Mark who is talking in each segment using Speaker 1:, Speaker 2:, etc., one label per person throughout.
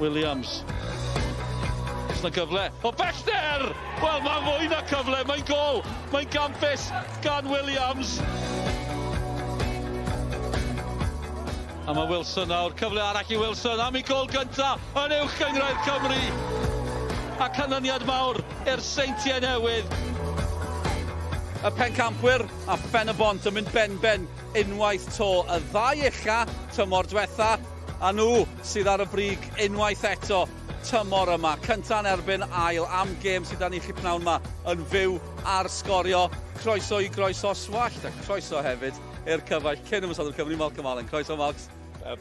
Speaker 1: Williams. Oes na gyfle? O bellter! Wel, mae mwy na cyfle, mae'n gol. Mae'n gampus gan Williams. A mae Wilson nawr, cyfle arall i Wilson, am ei gol gynta yn uwch gyngraedd Cymru. A canlyniad mawr i'r Seintiau Newydd. Y pencampwyr a Pen-y-bont yn mynd ben unwaith to. Y ddau uchaf tymor diwethaf a nhw sydd ar y brig unwaith eto tymor yma. Cynta'n erbyn ail am gêm sydd dan i chi pnawn yma yn fyw ar Sgorio. Croeso i groeso swallt a croeso hefyd i'r cyfaill cyn ymwysodwr Cymru, Malcolm Allen. Croeso, Malcs.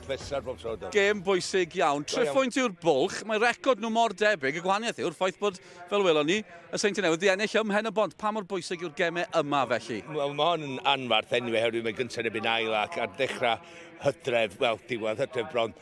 Speaker 2: Pleser bob tro.
Speaker 1: Gêm bwysig iawn. Triphwynt yw'r bwlch. Mae record nhw mor debyg. Y gwahaniaeth yw'r ffaith bod, fel welon ni, y Seintiau Newydd di ennill ym Pen-y-bont. Pa mor bwysig yw'r gemau yma felly?
Speaker 2: Wel, mae hwn yn anfarth enw oherwydd mae gyntaf yn ebyn ail ac ar dechrau hydref, wel, diwedd hydref bron,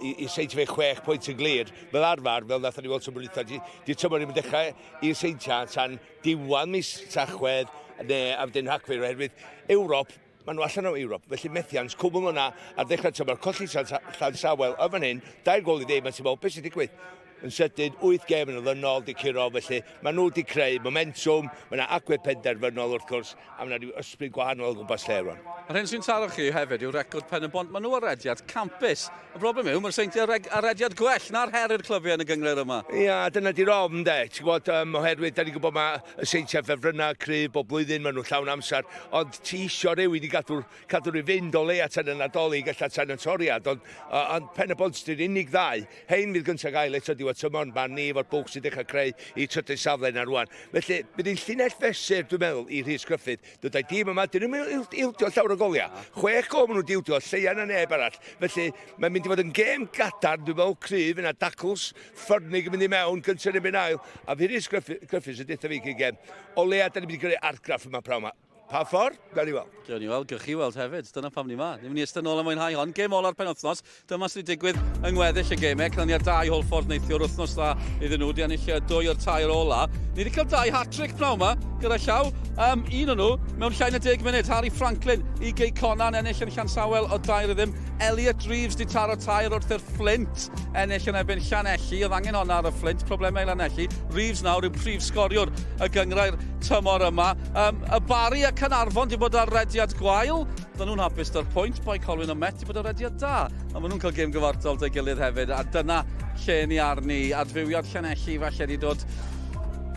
Speaker 2: i Seintiau fe 6 pwynt yn glir. Fel arfer, fel nath ni weld tymor eitha, di tymor ddim yn dechrau i'r Seintiau tan diwedd mis Tachwedd, neu a fydyn Rhagfyr oherwydd Ewrop. Maen nhw allan o Ewrop, felly methiant, cwbl hwnna ar ddechrau tymor, colli llan sawel, y fan hyn, 2 gol i ddim, a ti'n meddwl, beth sydd wedi digwydd? Yn sydyn, 8 gêm yn y ddynol, di curo, felly maen nhw wedi creu momentum, mae yna agwedd penderfynol wrth gwrs, a mae yna rhyw ysbryd gwahanol o gwmpas lle rwan.
Speaker 1: A'r hyn sy'n taro chi hefyd yw'r record Pen-y-bont. Maen nhw arediad campus. Y broblem yw, mae'r Seintiau arediad gwell na'r her i'r clybiau yn y gyngred yma.
Speaker 2: Ia, dyna di rom, de. Ti'n gwybod, oherwydd, da ni'n gwybod mae y Seintiau ffefrynna, cryf, bob blwyddyn, maen nhw llawn amser, ond ti isio rhywun i cadw i fynd o leia tan y Nadolig allan tan y toriad, ond Pen-y-bont sydd unig ddau, hein fydd gyntaf gael eto diwedd tymor, mae ni efo'r bwlch sydd dechrau creu i trydydd safle na rwan. Felly, bydd hi'n llinell fesur, dwi'n meddwl, i Rhys Griffiths, dydau dîm yma, dyn nhw'n ildio llawer o goliau. 6 gol maen nhw'n dildio, lleian a neb arall. Felly, mae'n mynd i fod yn gêm gadar, dwi'n meddwl, cryf, yna dacls ffyrnig yn mynd i mewn, gyntaf yn ebyn ail, a fi Rhys Griffiths yn ditha fi gêm. O leia, da ni'n mynd i greu argraff yma prawn yma. Pa ffordd? Gawn ni weld.
Speaker 1: Gawn ni weld, gych chi weld hefyd. Dyna pam ni ma. Ni'n mynd i ystod nôl am mwynhau hon. Gêm olau'r penwythnos. Dyma sydd wedi digwydd yng ngweddill y gemau. Canlyniad 2 Holford neithio'r wythnos dda iddyn nhw. Di ennill 2 o'r 3 ola. Ni wedi cael 2 hat-trick prawn yma gyda llaw. Un o'n nhw mewn llai na 10 munud. Harry Franklin i Gei Conan ennill yn Llansawel o 2 rhythm. Elliot Reeves di taro 2 wrth i'r Flint ennill yn ebyn Llanelli. Oedd angen honna ar y Flint. Problemau i Llanelli. Reeves nawr yw prif sgoriwr y gyngrair tymor yma. Y Bari a Canarfon di bod ar rediad gwael. Dyn nhw'n hapus da'r pwynt. Boi Colwyn o Met di bod ar rediad da. A maen nhw'n cael gêm gyfartal dy gilydd hefyd. A dyna lle ni arni. Adfywiad Llanelli falle di dod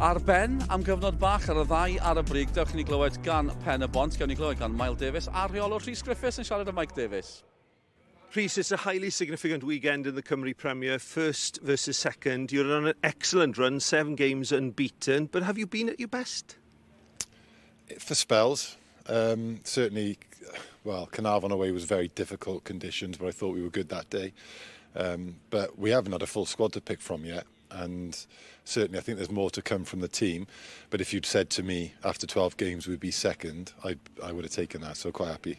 Speaker 1: ar ben am gyfnod bach ar y 2 ar y brig. Dewch i ni glywed gan Pen-y-bont. Gawn ni glywed gan Miles Davies a rheolwr Rhys Griffiths yn siarad â Mike Davies.
Speaker 3: Rhys, it's a highly significant weekend in the Cymru Premier, first versus second. You're on an excellent run, 7 games unbeaten, but have you been at your best?
Speaker 4: For spells. Certainly, well, Carnarvon away was very difficult conditions, but I thought we were good that day. But we haven't had a full squad to pick from yet, and certainly I think there's more to come from the team. But if you'd said to me after 12 games we'd be second, I would have taken that, so quite happy.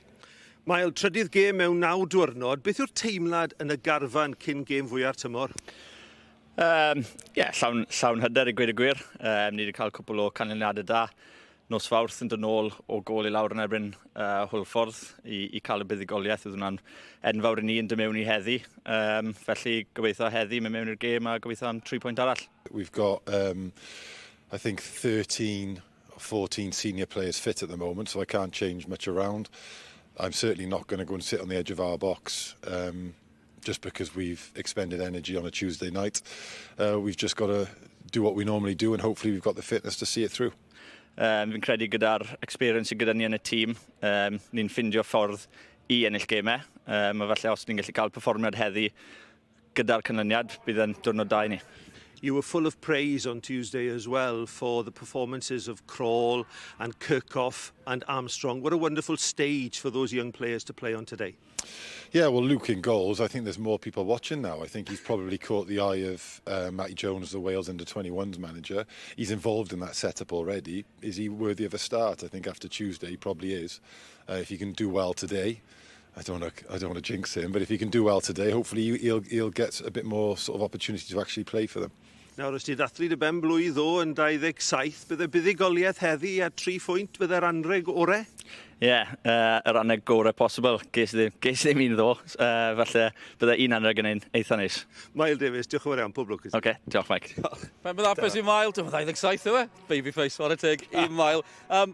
Speaker 3: Mae'r trydydd gêm mewn 9 diwrnod. Beth yw'r teimlad yn y garfan cyn gêm fwya'r tymor?
Speaker 5: Llawn hyder i gweud y gwir. Ni wedi cael cwbl o canlyniadau da. Nos Fawrth yn dod nôl o gol i lawr yn erbyn Hwlffordd i cael y buddigoliaeth. Oedd hwnna'n enfawr i ni yn dy mewn i heddi. Felly gobeithio heddi mewn i'r gêm a gobeithio am 3 pwynt arall.
Speaker 4: We've got, I think, 13 or 14 senior players fit at the moment, so I can't change much around. I'm certainly not going to go and sit on the edge of our box just because we've expended energy on a Tuesday night. We've just got to do what we normally do and hopefully we've got the fitness to see it through.
Speaker 5: Fi'n credu gyda'r experience gyda ni yn y tîm, ni'n ffindio ffordd i ennill gemau. Mae falle os ni'n gallu cael perfformiad heddi gyda'r canlyniad, bydd yn diwrnod da i ni.
Speaker 3: You were full of praise on Tuesday as well for the performances of Crawl and Kirkhoff and Armstrong. What a wonderful stage for those young players to play on today.
Speaker 4: Yeah, well, Luke in goals, I think there's more people watching now. I think he's probably caught the eye of Matty Jones, the Wales under-21s manager. He's involved in that setup already. Is he worthy of a start? I think after Tuesday he probably is. If he can do well today, I don't want to jinx him, but if he can do well today, hopefully he'll get a bit more sort of opportunity to actually play for them.
Speaker 3: Nawr, os ti ddathlu dy ben blwydd o yn 27, bydd y buddigoliaeth heddi a 3 phwynt, bydd yr anreg orau?
Speaker 5: Yr aneg gorau posibl. Ges ddim un ddo, falle bydde un anreg yn ein eitha neis.
Speaker 3: Mael Davies, diolch yn fawr iawn, pob lwc.
Speaker 5: OK, diolch Mike.
Speaker 1: Pen bydd apus i Mael, 27 yw e. Babyface, war y teg, i Mael.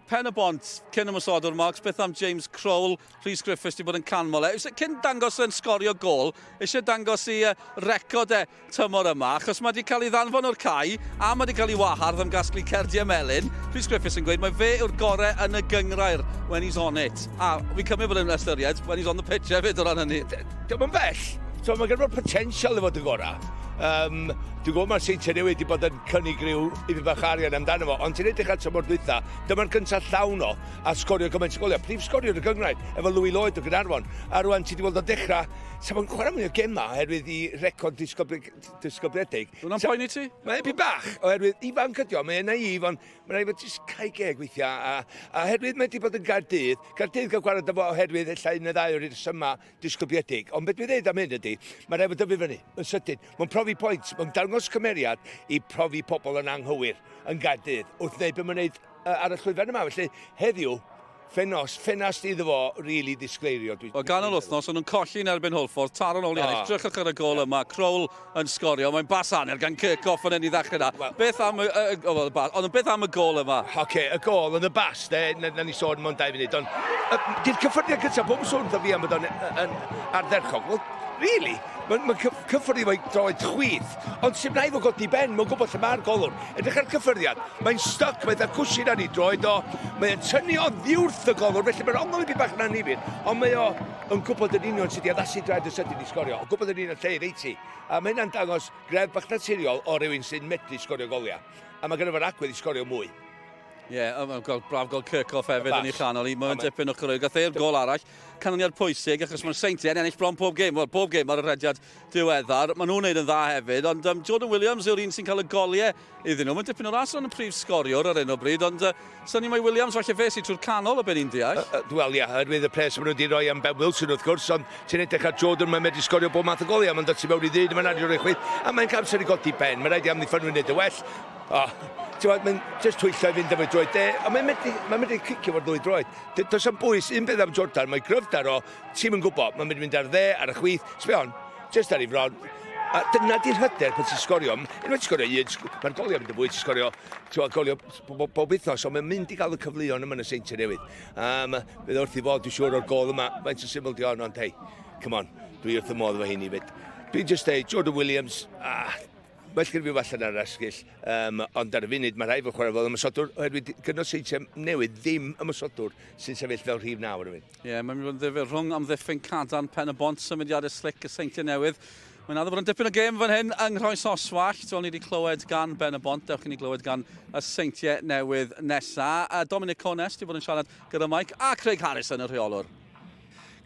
Speaker 1: Pen-y-bont, cyn ymwysodwr Marks, beth am James Crowell, Rhys Griffiths wedi bod yn canmol e. Cyn dangos yn sgorio gol, eisiau dangos i record e tymor yma, achos mae wedi cael ei ddanfon o'r cae, a mae wedi cael ei wahardd am gasglu cerdiau melyn. Rhys Griffiths yn gweud, mae fe yw'r gorau yn y gyngrair when he's on it. A fi'n cymryd bod yn ystyried when he's on the pitch hefyd o ran hynny.
Speaker 2: Diolch yn bell. So, mae gen fo'r potensial i fod y gorau. Dwi'n gwybod mae'r Seintiau Newydd wedi bod yn cynnig ryw i fi bach arian amdano fo, ond ti'n edrych at tymor dwytha, dyma'r cyntaf llawn o a sgorio gymaint o goliau. Prif sgorio yn y gyngrair, efo Louis Lloyd o Gynarfon. A rwan ti wedi bod o dechrau, sa'n mwyn chwarae mwy o gema oherwydd i record disgobliedig.
Speaker 1: Dwi'n poeni ti?
Speaker 2: Mae'n ebi bach, oherwydd ifanc ydi o, mae'n naif, ond mae'n rhaid bod jyst cael geg weithiau. A oherwydd mae wedi bod yn Gaerdydd gael gwared efo oherwydd ella un neu ddau o'r syma disgobliedig. Ond beth dwi'n dweud am hyn ydy, mae'n rhaid bod dyfu fyny, yn sydyn. Mae'n profi pwynt, mae'n dangos cymeriad i profi pobl yn anghywir yn Gaerdydd wrth wneud beth mae'n wneud ar y llwyfan yma. Felly heddiw, ffenast iddo fo rili disgleirio.
Speaker 1: O ganol wythnos, o'n nhw'n colli yn erbyn Holford, taro nôl i ennill, drychwch ar y gol yma, Crowell yn sgorio, mae'n bas anel gan kick-off yn enni ddechrau na. Beth am y gol yma?
Speaker 2: Oce, y gol yn y bas, na ni sôn mewn 2 munud, ond di'r cyffyrddiad gyntaf, pob yn sôn fi am bod o'n ardderchog. Wel, really? Mae'n cyffyrddi fo'i droed chwith, ond sy'n rhaid o godi ben, mae'n gwybod lle mae'r golwr. Edrych ar cyffyrddiad, mae'n stuck, mae'n dda cwsin ar ei droed o, mae'n tynnu o ddiwrth y golwr, felly mae'n ongl i byd bach na nifin, ond mae o yn gwybod yn union sydd wedi addasu draed y sydyn i sgorio, yn gwybod yn union lle i reiti. A mae hynna'n dangos gref bach naturiol o rywun sy'n medru sgorio goliau. A mae gen fo'r agwedd i sgorio mwy.
Speaker 1: Braf gol kick-off hefyd yn ei chanol i. Mae'n dipyn o chrwyg. Gath e'r gol arall. Canlyniad pwysig, achos mae'r Seintiau yn ennill bron pob gêm. Wel, pob gêm ar y rhediad diweddar. Maen nhw'n neud yn dda hefyd. Ond Jordan Williams yw'r un sy'n cael y goliau iddyn nhw. Mae'n dipyn o ras o'n y prif sgoriwr ar un o bryd. Ond sy'n ni mae Williams falle fe sy'n trwy'r canol o ben i'n deall.
Speaker 2: Wel, ia, hyrwydd y pres maen nhw wedi rhoi am Ben Wilson wrth gwrs. Ond ti'n edrych ar Jordan, mae'n medru sgorio bob math o goliau. Mae'n dod sy'n mewn i ddyn, mae'n adio rei chwith. A mae'n camser i godi ben. Mae'n rhaid i amddiffynnu wneud y well. Mae'n just twyllo i fynd am y droed de, a mae'n medru cicio fo'r ddwy droed. Does am bwys, un beth am Jordan, mae'n gryfdar o, ti'n mynd gwybod, mae'n mynd ar dde, ar y chwith, sbeon, just ar ei fron. A dyna di'r hyder pan ti'n sgorio, unwaith ti'n sgorio un, mae'r goliau mynd y fwy, ti'n sgorio, golio bob wythnos, ond mae'n mynd i gael y cyfleon yma yn y Seintiau Newydd. Bydd wrth i fod, dwi'n siŵr o'r gol yma, mae'n sy'n syml di ond hei, come on, dwi wrth y modd efo hyn i fyd. Dwi'n just dweud, Jordan Williams, well gyda fi falle'n ar asgyll, ond ar y funud mae rhaid fo chwarae fel ymysodwr, oherwydd gyda Seintiau Newydd ddim ymysodwr sy'n sefyll fel rhif 9 ar y funud. Ie,
Speaker 1: mae'n mynd ddifur rhwng amddiffyn cadarn Pen-y-bont, symudiadau slic y Seintiau Newydd. Mae'n addo bod yn dipyn o gêm fan hyn yng Nghroi Soswallt. Fel ni wedi clywed gan Pen-y-bont, dewch i ni glywed gan y Seintiau Newydd nesaf. Dominic Cones wedi bod yn siarad gyda Mike a Craig Harris yn y rheolwr.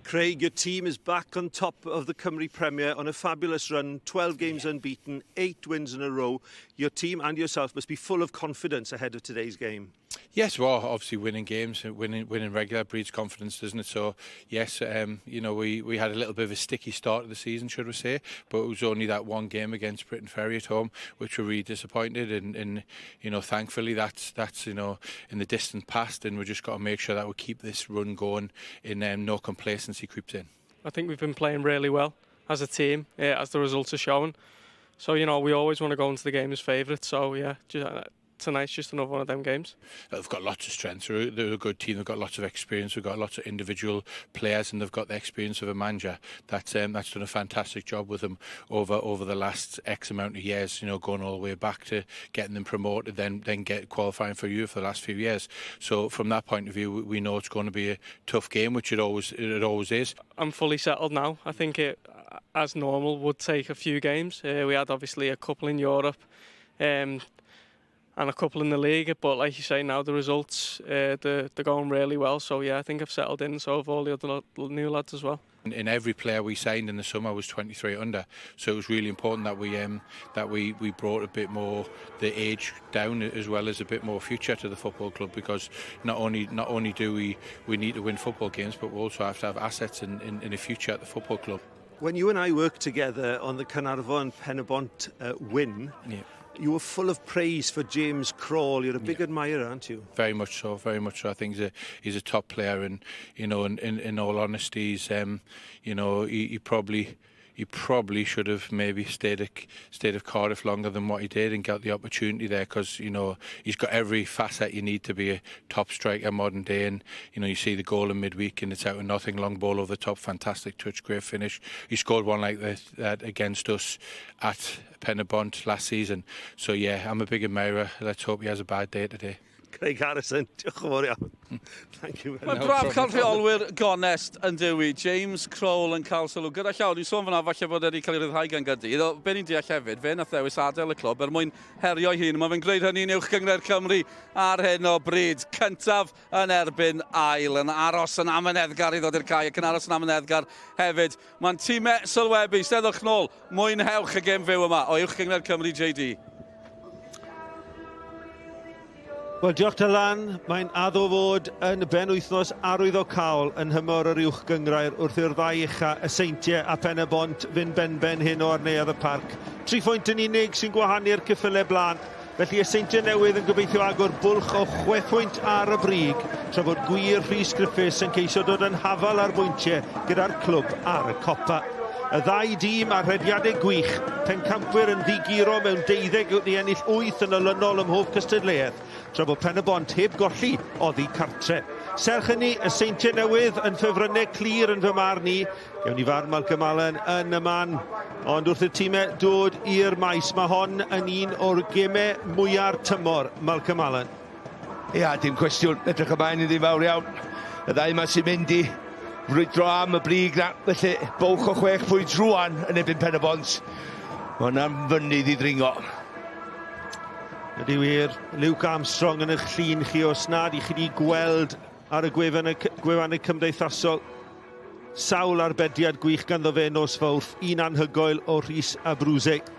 Speaker 3: Craig, your team is back on top of the Cymru Premier on a fabulous run, 12 games unbeaten, 8 wins in a row. Your team and yourself must be full of confidence ahead of today's game.
Speaker 6: Yes, well, obviously winning games, winning regular breeds confidence, doesn't it? So, yes, you know, we had a little bit of a sticky start of the season, should we say, but it was only that one game against Britain Ferry at home, which we're really disappointed, and you know, thankfully that's you know, in the distant past, and we just got to make sure that we keep this run going, and no complacency creeps in.
Speaker 7: I think we've been playing really well as a team, as the results are showing. So, you know, we always want to go into the game as favourites, so yeah, tonight's just another one of them games.
Speaker 6: They've got lots of strengths. They're a good team. They've got lots of experience. We've got lots of individual players, and they've got the experience of a manager that's done a fantastic job with them over the last X amount of years. You know, going all the way back to getting them promoted, then get qualifying for Europe for the last few years. So from that point of view, we know it's going to be a tough game, which it always is.
Speaker 7: I'm fully settled now. I think it, as normal, would take a few games. We had obviously a couple in Europe. And a couple in the league, but like you say, now the results, they're going really well. So yeah, I think I've settled in, so have all the other new lads as well.
Speaker 6: In every player we signed in the summer was 23 under, so it was really important that we brought a bit more the age down, as well as a bit more future to the football club, because not only do we need to win football games, but we also have to have assets in the future at the football club.
Speaker 3: When you and I worked together on the Pen-y-bont win, You were full of praise for James Crawl. You're a big admirer, aren't you?
Speaker 6: Very much so, very much so. I think he's a top player, and you know, in all honesty, you know, he probably should have maybe stayed at Cardiff longer than what he did and got the opportunity there, because you know he's got every facet you need to be a top striker modern day. And you know, you see the goal in midweek and it's out of nothing, long ball over the top, fantastic touch, great finish. He scored one like that against us at Pen-y-bont last season. So yeah, I'm a big admirer. Let's hope he has a bad day today.
Speaker 3: Craig Harrison, diolch yn fawr iawn. Thank you.
Speaker 1: Mae braf cael rheolwyr gonest yn Dewi. James Crawl yn cael sylw. Gyda llawn, ni'n sôn fyna falle bod wedi cael ei ryddhau gan Gaerdydd. Be ni'n deall hefyd, fe nath ddewis adael y clwb mwyn herio hun. Mae fe'n gwneud hynny'n uwch gyngor Cymru ar hyn o bryd. Cyntaf yn erbyn ail, yn aros yn amyneddgar i ddod i'r cae, ac yn aros yn amyneddgar hefyd. Mae'n tîmau sylwebu, steddwch nôl, mwynhewch y gêm fyw yma o uwch gyngor Cymru JD.
Speaker 3: Wel, diolch Dylan. Mae'n addo fod yn benwythnos arwyddocaol yn hymor yr uwch gyngrair wrth i'r ddau ucha, y Seintiau a Pen-y-bont, fynd ben hyn o ar Neuadd y Parc. Triphwynt yn unig sy'n gwahanu'r cyffyle blaen. Felly y Seintiau Newydd yn gobeithio agor bwlch o 6 pwynt ar y brig, tra fod gwir Rhys Griffiths yn ceisio dod yn hafal ar bwyntiau gyda'r clwb ar y copa. Y ddau dîm a rhediadau gwych, pencampwriaeth yn ddigiro mewn 12 wrth i ennill 8 yn olynol ym mhob cystadleuaeth, tra bod Pen-y-bont heb golli oddi cartre. Serch hynny, y Seintiau Newydd yn ffefrynnau clir yn fy marn ni. Gewn ni farn Malcolm Allen yn y man. Ond wrth y tîmau dod i'r maes, mae hon yn un o'r gemau mwyaf tymor, Malcolm Allen.
Speaker 2: Ia, dim cwestiwn, edrych ymlaen i ddim fawr iawn. Y ddau yma sy'n mynd i frwydro am y brig na, felly bwlch o 6 pwynt rwan yn ebyn Pen-y-bont. Mae hwnna'n fynydd i ddringo.
Speaker 3: Ydy wir, Luke Armstrong yn eich llun chi, os nad i chi wedi gweld ar y gwefannau cymdeithasol sawl arbediad gwych ganddo fe nos Fawrth, un anhygoel o Rhys a Brwseg.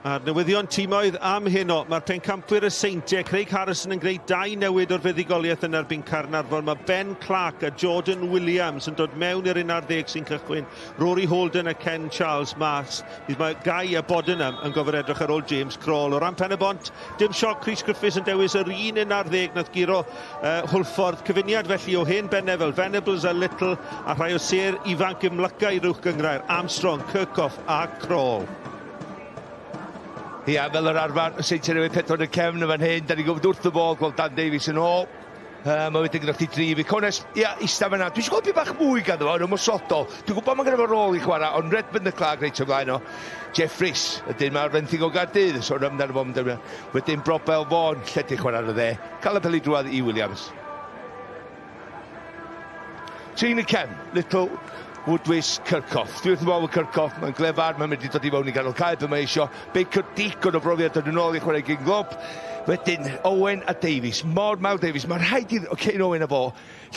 Speaker 3: A'r newyddion tîmoedd am heno, mae'r pencampwyr y Seintiau, Craig Harrison yn gwneud 2 newid o'r fuddigoliaeth yn erbyn Carnarfon. Mae Ben Clark a Jordan Williams yn dod mewn i'r 11 sy'n cychwyn. Rory Holden a Ken Charles mas. Bydd mae Guy a Bodenham yn gofod edrych ar ôl James Crawl. O ran Pen-y-bont, dim sioc Rhys Griffiths yn dewis yr un 11 nath giro Hwlffordd. Cyfuniad felly o hen benefel, Venables a Little, a rhai o ser ifanc ymlyca i'r uwch gyngrair, Armstrong, Kirkhoff a Crawl.
Speaker 2: Ia, fel yr arfer, y Seintiau Newydd 4 yn y cefn yn fan hyn. Da ni gofod wrth y bol, gweld Dan Davies yn ôl. Mae wedyn gyda chi 3 fi. Cones, ia, ista fan'na. Dwi'n gwybod beth bach mwy ganddo fo, yn ymwysodol. Dwi'n gwybod mae gyda fo rôl i chwarae, ond Redmond y Clag reit o blaen o. Jeffries, ydyn mae'r fenthig o Gaerdydd, so rymdden o fo. Wedyn Brobel Fawn, lledu chwarae ar y dde. Cael y peli drwad i Williams. Trin y cefn, Little, Woodwys, Kirkhoff. Dwi'n wrth ymwneud Kirkhoff, mae'n glefar, mae'n mynd i dod i fewn i ganol cael be mae eisiau. Baker Deacon o brofiad yn ôl i chwarae gyn glob. Wedyn, Owen a Davies, mor Mal Davies. Mae'n rhaid i'r Cain Owen a fo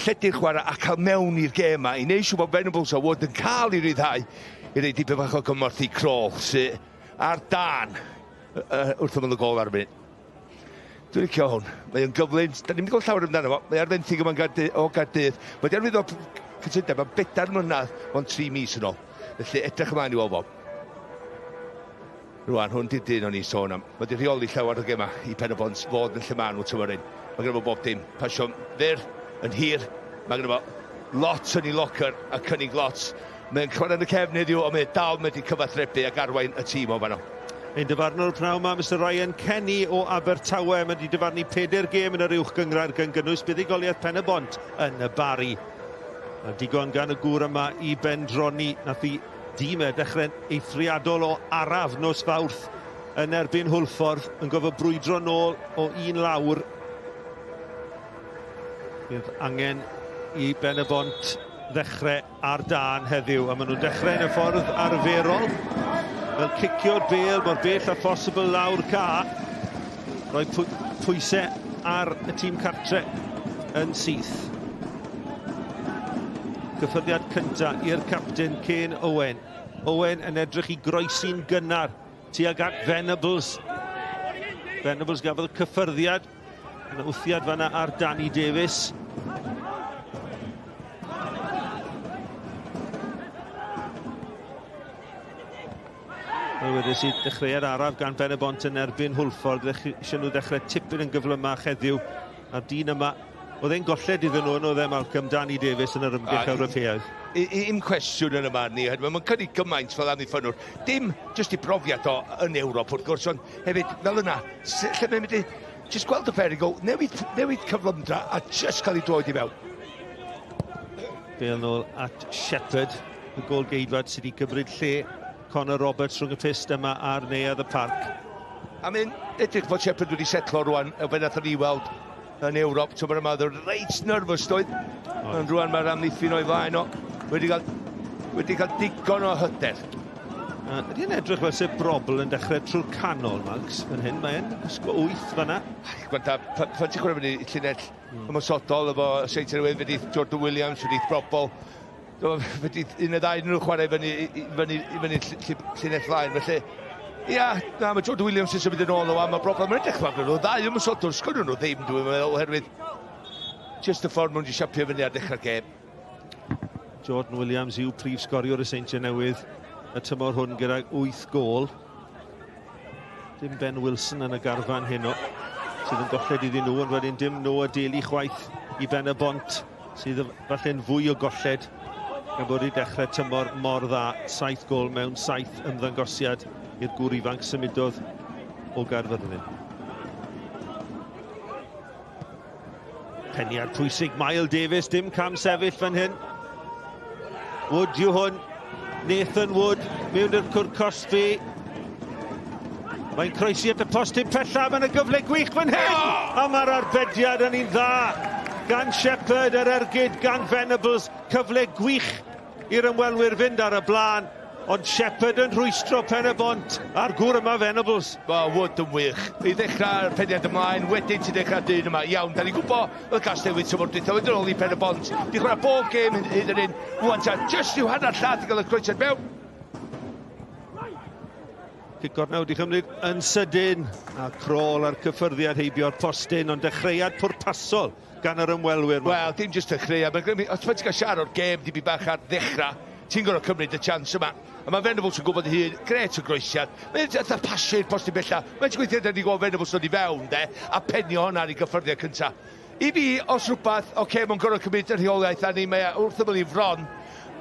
Speaker 2: lledu'r chwarae a cael mewn i'r gêm yma. I neud siw bod Venables a Wood yn cael i ryddhau i reid i beth o gymorth i Crawl, sy'n ar dan wrth ymwneud y gol ar y munud. Dwi'n licio hwn. Mae'n gyflym. Da ni'n mynd i gael llawer amdano fo. Mae ar fenthig yma'n o Gaerdydd. Mae di arwydd o cytundeb am 4 mlynedd o'n 3 mis yn ôl. Felly edrych ymlaen i weld fo. Rwan, hwn di'r dyn o'n i sôn am. Mae di rheoli llawer o gema i Pen-y-bont fod yn lle maen nhw tymor un. Mae gyda fo bob dim. Pasio fyr, yn hir. Mae gyda fo lot yn ei locker a cynnig lot. Mae'n chwarae yn y cefn heddiw, ond mae dal wedi cyfathrebu ac arwain y tîm o fanno.
Speaker 3: Ein dyfarnwr pnawn yma, Mr Ryan Kenny o Abertawe. Mae wedi dyfarnu 4 gêm yn yr uwch gyngrair gan gynnwys buddigoliaeth Pen-y-bont yn y Bari. A digon gan y gŵr yma i bendroni. Nath i dîmau dechrau'n eithriadol o araf nos Fawrth yn erbyn Hwlffordd, yn gofod brwydro nôl o 1 lawr. Bydd angen i Pen-y-bont ddechrau ar dan heddiw, a maen nhw'n dechrau yn y ffordd arferol. Fel cicio'r bel, mor bell a phosibl lawr ca. Rhoi pwysau ar y tîm cartre yn syth. Cyffyrddiad cyntaf i'r captain Cain Owen. Owen yn edrych i groesi'n gynnar tuag at Venables. Venables gafodd cyffyrddiad yn y wthiad fanna ar Danny Davies. Wedys i dechreuad araf gan Pen-y-bont yn erbyn Hwlffordd. Eisiau nhw ddechrau tipyn yn gyflymach heddiw. A'r dyn yma, oedd e'n golled iddyn nhw, oedd e Malcolm Danny Davies yn yr ymgyrch Ewropeaidd.
Speaker 2: Un cwestiwn yn y man ni, mae'n cynnig gymaint fel amddiffynwr. Dim jyst i brofiad o yn Ewrop, wrth gwrs, ond hefyd fel yna, lle mae'n mynd i jyst gweld y perigl, newid cyflymdra a jyst cael ei droed i fewn.
Speaker 3: Bel nôl at Shepherd, y gol geidwad sydd wedi cymryd lle Conor Roberts rhwng y pist yma ar Neuadd y Parc.
Speaker 2: A mynd edrych bod Shepherd wedi setlo rwan, o fe nath ni weld yn Ewrop, tymor yma, oedd reit nervous doedd. Ond rwan mae'r amddiffyn o'i flaen o. Wedi cael digon o hyder.
Speaker 3: Ydy'n edrych fel sy'n brobl yn dechrau trwy'r canol, Mags, fan hyn. Mae'n ysgo 8 fanna.
Speaker 2: Gwanta, pan ti'n chwarae fyny llinell ymwysodol efo Seintiau Newydd, fe dydd Jordan Williams, fe dydd brobl. Fe dydd un o ddau nhw chwarae fyny llinell flaen, felly. Ia, na, mae Jordan Williams yn symud yn ôl o am y broblem. Mae'n edrych fel nhw ddau ymwysodol, sgwrn nhw ddim, dwi'n meddwl, oherwydd just y ffordd nhw'n siapio fyny ar dechrau'r gêm.
Speaker 3: Jordan Williams yw prif sgoriwr y Seintiau Newydd y tymor hwn gyda 8 gol. Dim Ben Wilson yn y garfan heno sydd yn golled iddyn nhw, ond wedyn dim Noah Daly chwaith i Pen-y-bont sydd falle'n fwy o golled gan bod i dechrau tymor mor dda. 7 gol mewn 7 ymddangosiad i'r gŵr ifanc symudodd o Gaerfyrddin. Peniad pwysig, Miles Davies, dim cam sefyll fan hyn. Wood yw hwn, Nathan Wood, mewn i'r cwr cosfi. Mae'n croesi at y postyn pella, mae'n y gyfle gwych fan hyn! A mae'r arbediad yn un dda gan Shepherd, yr ergyd gan Venables. Cyfle gwych i'r ymwelwyr fynd ar y blaen. Ond Shepherd yn rhwystro Pen-y-bont a'r gŵr yma Venables.
Speaker 2: Wood yn wych. I ddechrau'r peniad ymlaen, wedyn ti ddechrau dyn yma. Iawn, da ni'n gwybod y Castewyd tymor dwytha wedyn ôl i Pen-y-bont. Di chwarae bob gêm hyd yn un. Rwan ta, just i'w hanner llad i gael y croesiad mewn.
Speaker 3: Cigornawd i chymryd yn sydyn a crôl ar cyffyrddiad heibio'r postyn, ond dechreuad pwrpasol gan yr ymwelwyr.
Speaker 2: Wel, dim just dechreuad. Os ti'n cael siarad o'r gêm, di bi bach ar ddechrau, ti'n gorfod cymryd y chance yma. A mae Venables yn gwybod hyn, gret o groesiad. Mae'n eitha pasio i'r postyn bella. Mae'n gweithio da ni gwybod Venables dod i fewn, de, a penio hwnna ar ei gyffyrddiad cyntaf. I fi, os rhywbeth, mae'n gorfod cymryd y rheolaeth a ni, mae wrth ymwyl i fron.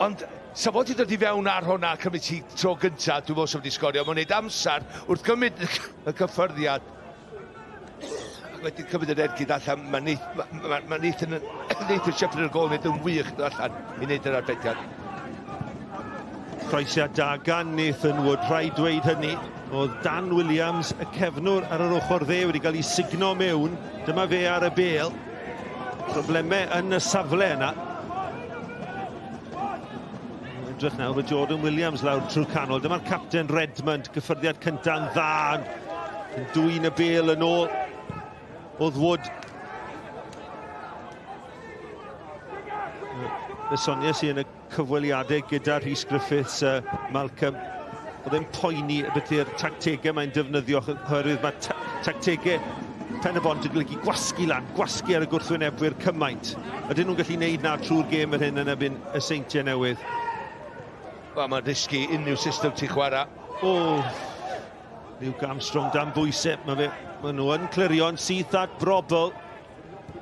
Speaker 2: Ond, sa fod i dod i fewn ar hwnna, cymryd ti tro gyntaf, dwi'n meddwl sef wedi sgorio. Mae'n neud amser wrth cymryd y cyffyrddiad. Wedi cymryd yr ergyd allan, mae Nathan Shepherd yn gol wneud yn wych allan i wneud yr arbediad.
Speaker 3: Croesiad da gan Nathan Wood, rhaid dweud hynny. Oedd Dan Williams, y cefnwr ar yr ochr dde, wedi cael ei signo mewn. Dyma fe ar y bêl. Problemau yn y safle yna. Edrych nawr mae Jordan Williams lawr trwy'r canol. Dyma'r capten Redmond, gyffyrddiad cynta'n dda. Yn dwyn y bêl yn ôl. Oedd Wood. Y sonia sy'n y cyfweliadau gyda Rhys Griffiths, Malcolm. Oedd e'n poeni beth yw'r tactegau mae'n defnyddio, oherwydd mae tactegau Pen-y-bont yn golygu gwasgu lan, gwasgu ar y gwrthwynebwyr cymaint. Ydyn nhw'n gallu neud na trwy'r gêm yr hyn yn ebyn y Seintiau Newydd?
Speaker 2: Wel, mae'n risgu unrhyw system ti chwarae.
Speaker 3: Liw Armstrong dan bwysau. Mae nhw yn clirio'n syth at Brobl.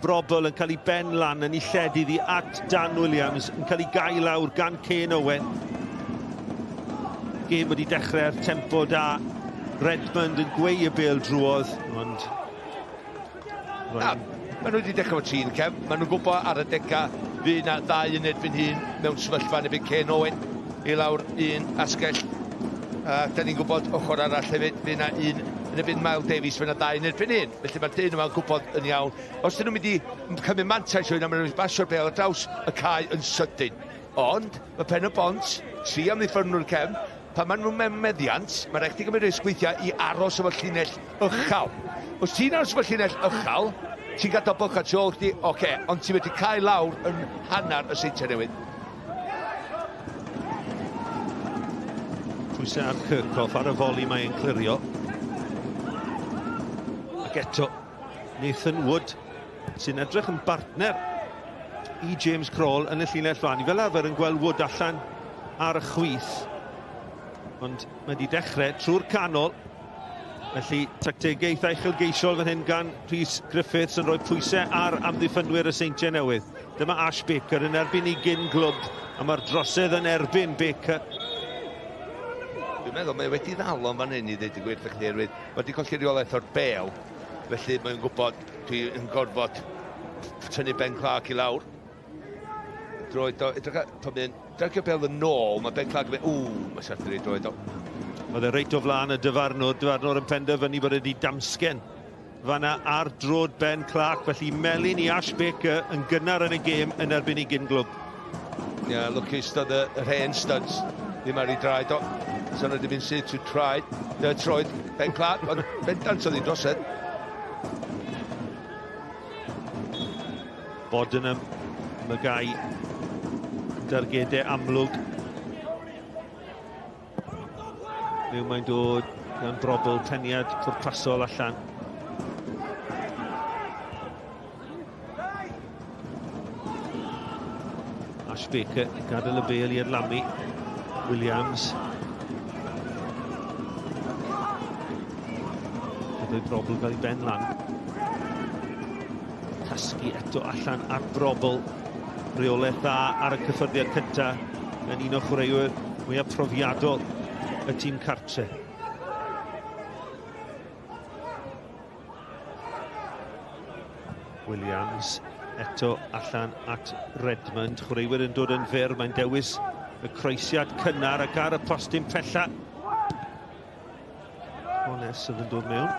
Speaker 3: Brobl yn cael ei ben lan yn ei lledu ddi at Dan Williams, yn cael ei gael lawr gan Kane Owen. Gêm wedi dechrau'r tempo da. Redmond yn gweu y bêl drwodd, ond...
Speaker 2: Maen nhw wedi dechrau o trin, Kev. Maen nhw'n gwybod ar y deca fi na ddau yn erbyn hun mewn sefyllfa yn erbyn Kane Owen i lawr un asgell. Da ni'n gwybod ochr arall hefyd, fi na un yn erbyn Miles Davies, fe na ddau yn erbyn un. Felly mae'r dyn yma'n gwybod yn iawn. Os dyn nhw'n mynd i cymryd mantais o un, mae'n mynd i basio'r bêl ar draws y cae yn sydyn. Ond mae Pen-y-bont, tri amddiffynwr cefn, pan maen nhw'n mewn meddiant, mae'n rhaid i gymryd risg weithiau i aros efo llinell uchal. Os ti'n aros efo llinell uchal, ti'n gadael bwch at ôl chdi, oce, ond ti'n wedi cael lawr yn hanner y Seintiau Newydd.
Speaker 3: Pwysau ar Kirkhoff ar y foli mae'n clirio. Ac eto, Nathan Wood, sy'n edrych yn bartner i James Crawl yn y llinell flan. I fel arfer yn gweld Wood allan ar y chwith. ond mae wedi dechrau trwy'r canol. Felly, tactegau eitha uchelgeisiol fan hyn gan Rhys Griffiths yn rhoi pwysau ar amddiffynwyr y Seintiau Newydd. Dyma Ash Baker yn erbyn i gyn glwb, a mae'r drosedd yn erbyn Baker.
Speaker 2: Dwi'n meddwl mae wedi ddal o'n fan hyn i ddweud y gwir ddechreuwyr. Mae wedi colli reolaeth o'r bel, felly mae'n gwybod dwi'n gorfod tynnu Ben Clark i lawr. Droed o, pan mae'n dragio bel yn ôl, mae Ben Clark yn mynd, mae Sadwrn i droed o.
Speaker 3: Oedd e reit o flaen y dyfarnwr yn penderfynu bod wedi damsgen fanna ar drod Ben Clark, felly melyn i Ash Baker yn gynnar yn y gêm yn erbyn i gyn glwb.
Speaker 2: Ia, lwcus doedd yr hen studs ddim ar ei draed o. So yna wedi mynd sydd to troed Ben Clark, ond bendant oedd ei drosedd.
Speaker 3: Bodenham, Magai, dargedau amlwg. Mewn mae'n dod gan brobl teniad pwrpasol allan. Ash Baker, gadael y bel i adlamu. Williams. Bydd brobl gael ei ben lan. Casgu eto allan ar brobl. Reolaeth dda ar y cyffyrddiad cyntaf. Yn un o chwaraewyr mwyaf profiadol y tîm cartre. Williams eto allan at Redmond. Chwaraewyr yn dod yn fyr, mae'n dewis y croesiad cynnar ac ar y postyn pella. Ones oedd yn dod mewn.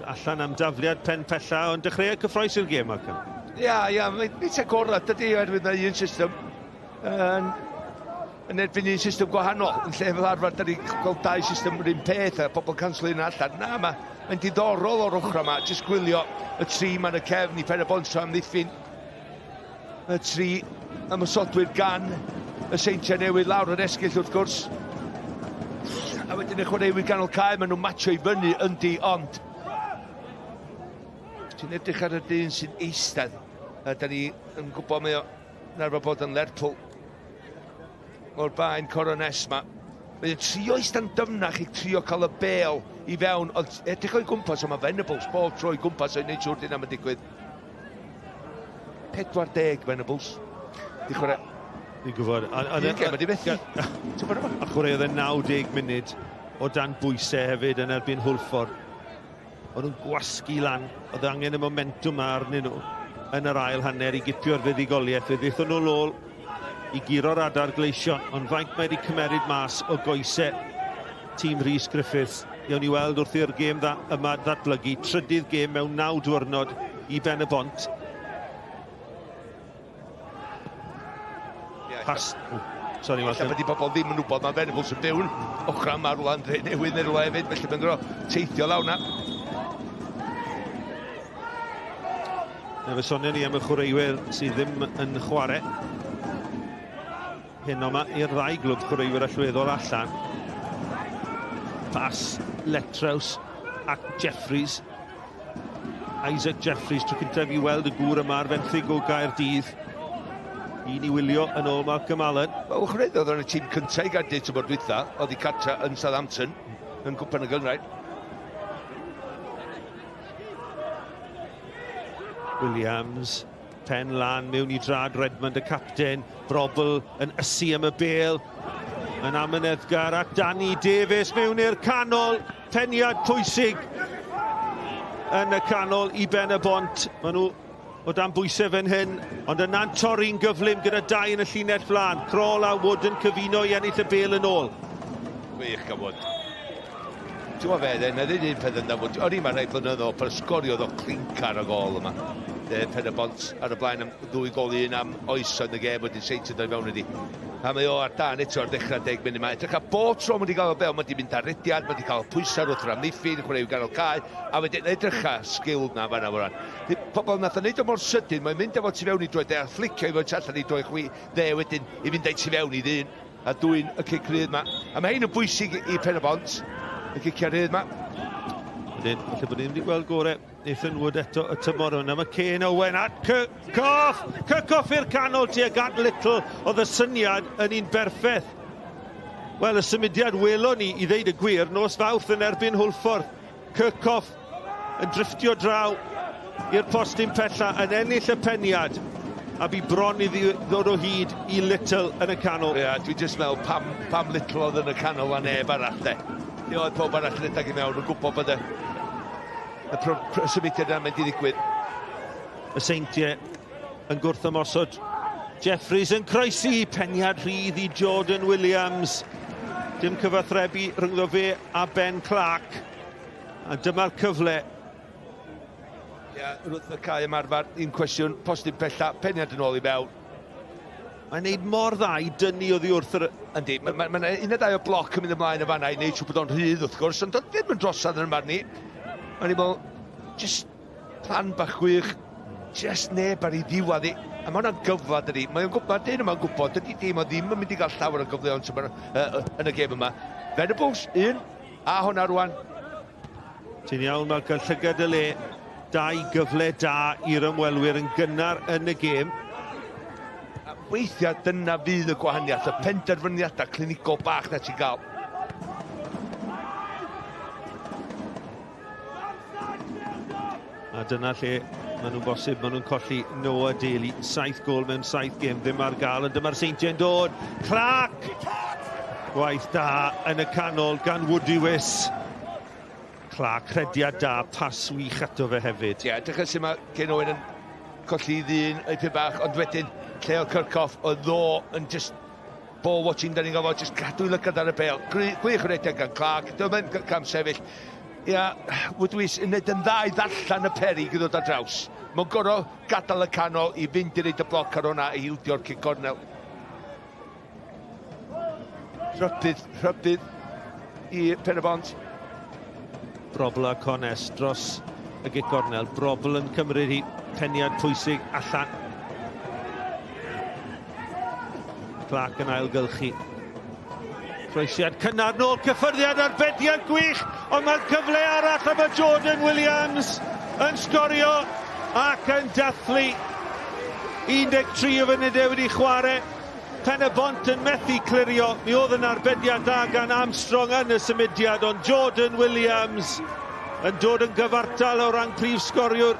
Speaker 3: Allan am dafliad pen pella, ond dechrau cyffroes i'r gêm ac yn.
Speaker 2: Ia, mae'n eitha gorau, dydy oherwydd na un system. Yn erbyn un system gwahanol. Yn lle fel arfer, da ni gweld dau system yr un peth a pobl canslo un allan. Na, mae'n diddorol o'r ochr yma. Jyst gwylio y tri ma'n y cefn i Pen-y-bont so amddiffyn. Y tri ymysodwyr gan y Seintiau Newydd lawr yr esgyll wrth gwrs. A wedyn y chwaraewyr ganol cae, maen nhw'n matcho i fyny yndi, ond ti'n edrych ar y dyn sy'n eistedd. Da ni yn gwybod mae o'n arfer bod yn Lerpwl o'r bain corones yma. Mae'n trio eistedd dyfnach i trio cael y bel i fewn, ond edrych o'i gwmpas yma Venables, bob tro i gwmpas o'i wneud siwr dyn am y digwydd. 40 Venables. Di chwarae...
Speaker 3: Ni'n gwybod.
Speaker 2: Mae di methu.
Speaker 3: A chwaraeodd e 90 munud o dan bwysau hefyd yn erbyn Hwlffordd. Oedd nhw'n gwasgu lan, oedd angen y momentum arnyn nhw yn yr ail hanner i gipio'r fuddigoliaeth. Fe ddeithon nhw lôl i giro'r adar gleision, ond faint mae wedi cymeryd mas o goesau tîm Rhys Griffiths. Iawn i weld wrth i'r gêm yma ddatblygu. Trydydd gêm mewn 9 diwrnod i Pen-y-bont. Pas... Sorry,
Speaker 2: Alla bod i bobl ddim yn wybod mae Venables yn byw yn ochr am arwlan newydd neu rhywle hefyd, felly mae'n gwrdd teithio lawr na.
Speaker 3: Fe sonio ni am y chwaraewyr sydd ddim yn chwarae. Hyn o'ma i'r ddau glwb chwaraewyr allweddol allan. Pas, Letraus ac Jeffries. Isaac Jeffries, tro cyntaf i weld y gŵr yma ar fenthyg o Gaerdydd. Un i wylio yn ôl Malcolm Allen.
Speaker 2: Wel, chwaraeodd o'n y tîm cyntaf i Gaerdydd tymor diwethaf, oedd i cartra yn Southampton, yn gwpan y Gymraeg.
Speaker 3: Williams, pen lan mewn i drad Redmond y capten, brobl yn ysu am y bel, yn amyneddgar ac Danny Davies mewn i'r canol, peniad pwysig yn y canol i Pen-y-bont. Maen nhw o dan bwysau fan hyn, ond yna'n torri'n gyflym gyda 2 yn y llinell flan. Crawl a Wood yn cyfuno i ennill y bel yn ôl.
Speaker 2: Gwych gan Wood. Ti'n fe, na ddim un peth yna Wood. O'n i'n rhaid blynyddo, pan Sgorio o clincar y gol yma. Pen-y-bont ar y blaen am 2 gol i un am oeso yn y gêm wedi'n Seintiau dod fewn ydi. A mae o ar dan eto ar dechrau 10 munud yma. Edrych a bob tro mae wedi cael y bel, mae wedi mynd ar rediad, mae wedi cael y pwysau wrth ramddiffyn, chwaraewyr ganol cae, a wedyn edrych a sgil na fanna foran. Pobl nath o wneud o mor sydyn, mae'n mynd efo tu fewn i droed, a flicio i fod allan i droed dde wedyn i fynd ei tu fewn i ddyn, a dwy'n y cic rydd yma. A mae hyn yn bwysig i Pen-y-bont, y ciciau rydd yma.
Speaker 3: Wedyn, felly bod ni'n wedi gweld gorau Nathan Wood eto y tymor hwnna. Mae Kane Owen at Cycoff i'r canol tuag at Little. Oedd y syniad yn un berffaith Wel, y symudiad welon ni, i ddeud y gwir, nos Fawrth yn erbyn Hwlffordd. Kirchhoff yn drifftio draw i'r postyn pella, yn ennill y peniad. A bu bron i ddod o hyd i Little yn y canol.
Speaker 2: Ie, dwi'n just meddwl pam Little oedd yn y canol a neb arall de. Ni oedd pob arall redag i mewn yn gwybod bod y symudiad yna'n mynd i ddigwydd.
Speaker 3: Y Seintiau yn gwrthymosod. Jeffries yn croesi, peniad rhydd i Jordan Williams. Dim cyfathrebu rhyngddo fe a Ben Clark. A dyma'r cyfle.
Speaker 2: Ie, wrth y cael ymarfer, un cwestiwn, postyn pella, peniad yn ôl i mewn.
Speaker 3: Mae'n neud mor dda i dynnu oddi wrth yr...
Speaker 2: Yndi, mae un a ddau o bloc yn mynd ymlaen y fanna i wneud siw bod o'n rhydd wrth gwrs, ond ddim yn drosad yn ymlaen ni. O'n i fel, just plan bach gwych, just neb ar ei ddiwedd i. A mae hwnna'n gyfla dydi. Mae'n gwybod, dyn yma'n gwybod, dydi dim o ddim yn mynd i gael llawer o gyfleon yn y gêm yma. Venables, un, a hwnna rwan.
Speaker 3: Ti'n iawn, mae cael llygad y le. 2 gyfle da i'r ymwelwyr yn gynnar yn y gêm.
Speaker 2: Weithiau dyna fydd y gwahaniaeth, y penderfyniadau clinigol bach na ti'n gael.
Speaker 3: A dyna lle maen nhw'n bosib, maen nhw'n colli Noah Daly. 7 gol mewn 7 gêm, ddim ar gael, ond dyma'r Seintiau'n dod. Clark! Gwaith da yn y canol gan Woodywys. Clark, crediad da, pas wych ato fe hefyd.
Speaker 2: Ie, dechrau sy'n mae gen Owen yn colli ddyn eipyn bach, ond wedyn lle o Kirchhoff, o ddo yn just ball watching, da ni'n gofod, just gadw i lygad ar y bel. Gwych rediad gan Clark, dyma'n cam sefyll. Ia, Woodwys yn neud yn dda i ddarllan y perig i ddod ar draws. Mae'n gorau gadael y canol i fynd i reid y bloc ar hwnna i hildio'r cic cornel. Rhybydd i Pen-y-bont.
Speaker 3: Brobl a Cones dros y gic cornel. Brobl yn cymryd hi peniad pwysig allan. Clark yn ailgylchu. Croesiad cynnar nôl, cyffyrddiad arbediad gwych, ond mae'n cyfle arall am y Jordan Williams yn sgorio ac yn dathlu. 13 o funudau wedi chwarae. Pen-y-bont yn methu clirio. Mi oedd yn arbediad da gan Armstrong yn y symudiad, ond Jordan Williams yn dod yn gyfartal o ran prif sgoriwr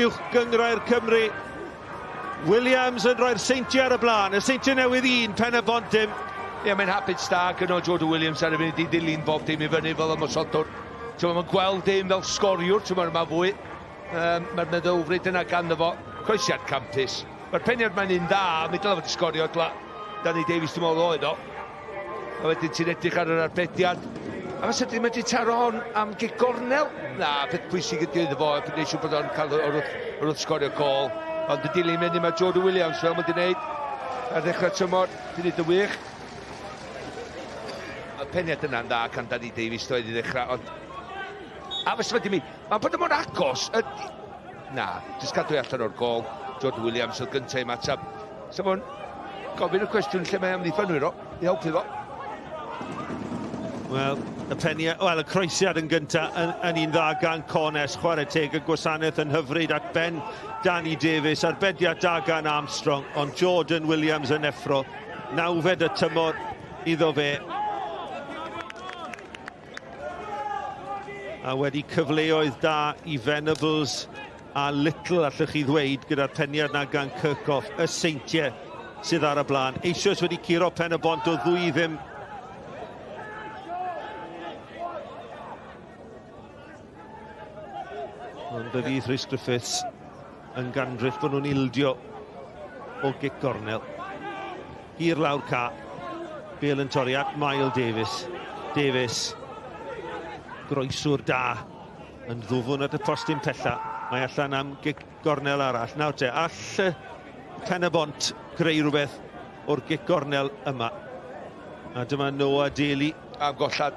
Speaker 3: uwch gyngrau'r Cymru. Williams yn rhoi'r Seintiau ar y blaen. Y Seintiau Newydd 1, Pen-y-bont dim.
Speaker 2: Ie, mae'n hapus da gyno Jordan Williams ar y funud i ddilyn bob dim i fyny fel ymosodwr. Mae'n gweld dim fel sgoriwr, yma fwy. Mae'r meddylfryd yna ganddo fo. Croesiad campus. Mae'r peniad mae'n un da, mi dylai fod i sgorio Danny Davies dim oedd oedd o. A wedyn ti'n edrych ar yr arbediad. A fes ydym wedi taro hon am gic gornel? Na, peth pwysig ydy iddo fo, a neisiw bod o'n cael wrth sgorio gol. Ond y dilyn mynd yma Jordan Williams fel mae'n gwneud. Ar ddechrau tymor, dwi'n neud y wych. Y peniad yna'n dda gan Danny Davies doedd i ddechrau, ond... A fes wedi mi, mae'n bod yn agos. Na, jyst cadw allan o'r gol. Jordan Williams oedd gyntaf i matab. Safon, gofyn y cwestiwn lle mae amddiffynwyr o, i helpu fo.
Speaker 3: Wel, y croesiad yn gyntaf yn un dda gan Cones, chwarae teg y gwasanaeth yn hyfryd at ben Danny Davies, arbediad da gan Armstrong, ond Jordan Williams yn effro. 9fed y tymor iddo fe. A wedi cyfleoedd da i Venables a Little, allwch chi ddweud, gyda'r peniad na gan Kirchhoff, y Seintiau sydd ar y blaen. Eisoes wedi curo Pen-y-bont o 2 ddim. Ond y fydd Rhys Griffiths yn gandryll bod nhw'n ildio o gic gornel. Hir lawr ca. Bale yn torri at Miles Davies. Davies. Groeswr da. Yn ddwfwn at y postyn pella. Mae allan am gic gornel arall. Nawr te, all Pen-y-bont greu rhywbeth o'r gic gornel yma. A dyma Noah Daly.
Speaker 2: Am gollad.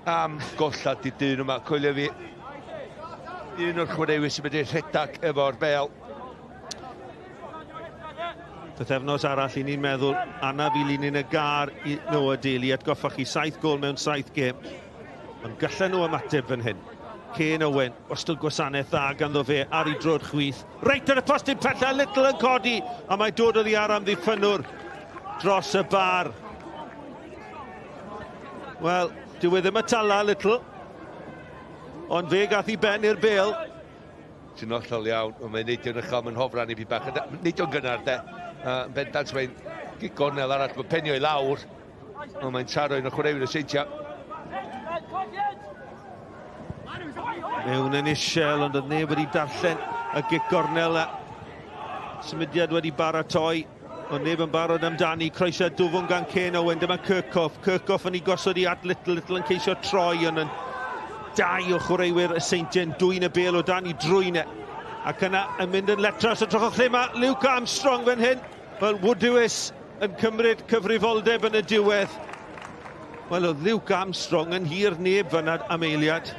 Speaker 2: Am gollad i dyn yma. Coelio fi. Un o'r chwaraewyr sy'n wedi rhedag efo'r bel.
Speaker 3: Bythefnos arall i ni'n meddwl anaf i lunyn y gar i Noah Daly. Atgoffa chi 7 gol mewn 7 gêm. Ond gallen nhw ymateb fan hyn. Kane Owen, ostol gwasanaeth dda ganddo fe ar ei drod chwith. Reit ar y postyn pella, Little yn codi. A mae dod oddi ar am ddiffynwr dros y bar. Wel, dyw e ddim y tala little. Ond fe gath I ben i'r bel.
Speaker 2: Ti'n hollol iawn, ond mae'n neidio yn uchel, mae'n hofran I fi bach. Neidio'n gynnar, de. Bendant mae'n gornel arall, mae'n penio I lawr. Ond mae'n taro yn y chwaraewyr y Seintiau.
Speaker 3: Mewn yn isel, ond oedd neb wedi darllen y gic gornel a symudiad wedi baratoi. Ond neb yn barod amdani, croeso dwfwn gan Ken Owen, dyma Kirkhoff. Kirkhoff yn ei gosod I at Little yn ceisio troi, ond yn dau o chwaraewyr y Seintiau yn dwy'n y bel o dan I drwy'n e. Ac yna yn mynd yn letras o troch o lle mae Luke Armstrong fan hyn. Wel, Woodwys yn cymryd cyfrifoldeb yn y diwedd. Wel, oedd Luke Armstrong yn hir neb fan am eiliad.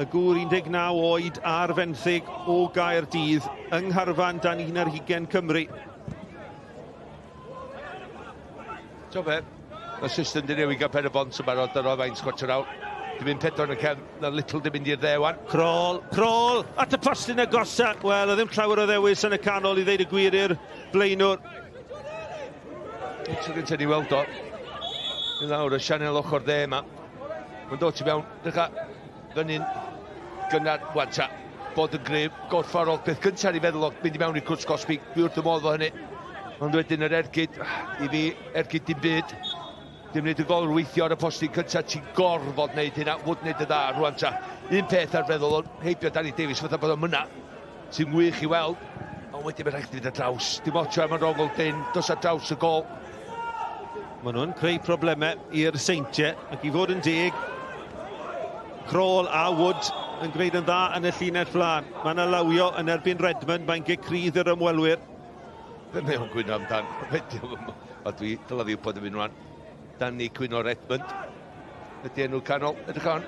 Speaker 3: Y gŵr 19 oed a'r fenthyg o Gaerdydd yng Ngharfan dan 11 Cymru.
Speaker 2: So fe, assistant yn newid gan Pen-y-bont yn barod ar ofain sgwatio'r awr. Dim un pedwar yn y cefn, na little dim mynd i'r ddewan.
Speaker 3: Crawl, at y postyn agosa. Wel, oedd ddim llawer o ddewis yn y canol I ddeud y gwir i'r blaenwr.
Speaker 2: Ti'n gyntaf ni weld o. I lawr y sianel ochr dde yma. Mae'n dod I mewn, dycha, fyny'n gynnar, wanta, bod yn grif, gorfforol, beth gyntaf I feddwl o, mynd I mewn i'r cwrs gosbi, fi wrth y modd o hynny. Ond wedyn yr ergyd, I fi, ergyd dim byd. Dim wneud y gol weithio ar y postyn cyntaf, ti'n gorfod wneud hynna, fod wneud y dda, rwan ta. Un peth ar feddwl o'n heibio Danny Davies, fatha bod o'n myna, sy'n wych I weld, ond wedyn mae'n rhaid i fynd ar draws. Dim otio am y rongol dyn, dos ar draws y gol.
Speaker 3: Maen nhw'n creu problemau i'r Seintiau, ac I fod yn deg, Crawl a Wood yn gwneud yn dda yn y llinell flan. Mae yna lawio yn erbyn Redmond, mae'n gecrydd yr ymwelwyr.
Speaker 2: Fe mewn gwyno amdan, a dwi dyla fi wybod yn mynd rwan. Dan ni gwyno Redmond. Ydy enw canol, edrych on.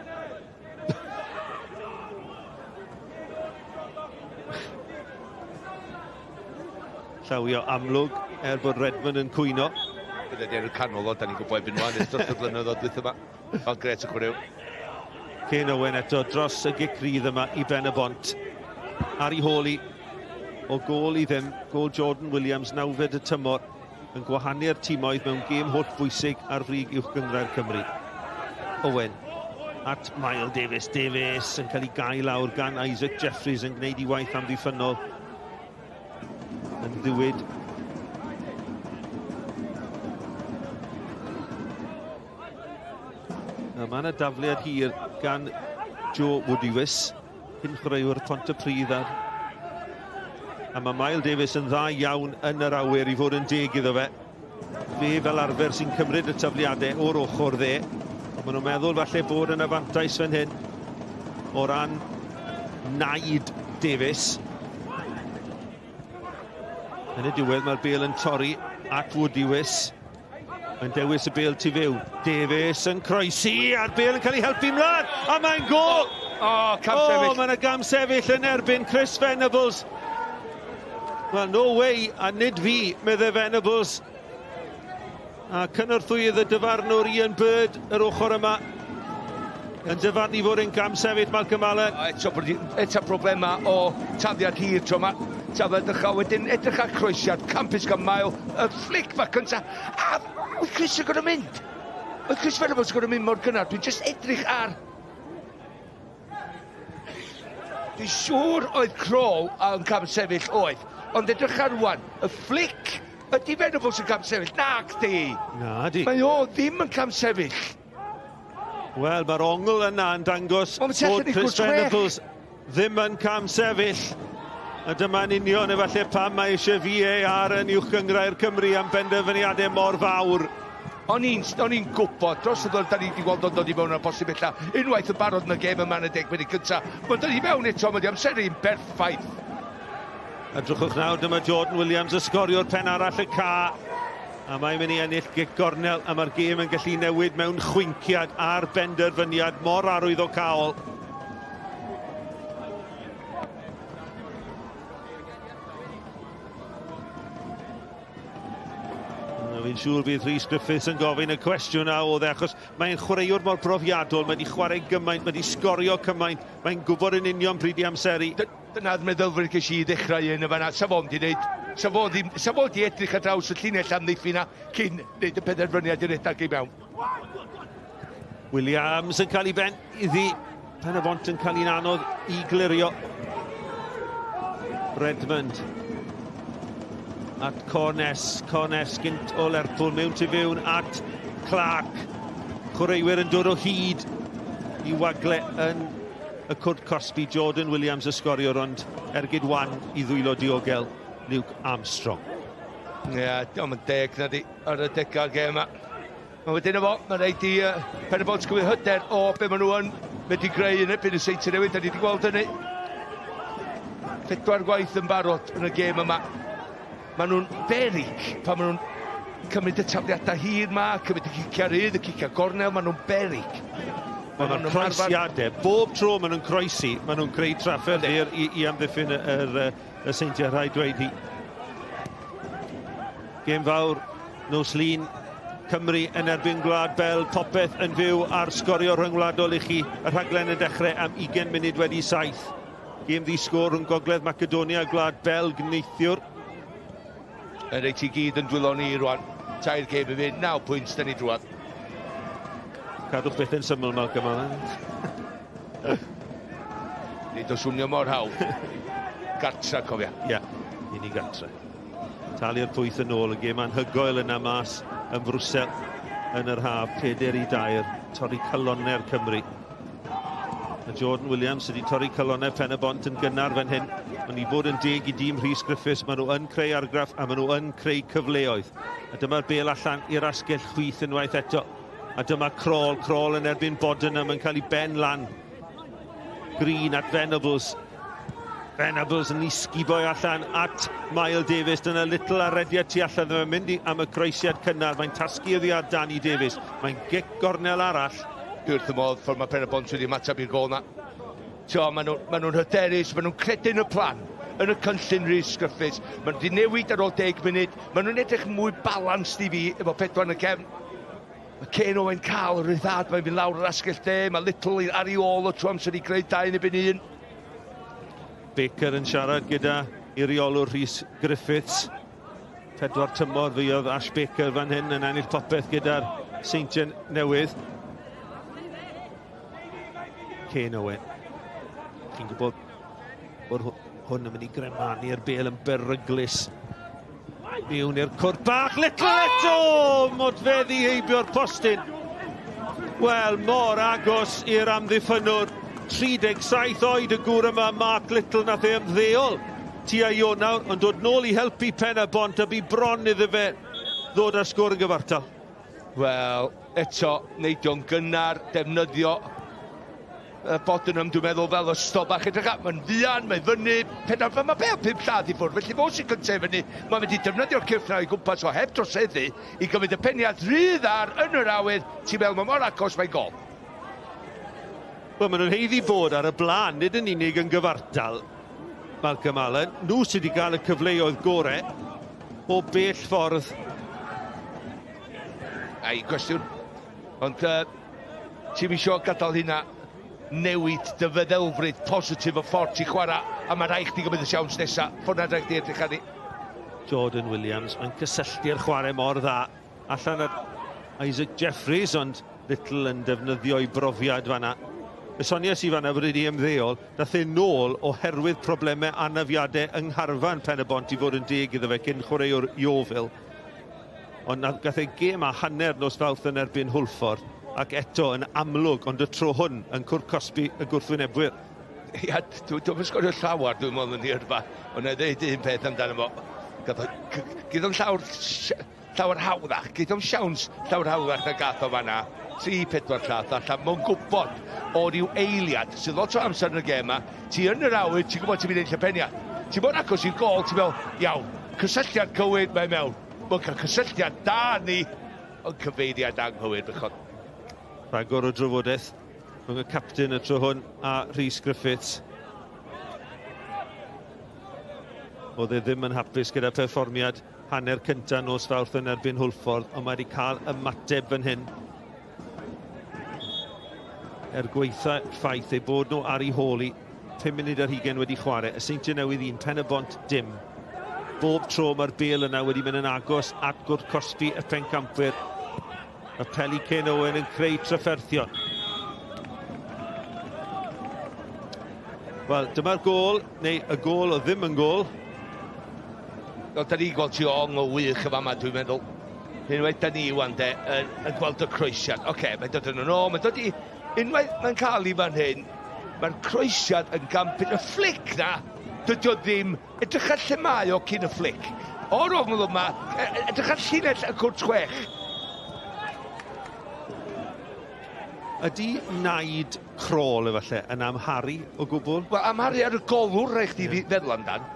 Speaker 3: Llawio amlwg bod Redmond yn cwyno.
Speaker 2: Ydy enw canol o, dan ni'n gwybod yn mynd rwan, dros y blynyddoedd dwyth yma. Ond gret y chwaraew.
Speaker 3: Ken Owen eto dros y gicrydd yma I Ben-y-bont. Ar ei hôl I o gol I ddim, gol Jordan Williams, 9fed y tymor, yn gwahanu'r tîmoedd mewn gêm holl bwysig ar frig uwch gyngrair Cymru. Owen at Mael Davies. Davies yn cael ei gael lawr gan Isaac Jeffries yn gwneud ei waith amddiffynol. Yn ddiwyd. Mae yna dafliad hir gan Joe Woodwys, hyn chwaraewr Pontypridd ar. A mae Mael Davies yn dda iawn yn yr awyr I fod yn deg iddo fe. Fe fel arfer sy'n cymryd y tafliadau o'r ochr dde. Ond maen nhw'n meddwl falle bod yn afantais fan hyn o ran naid Davies. Yn y diwedd mae'r bel yn torri at Woodwys. Mae'n dewis y bel tu fyw. Davies yn croesi a'r bel yn cael ei helpu mlaen. A mae'n gol! Mae yna gam sefyll yn erbyn Chris Venables. Well, no way, a nid fi, medde Venables. A cynnwrthwydd y dyfarnwr Ian Bird yr ochr yma. Yn dyfarnu fod yn gam sefyll Malcolm Allen.
Speaker 2: Eto problema o tafliad hir tro yma. Tafliad ycha, wedyn edrych ar croesiad, campus gan Mael, y flic fa cynta. A oedd Chris yn gwneud mynd. Oedd Chris Venables yn gwneud mynd mor gynnar. Dwi'n just edrych ar... Dwi'n siŵr oedd Crawl yn cam sefyll oedd. Ond edrych ar rwan, y flic ydy Venables yn cam sefyll. Nag di!
Speaker 3: Na di.
Speaker 2: Mae o ddim yn cam sefyll.
Speaker 3: Wel, mae'r ongl yna yn dangos bod Chris Venables ddim yn cam sefyll. A dyma'n union efallai pam mae eisiau VAR yn uwch gyngrair Cymru am benderfyniadau mor fawr.
Speaker 2: O'n i'n gwybod, dros y ddod, da ni wedi gweld o'n dod I mewn ar bosib illa. Unwaith yn barod yn y gêm yma yn y 10 munud cyntaf. Mae'n dod I mewn eto, mae'n amseru'n berffaith.
Speaker 3: Edrychwch nawr, dyma Jordan Williams y sgorio'r pen arall y ca. A mae'n mynd I ennill gic gornel, a mae'r gêm yn gallu newid mewn chwynciad a'r benderfyniad mor arwydd o caol. Fi'n siŵr bydd Rhys Griffiths yn gofyn y cwestiwn na oedd e, achos mae'n chwaraewr mor brofiadol, mae wedi chwarae gymaint, mae wedi sgorio cymaint, mae'n gwybod yn union pryd I amseru.
Speaker 2: Dyna'r meddylfryd ges I ddechrau yn y fanna, sa fo'n di wneud, sa fo di edrych ar draws y llinell amddiffyn na cyn wneud y penderfyniad i'r redag I mewn.
Speaker 3: Williams yn cael ei ben iddi. Pen-y-bont yn cael ei'n anodd i glirio. Redmond. At Cornes gynt o Lerpwl mewn tu fewn at Clark. Chwaraewyr yn dod o hyd i wagle yn y cwrt cosbi. Jordan Williams y Sgorio, ond ergyd wan i ddwylo diogel Luke Armstrong.
Speaker 2: Ie, diolch yn deg na di ar y dega'r gêm yma. Mae wedyn efo, mae'n rhaid i Pen-y-bont gywir hyder o be maen nhw yn wedi greu yn erbyn y Seintiau Newydd. Da ni wedi gweld hynny. 4 gwaith yn barod yn y gêm yma. Maen nhw'n berig pan maen nhw'n cymryd y tafliadau hir yma, cymryd y cicia rydd, y cicia gornel, maen nhw'n berig.
Speaker 3: Maen nhw'n croesiadau. Bob tro maen nhw'n croesi, maen nhw'n creu trafferth i amddiffyn y Seintiau, rhaid dweud hi. Gêm fawr, nos lun, Cymru yn erbyn Gwlad Bel, popeth yn fyw ar Sgorio rhyngwladol i chi. Y rhaglen yn dechrau am 20 munud wedi 7. Gêm ddisgwr rhwng Gogledd Macedonia a Gwlad Bel gyneithiwr.
Speaker 2: Yr reit i gyd yn dwylo ni rwan. 3 gêm i fynd, 9 pwynt da ni drwad.
Speaker 3: Cadwch beth yn syml, Malcolm Allen.
Speaker 2: Nid o swnio mor hawdd. Gartra, cofia.
Speaker 3: Ie, unig gartra. Talu'r pwyth yn ôl, y gêm anhygoel yna mas yn Frwsel yn yr haf, 4-2, torri calonau'r Cymru. A Jordan Williams wedi torri calonau Pen-y-bont yn gynnar fan hyn. Ond i bod yn deg i dîm Rhys Griffiths, maen nhw yn creu argraff a maen nhw yn creu cyfleoedd. A dyma'r bel allan i'r asgell chwith unwaith eto. A dyma Crawl yn erbyn Bodenham yn cael ei ben lan. Green at Venables. Venables yn isgi boi allan at Miles Davies. Dyna little arediad tu allan. Mae'n mynd am y croesiad cynnar. Mae'n tasgu iddi ar Danny Davies. Mae'n gic gornel arall.
Speaker 2: Wrth y modd, ffordd mae Pen-y-bont wedi ymateb i'r gol na. Maen nhw'n hyderus, maen nhw'n credyn y plan yn y cynllun Rhys Griffiths. Maen nhw wedi newid ar ôl 10 munud. Maen nhw'n edrych mwy balanced i fi efo 4 yn y cefn. Mae Ken Owen cael yr ryddad, mae'n mynd lawr yr asgell de. Mae Little ar ei ôl o tro amser i greu 2 yn ebyn 1.
Speaker 3: Baker yn siarad gyda i reolwr Rhys Griffiths. 4 tymor fuodd Ash Baker fan hyn yn ennill popeth gyda'r Seintiau Newydd. Ken Owen. Chi'n gwybod bod hwn yn mynd i gremanu'r bel yn beryglus. Mewn i'r cwrt bach, Little eto! Modfeddi heibio'r postyn. Wel, mor agos i'r amddiffynwr. 37 oed y gŵr yma, Mark Little, nath ei ymddeol tua Ionawr, ond dod nôl i helpu Pen-y-bont a bu bron iddo fe ddod â sgôr yn gyfartal.
Speaker 2: Wel, eto, neidio'n gynnar, defnyddio Bodenham, dwi'n meddwl, fel y stobach edrych at. Mae'n fuan, mae'n fyny, mae bel 5 lladd i ffwrdd, felly fos i gyntaf fyny. Mae'n wedi defnyddio'r cyrff na i gwmpas o heb droseddu i gymryd y peniad rydd ar yn yr awydd. Ti'n meddwl, mae mor agos mae'n gol.
Speaker 3: Wel, maen nhw'n heiddi bod ar y blaen, nid yn unig yn gyfartal, Malcolm Allen. Nhw sydd wedi cael y cyfleoedd gorau o bell ffordd.
Speaker 2: Ai, cwestiwn. Ond ti'n isio gadael hynna newid dy feddelfryd positif o ffordd i chwarae, a mae rhaid chdi gymryd y siawns nesaf. Ffwrna rhaid chdi edrych ar ni.
Speaker 3: Jordan Williams, mae'n cysylltu'r chwarae mor dda. Allan ar Isaac Jeffries, ond Little yn defnyddio i brofiad fanna. Y sonia sydd fanna bod wedi ymddeol, dath ei nôl oherwydd problemau anafiadau yng Ngharfan Pen-y-bont i fod yn deg iddo fe cyn chwaraewr Iofil. Ond gath ei gêm a hanner nos Fawrth yn erbyn Hwlffordd, ac eto yn amlwg, ond y tro hwn yn cwrt cosbi y gwrthwynebwyr.
Speaker 2: Ia, dwi'n sgorio llawar, dwi'n meddwl yn i'r fa. Ond ei ddeud un peth amdano fo. Gyda'n llawar hawddach, gyda'n siawns llawar hawddach na gath o fanna. 3-4 llath allan, mae'n gwybod o ryw eiliad sydd lot o amser yn y gema. Ti yn yr awydd, ti'n gwybod ti'n mynd i'n llapeniad. Ti'n bod agos i'r gol, ti'n meddwl, iawn, cysylltiad cywir, mae mewn. Mae'n cael cysylltiad da ni, ond cyfeiriad anghywir, bychod.
Speaker 3: Rhagor o drafodaeth rhwng y captain y tro hwn a Rhys Griffiths. Oedd e ddim yn hapus gyda perfformiad hanner cyntaf nos Fawrth yn erbyn Hwlffordd, ond mae wedi cael ymateb fan hyn. Gweitha ffaith ei bod nhw ar ei hôl i 5 munud ar 20 wedi chwarae. Y Seintiau Newydd 1, Pen-y-bont dim. Bob tro mae'r bel yna wedi mynd yn agos at gwrth cosbi y pencampwyr. Mae Peli Cyn Owen yn creu trafferthion. Wel, dyma'r gol, neu y gol o ddim yn gol.
Speaker 2: Da ni gweld ti ong o wych y fama, dwi'n meddwl. Unwaith da ni wan de, yn gweld y croesiad. Oce, mae'n dod yn ôl, mae'n dod i... Unwaith mae'n cael i fan hyn, mae'r croesiad yn gampyn y flic na. Dydy o ddim, edrych ar lle mae o cyn y flic. O'r ongl yma, edrych ar llinell y cwrt 6.
Speaker 3: Ydy naid crawl efallai yn amharu o gwbl?
Speaker 2: Wel, amharu ar y golwr rhaid chdi feddwl amdan.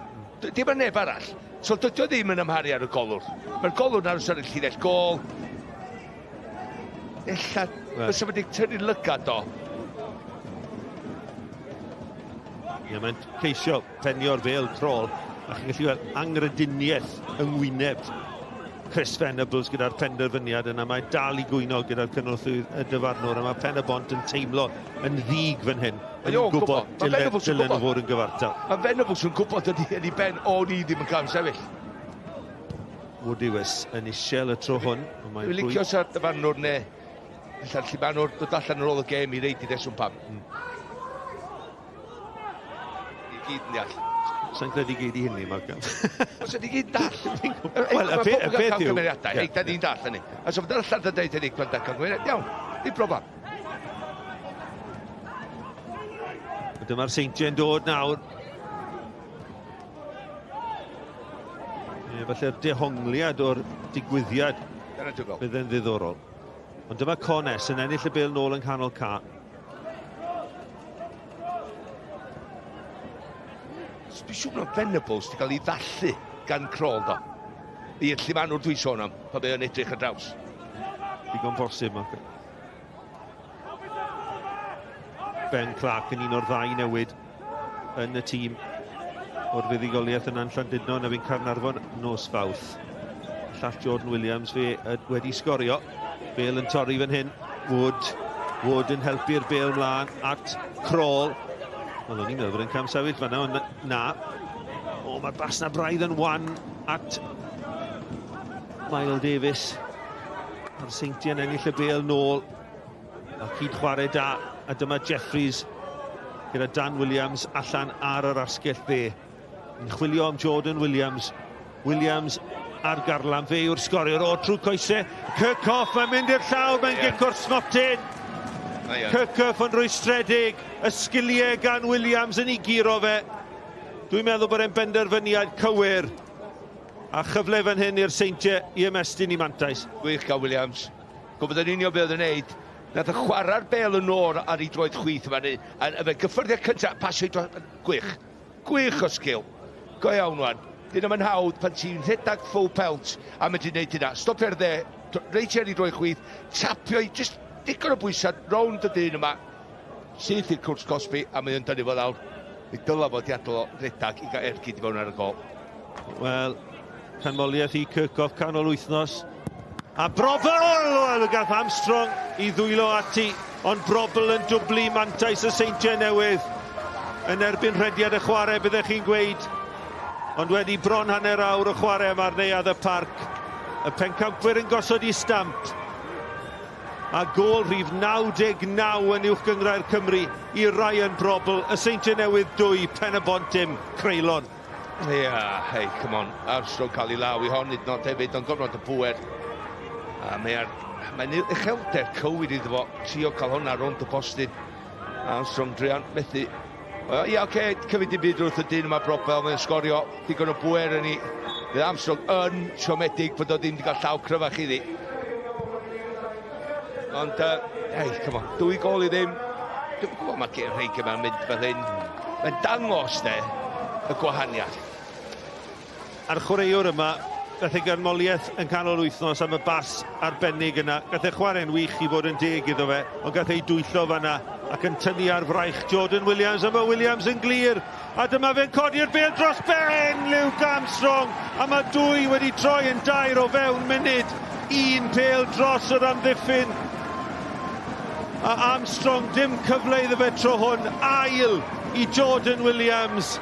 Speaker 2: Dim yn neb arall. So dydy o ddim yn amharu ar y golwr. Mae'r golwr nawr yn sôn yn llinell gol. Ella, fysa wedi tynnu lygad o.
Speaker 3: Ie, mae'n ceisio penio'r fel crawl, a chi'n gallu weld angrediniaeth yng ngwyneb Chris Venables gyda'r penderfyniad yna. Mae dal i gwyno gyda'r cynorthwydd y dyfarnwr, a mae Pen-y-bont yn teimlo yn ddig fan hyn. Yn gwybod dylen o fod yn gyfartal.
Speaker 2: Mae Venables yn gwybod yn ei ben o ni ddim yn cael sefyll.
Speaker 3: Woodywys yn isiel y tro hwn.
Speaker 2: Dwi'n licio sa'r dyfarnwr ne. Allan llibanwr dod allan ar ôl y gêm i reid i deswm pam. I gyd yn deall.
Speaker 3: Sa'n credu gyd i hynny, Margan.
Speaker 2: Os ydy gyd dall.
Speaker 3: Wel, y peth yw...
Speaker 2: Hei, da ni'n dall hynny. A so fydda'r allan yn dweud hynny, gweld ac yn gwneud. Iawn, di brofan.
Speaker 3: Dyma'r Seintiau'n dod nawr. Falle'r dehongliad o'r digwyddiad bydd yn ddiddorol. Ond dyma Cones yn ennill y bêl nôl yn canol ca.
Speaker 2: Siwr o'n Venables wedi cael ei ddallu gan Crawl do. I'r llifanwr dwi'n sôn am, pa be yn edrych ar draws.
Speaker 3: Digon bosib, Mark. Ben Clark yn un o'r ddau newid yn y tîm o'r fuddigoliaeth yna'n Llandudno, na fi'n Carnarfon nos Fawrth. Llall Jordan Williams fe wedi sgorio. Bale yn torri fan hyn. Wood yn helpu'r Bale mlaen at Crawl. Wel, o'n i'n meddwl bod yn cam sefyll fan'na, ond na. O, mae'r bas na braidd yn wan at Michael Davies. A'r Seintiau'n ennill y bêl nôl. A cyd chwarae da. A dyma Jeffries gyda Dan Williams allan ar yr asgell fe. Yn chwilio am Jordan Williams. Williams ar garlam fe yw'r sgoriwr. O, trwy coesau. Kirkhoff, mae'n mynd i'r llaw, mae'n gicwr snotyn. Kirkhoff yn rwystredig, y sgiliau gan Williams yn ei giro fe. Dwi'n meddwl bod e'n benderfyniad cywir. A chyfle fan hyn i'r Seintiau i ymestyn i mantais.
Speaker 2: Gwych gael Williams. Gwybod yn union beth yn neud. Nath y chwarae'r bêl yn ôl ar ei droed chwith yma. A fe gyffyrddiad cyntaf, pasio i droed. Gwych. Gwych o sgil. Go iawn wan. Dyn nhw'n hawdd pan ti'n rhedag full pelt a mynd i'n neud hynna. Stopio'r dde, reit ar ei droed chwith, tapio i just digon o bwysad rownd y dyn yma. Syth i'r cwrs Cosby a mae yn dynnu fo lawr. Mi dyla fod i adl o redag i gael ergyd i fewn ar y gol.
Speaker 3: Wel, canmoliaeth i Kirkhoff canol wythnos. A Brobl! Gath Armstrong i ddwylo ati. Ond Brobl yn dwblu mantais y Seintiau Newydd. Yn erbyn rhediad y chwarae byddech chi'n gweud. Ond wedi bron hanner awr y chwarae yma'r Neuadd y Parc. Y pencampwriaeth yn gosod i stamp. A gol rhif 99 yn uwch gyngrair Cymru i Ryan Brobl. Y Seintiau Newydd 2, Pen-y-bont dim, Creulon.
Speaker 2: Hei, come on. Armstrong cael ei law i hon, nid hefyd, ond gorfod y bwer. A mae'n uchelder cywir iddo fo, trio cael hwnna rownd y postyn. Armstrong drian, methu. Ia, oce, cyfyd i byd wrth y dyn yma Brobl, mae'n sgorio, digon o bwer yn ei. Bydd Armstrong yn siomedig bod o ddim wedi cael llaw cryfach iddi. Ond, hei, come on, 2 gol i ddim. Dwi'n gwybod mae Geir Reig yma'n mynd fel hyn. Mae'n dangos, y gwahaniaeth.
Speaker 3: A'r chwaraewr yma, gath ei ganmoliaeth yn canol wythnos am y bas arbennig yna. Gath ei chwarae'n wych i fod yn deg iddo fe, ond gath ei dwyllo fan'na ac yn tynnu ar fraich Jordan Williams. A mae Williams yn glir, a dyma fe'n codi'r bêl dros ben Luke Armstrong. A mae 2 wedi troi yn 2 o fewn munud. 1 pêl dros yr amddiffyn. A Armstrong dim cyfle iddo fe tro hwn. Ail i Jordan Williams.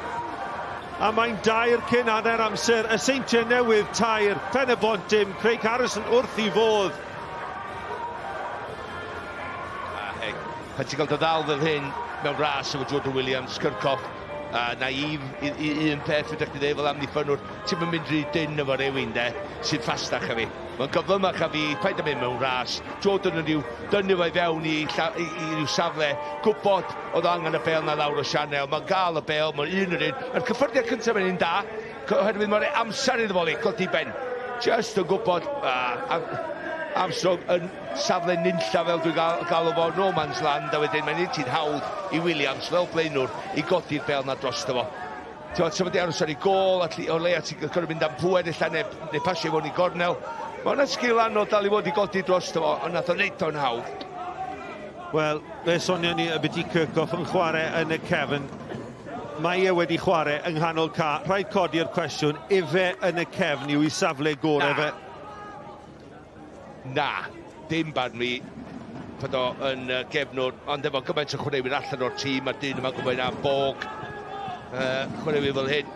Speaker 3: A mae'n 2 cyn hanner amser. Y Seintiau Newydd 2, Pen-y-bont dim, Craig Harrison wrth i fodd.
Speaker 2: Pan ti'n cael dy ddal fel hyn mewn ras efo Jordan Williams, Kirkhoff, naif, un peth fydych chi ddeud fel amddiffynwr, ti'n mynd rhy dyn efo rhywun de, sy'n ffastach a fi. Mae'n gyflymach a fi, paid am mynd mewn ras. Jordan yn rhyw dynnu fe fewn i ryw safle, gwybod oedd angen y bel na lawr o Sianel, mae'n gael y bel, mae'n un yr un. Yr cyffyrddiad cyntaf yn un da, oherwydd mae'n amser iddo fo li, godi ben. Just yn gwybod, Armstrong yn safle nunlla fel dwi'n gael o fo no man's land, a wedyn mae'n un ti'n hawdd i Williams fel blaenwr i godi'r bel na drosto fo. Ti'n mynd i aros ar ei gol, o leia ti'n gorfod mynd am pwed illa neu pasio fo'n i gornel. Mae hwnna'n sgil anodd dal i fod i godi drosto fo, ond nath o neud o'n hawdd.
Speaker 3: Wel, fe sonio ni y byddu Kirkhoff yn chwarae yn y cefn. Mae wedi chwarae yng nghanol ca. Rhaid codi'r cwestiwn, efe yn y cefn yw i safle gorau fe?
Speaker 2: Na, dim barn fi bod o yn gefnwr, ond efo gymaint o chwaraewyr allan o'r tîm, mae'r dyn yma'n gwybod na bog chwaraewyr fel hyn.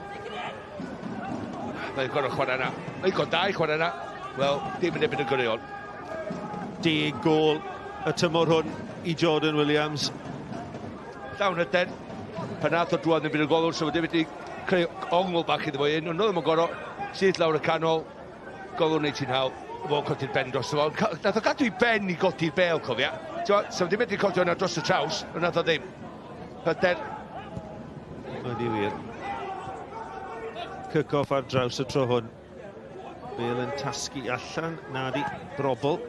Speaker 2: Mae'n gorau chwarae na. Mae'n gorau dau chwarae na. Wel, dim yn ebyn y gwirion.
Speaker 3: 10 gol y tymor hwn i Jordan Williams.
Speaker 2: Llawn yden. Pan nath o drwad yn byd y golwr, so wedi wedi creu ongl bach iddo fo un. Ond oedd yn gorau, sydd lawr y canol, golwr neu ti'n hawl. Fo'n codi'r ben dros fo. Nath o gadw i ben i godi'r bel, cofia. So wedi medru codio hwnna dros y traws, ond nath o ddim. Hyder.
Speaker 3: Ydy wir. Kirkhoff ar draws y tro hwn. Bale yn tasgu allan, nadi, Brobl.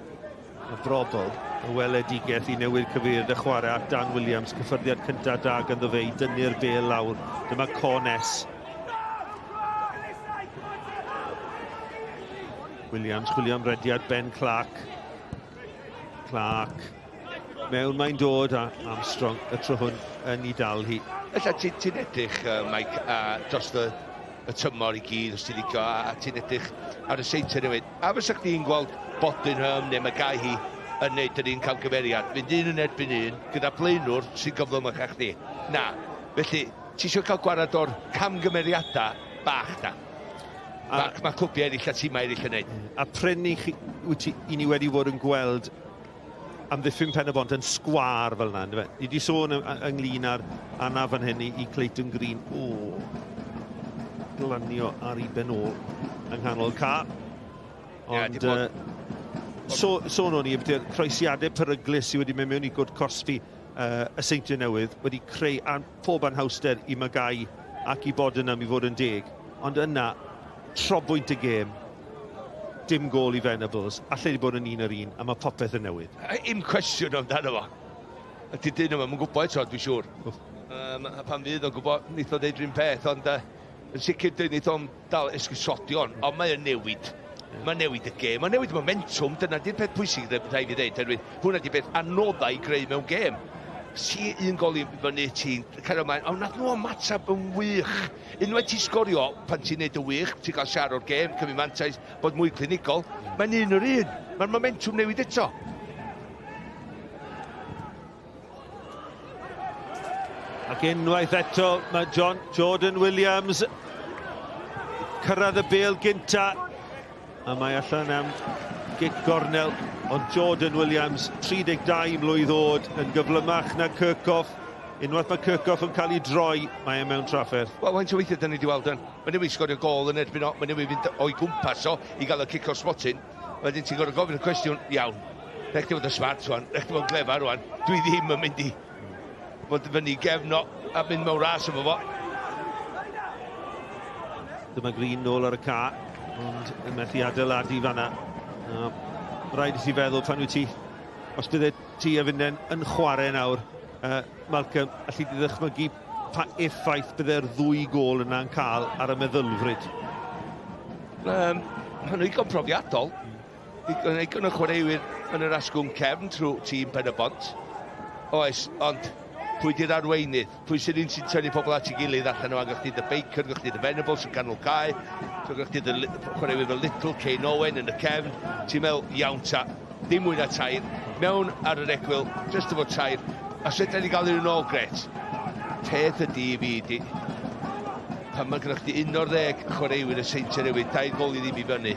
Speaker 3: Y Brobl, y weledigaeth i newid cyfeirid y chwarae at Dan Williams, cyffyrddiad cyntaf da ganddo fe i dynnu'r Bale lawr. Dyma Cones. Williams, chwilio am rediad Ben Clark. Clark. Mewn mae'n dod a Armstrong y tro hwn yn ei dal hi.
Speaker 2: Ella ti'n edrych, Mike, dros y tymor i gyd, os ti'n licio, a ti'n edrych ar y Seintiau Newydd. A fysa chdi'n gweld Bottingham neu mae gai hi yn neud yr un camgymeriad. Fynd un yn erbyn un, gyda blaenwr sy'n gyflymach a chdi. Na, felly, ti eisiau cael gwarad o'r camgymeriadau bach na. Mae clwbiau eraill a tîmau eraill yn neud.
Speaker 3: A prin i ni wedi bod yn gweld amddiffyn Pen-y-bont yn sgwar fel yna. Ni wedi sôn ynglyn â'r anaf fan hyn i Clayton Green. Glanio ar ei ben ôl yng nghanol ca. Ond sôn o'n i, ydy'r croesiadau peryglis sydd wedi mynd mewn i gwrdd cosbi y Seintiau Newydd wedi creu pob anhawster i Magai ac i Bottingham i fod yn deg. Ond yna, trobwynt y gêm, dim gol i Venables, allai wedi bod yn un ar un, a mae popeth yn newid.
Speaker 2: Im cwestiwn amdano fo. Ydy dyn yma, mae'n gwybod eto, dwi'n siŵr. Pan fydd o'n gwybod, wnaeth o ddeud rhywun peth, ond yn sicr dyn wnaeth o'n dal esgusodion, ond mae'n newid. Mae'n newid y gêm, mae'n newid y momentum, dyna di'r peth pwysig rhaid i ddeud, hwnna di'r peth anoddau i greu mewn gêm. Si un gol i fyny ti'n cario ymlaen, ond nath nhw ymatab yn wych. Unwaith ti'n sgorio, pan ti'n neud y wych, ti'n cael siar o'r gêm, cymryd mantais, bod mwy clinigol, mae'n un o'r un. Mae'r momentum newid eto.
Speaker 3: Ac unwaith eto, mae Jordan Williams cyrraedd y bêl gynta, a mae allan am gic gornel, ond Jordan Williams, 32 mlwydd oed, yn gyflymach na Kirkhoff. Unwaith mae Kirkhoff yn cael ei droi, mae e mewn trafferth.
Speaker 2: Wel, faint o weithiau dyn ni wedi weld yn. Mae newid sgorio gol yn erbyn o, mae newid fynd o'i gwmpas o i gael y cic o'r smotin. Wedyn ti'n gorfod gofyn y cwestiwn, iawn, rhaid ti fod yn smart rwan, rhaid ti fod yn glefar rwan. Dwi ddim yn mynd i fod fyny gefno a mynd mewn ras efo fo.
Speaker 3: Dyma Green nôl ar y ca, ond yn methu adeiladu fanna. Rhaid i ti feddwl pan wyt ti, os bydde ti a fynd yn chwarae nawr, Malcolm, allu di ddychmygu pa effaith bydde'r 2 gol yna'n cael ar y meddylfryd?
Speaker 2: Mae'n eigon profiadol. Eigon y chwaraewyr yn yr asgwrn cefn trwy tîm Pen-y-bont. Oes, ond pwy di'r arweinydd? Pwy sy'n un sy'n tynnu pobl at ei gilydd allan o agor chdi dy Baker, agor chdi dy Venables yn canol cae, agor chdi dy chwaraewyr fel Little, Kane Owen yn y cefn. Ti'n meddwl, iawn ta, dim mwy na tair, mewn ar yr egwyl, just efo tair. A sut da ni gael un ôl gret? Peth ydi i fi di. Pan mae gyda chdi 11 chwaraewyr y Seintiau Newydd, 2 gol i ddim i fyny,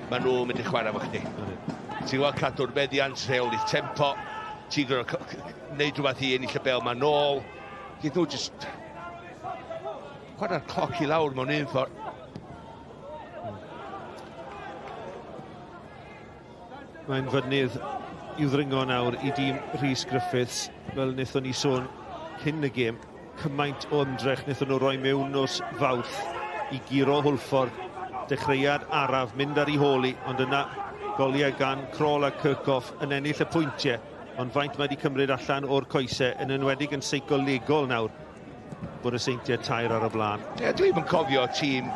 Speaker 2: maen nhw'n mynd i chwarae fo chdi. Ti'n gweld cadw'r meddiant, rheoli'r tempo, ti'n gwneud rhywbeth i ennill y bel ma nôl. Gyd nhw just... Chwarae'r cloc i lawr mewn un ffordd.
Speaker 3: Mae'n fynydd i'w ddringo nawr i dîm Rhys Griffiths, fel wnaethon ni sôn cyn y gêm. Cymaint o ymdrech wnaethon nhw roi mewn nos Fawrth i giro Hwlffordd, dechreuad araf, mynd ar ei holi, ond yna goliau gan Crôl a Kirchhoff yn ennill y pwyntiau, ond faint mae wedi cymryd allan o'r coesau, yn enwedig yn seicolegol nawr, bod y Seintiau tair ar y blaen.
Speaker 2: Dwi'n cofio tîm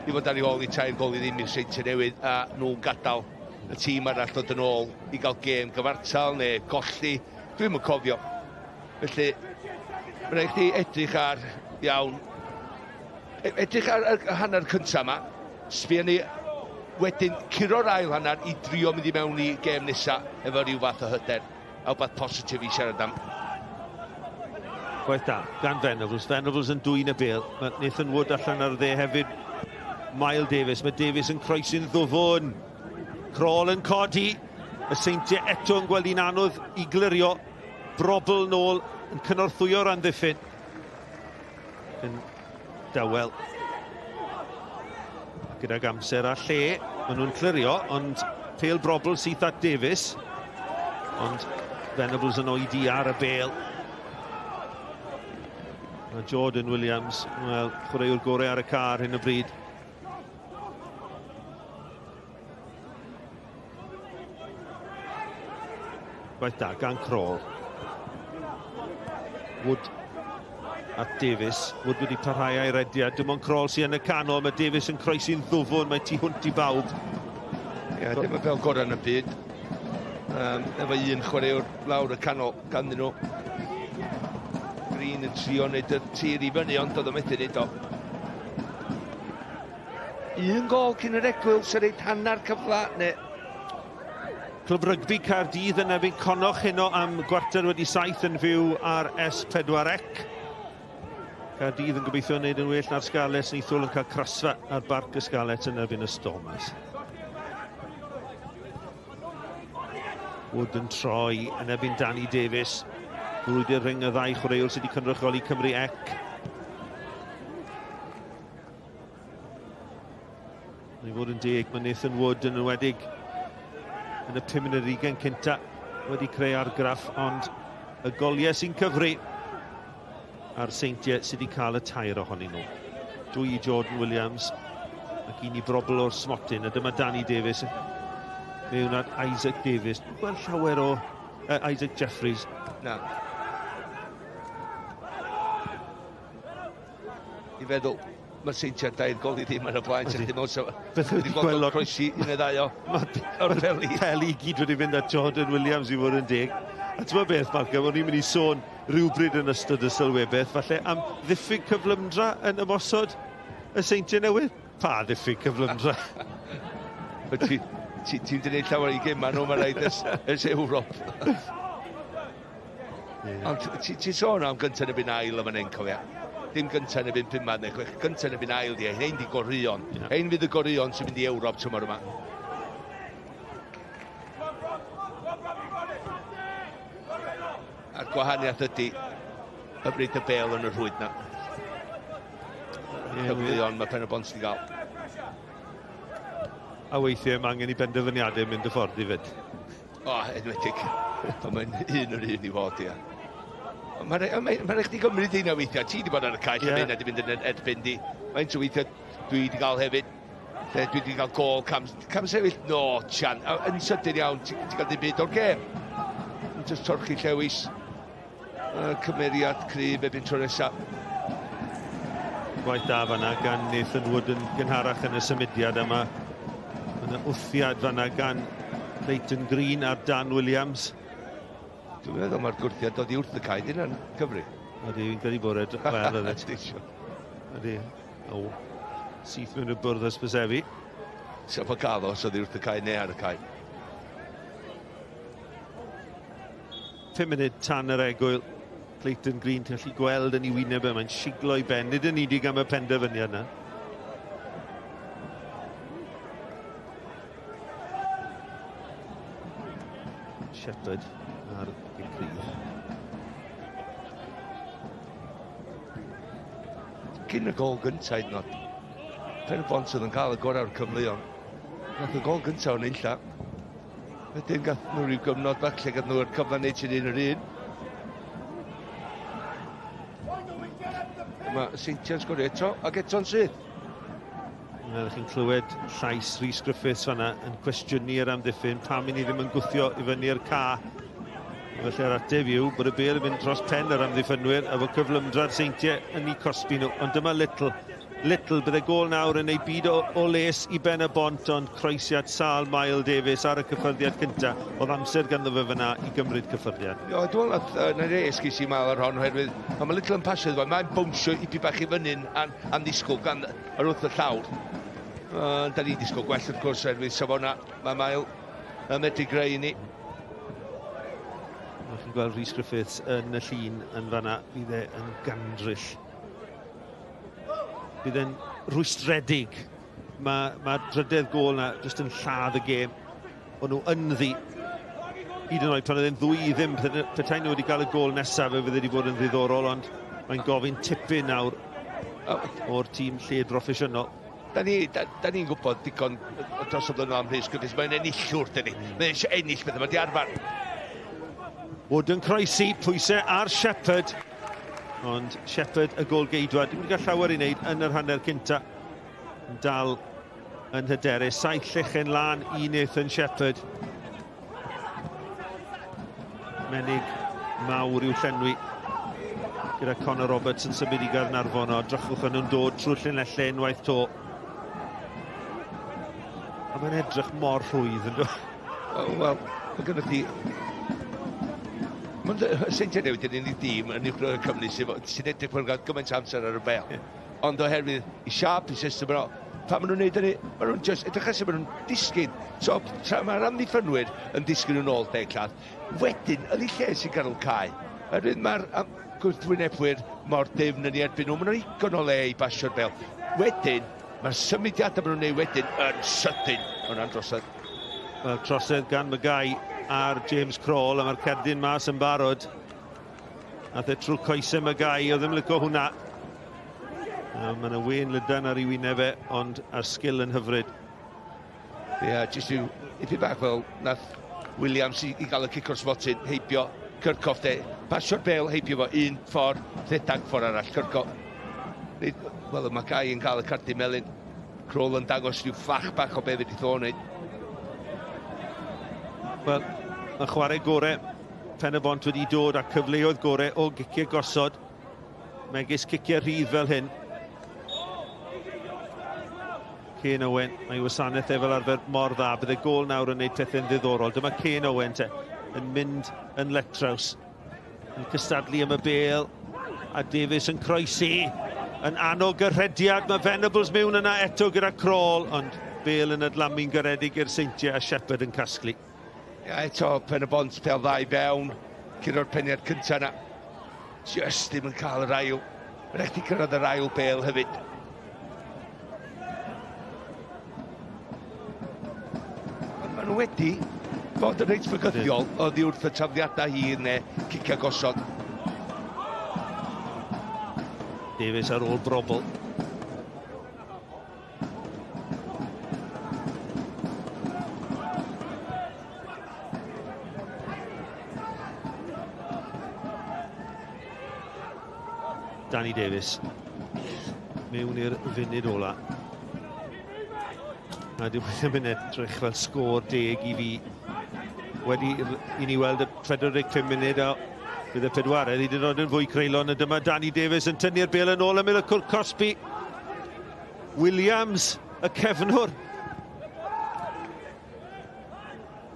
Speaker 2: i fod ar ei holi tair gol i ddim i'r Seintiau Newydd, a nhw'n gadael y tîm arall dod yn ôl i gael gêm gyfartal neu golli. Dwi'n cofio. Felly, mae'n rhaid chdi edrych ar iawn. Edrych ar y hanner cyntaf yma. Sbio ni wedyn curo'r ail hanner i drio mynd i mewn i gêm nesaf efo rhyw fath o hyder. A wbeth positif i siarad am.
Speaker 3: Gwaith da, gan Venables. Venables yn dwy'n y bel. Mae Nathan Wood allan ar dde hefyd. Mae Davies. Mae Davies yn croesi'n ddwfwn. Crôl yn codi. Y Seintiau eto yn gweld un anodd i glirio. Brobl nôl yn cynorthwyo'r amddiffyn. Yn dawel. Gydag amser a lle. Maen nhw'n clirio, ond pêl brobl syth at Davies. Ond Venables yn oedi ar y bel. Mae Jordan Williams, wel, chwaraewr gorau ar y car hyn o bryd. Gwaith da, gan Crôl. Wood at Davies. Wood wedi parhau a'i rediad. Dim ond Crôl sy'n yn y canol. Mae Davies yn croesi'n ddwfwn. Mae tu hwnt i bawb.
Speaker 2: Ie, dim y fel gorau yn y byd. Efo un chwaraewr lawr y canol ganddyn nhw. Green yn trio wneud y tir i fyny, ond oedd o methu wneud o. Un gol cyn yr egwyl, sy'n rhaid hanner cyfla, neu...
Speaker 3: Clwb rygbi Caerdydd yn ebyn Conoch heno am gwarter wedi saith yn fyw ar S4C. Caerdydd yn gobeithio wneud yn well na'r Scarlets, neithol yn cael crasfa ar barc y Scarlets yn ebyn y Stormers. Wood yn troi yn ebyn Danny Davies. Brwyd i'r ring y ddau chwaraewr sydd wedi cynrychioli Cymru ec. Neu fod yn deg, mae Nathan Wood yn enwedig yn y 5 munud 20 cynta wedi creu argraff, ond y goliau sy'n cyfru a'r Seintiau sydd wedi cael y tair ohonyn nhw. Dwy i Jordan Williams ac un i brobl o'r smotyn, a dyma Danny Davies mewn at Isaac Davies. Dwi'n gweld llawer o Isaac Jeffries.
Speaker 2: Na. I feddwl, mae'r Seintiau dair gol i ddim ar y blaen, sy'n ddim oes wedi gweld o'r croesi un y ddau o'r peli.
Speaker 3: Peli gyd wedi mynd at Jordan Williams i fod yn deg. A ti'n beth, Malcolm, o'n i'n mynd i sôn rhywbryd yn ystod y Sylwebaeth, falle am ddiffyg cyflymdra yn ymosod y Seintiau Newydd? Pa ddiffyg cyflymdra?
Speaker 2: Ti'n dweud llawer i gema nhw, mae'n rhaid ys Ewrop. Ond ti'n sôn am gyntaf yn y byn ail am yn encofio. Dim gyntaf yn y byn 5 neu 6, gyntaf yn y byn ail di, hein di gorrion. Hein fydd y gorrion sy'n mynd i Ewrop tymor yma. A'r gwahaniaeth ydy y bryd y bel yn y rhwyd na. Cyfleon mae Pen-y-bont sy'n gael.
Speaker 3: A weithiau mae angen i benderfyniadau mynd y ffordd i fyd.
Speaker 2: O, enwedig. Mae'n un o'r un i fod, ia. Mae'n rhaid chdi gymryd un o weithiau. Ti wedi bod ar y caeth am hyn a di mynd yn erbyn di. Mae'n so weithiau dwi wedi cael hefyd. Dwi wedi cael gol cam sefyll. No, Chan. Yn sydyn iawn, ti cael dim byd o'r gêm. Yn just torchi llewis. Cymeriad cryf ebyn tro nesaf.
Speaker 3: Gwaith da fanna gan Nathan Wood yn gynharach yn y symudiad yma. Yna wthiad fanna gan Leighton Green a Dan Williams.
Speaker 2: Dwi'n meddwl mae'r gwrthiad dod i wrth y caed yna'n cyfri.
Speaker 3: Ydy, fi'n credu bod e'n wel ydy. Ydy. O, syth mewn y bwrdd ysbysefi.
Speaker 2: Sef o gael os oedd i wrth y caed neu ar y caed.
Speaker 3: 5 munud tan yr egwyl. Leighton Green, ti'n gallu gweld yn ei wyneb mae'n siglo i ben. Nid yn unig am y penderfyniad yna. Shepherd. ar y cryf.
Speaker 2: Cyn y gol gyntaf hyd yn oed. Pen-y-bont oedd yn cael y gorau'r cyfleon. Nath y gol gyntaf o'n illa. Wedyn gath nhw rhyw gyfnod falle gath nhw'r cyfle wneud sy'n un yr un. Mae Seintiau'n sgorio eto, ac eto'n sydd.
Speaker 3: Ydych chi'n clywed llais Rhys Griffiths fanna yn cwestiynu'r amddiffyn pam i ni ddim yn gwthio i fyny'r ca. Felly'r ateb yw bod y bêl yn mynd dros pen yr amddiffynwyr a fod cyflymdra'r Seintiau yn ei cosbi nhw. Ond dyma Little, bydde gol nawr yn ei byd o les i Pen-y-bont, ond croesiad sâl Mae Davies ar y cyffyrddiad cyntaf. Oedd amser ganddo fe fyna i gymryd cyffyrddiad.
Speaker 2: Dwi'n meddwl na re esgus i Mae ar hon oherwydd pan mae Little yn pasio ddweud, mae'n bwnsio i bach i fyny'n ddisgwyl gan yr wrth y llawr. Da ni'n disgwyl gwell wrth gwrs oherwydd safona mae Mae yn medru greu i ni.
Speaker 3: Chi'n gweld Rhys Griffiths yn y llun yn fanna, bydd e yn gandryll. Bydd e'n rwystredig. Mae'r drydydd gol na jyst yn lladd y gêm. O'n nhw ynddi. Hyd yn oed pan oedd e'n 2-0, petai nhw wedi cael y gol nesaf fe fydd wedi bod yn ddiddorol, ond mae'n gofyn tipyn nawr o'r tîm lled proffesiynol.
Speaker 2: Da ni'n gwybod digon dros y blynedd am Rhys Griffiths, mae'n enillwr, dyn ni. Mae'n eisiau ennill beth, mae'n di arfer.
Speaker 3: Wood yn croesi, pwysau ar Shepherd. Ond Shepherd y gol geidwad, ddim wedi cael llawer i wneud yn yr hanner cynta. Yn dal yn hyderus, 7 llechen lan i Nathan Shepherd. Menig mawr i'w llenwi gyda Connor Roberts yn symud i Gaernarfon, o drychwch yn nhw'n dod trwy'r llinellau unwaith to. A mae'n edrych mor rhwydd yn dod.
Speaker 2: Wel, mae gennych chi... Seintiau Newydd yn unig dîm yn uwch Cymru sy'n edrych bod yn cael gymaint amser ar y bel. Ond oherwydd i siap, i system yno, pan maen nhw'n neud hynny, maen nhw'n just edrych as maen nhw'n disgyn. So, mae'r amddiffynwyr yn disgyn nhw'n ôl 10 clad. Wedyn, yn ei lle sy'n ganol cae. Oherwydd mae'r gwrthwynebwyr mor ddifn yn ei erbyn nhw. Maen nhw'n igon o le i basio'r bel. Wedyn, mae'r symudiadau maen nhw'n neud wedyn yn sydyn. Hwna'n drosedd.
Speaker 3: Wel, trosedd gan Magai ar James Crawl, a mae'r cerdyn mas yn barod. Nath e trwy coesau Magai, o ddim licio hwnna. Mae yna wen lydan ar ei wyneb e, ond ar sgil yn hyfryd.
Speaker 2: Ie, jyst yw, ipyn bach fel nath Williams i gael y cic o'r smotin, heibio Kirchhoff de. Pasio'r bel, heibio fo un ffordd, ddedag ffordd arall, Kirchhoff. Wel, mae Magai yn cael y cardi melyn. Crawl yn dangos rhyw ffach bach o be fe di ddo wneud.
Speaker 3: Wel, mae chwarae gorau Pen-y-bont wedi dod â cyfleoedd gorau o giciau gosod. Megis ciciau rhydd fel hyn. Cain Owen, mae wasanaeth e fel arfer mor dda. Bydd y gol nawr yn gwneud pethau'n ddiddorol. Dyma Cain Owen te, yn mynd yn letraws. Yn cystadlu am y bêl. A Davies yn croesi. Yn annog y rhediad. Mae Venables mewn yna eto gyda Crawl. Ond bêl yn adlamu'n garedig i'r Seintiau a Shepherd yn casglu.
Speaker 2: Ia, eto Pen-y-bont pel ddau fewn. Curo'r peniad cyntaf yna. Just ddim yn cael yr ail. Mae'n eich di cyrraedd yr ail bêl hefyd. Maen nhw wedi bod yn reit ffygyddiol oddi wrth y trafniadau hir neu cicia gosod.
Speaker 3: Davies ar ôl brobl. Danny Davies mewn i'r funud ola. A dwi'n mynd edrych fel sgôr 10 i fi. Wedi i ni weld y 45 munud a bydd y pedwaredd i dod yn fwy creulon, a dyma Danny Davies yn tynnu'r bêl yn ôl am y Cosby. Williams, y cefnwr.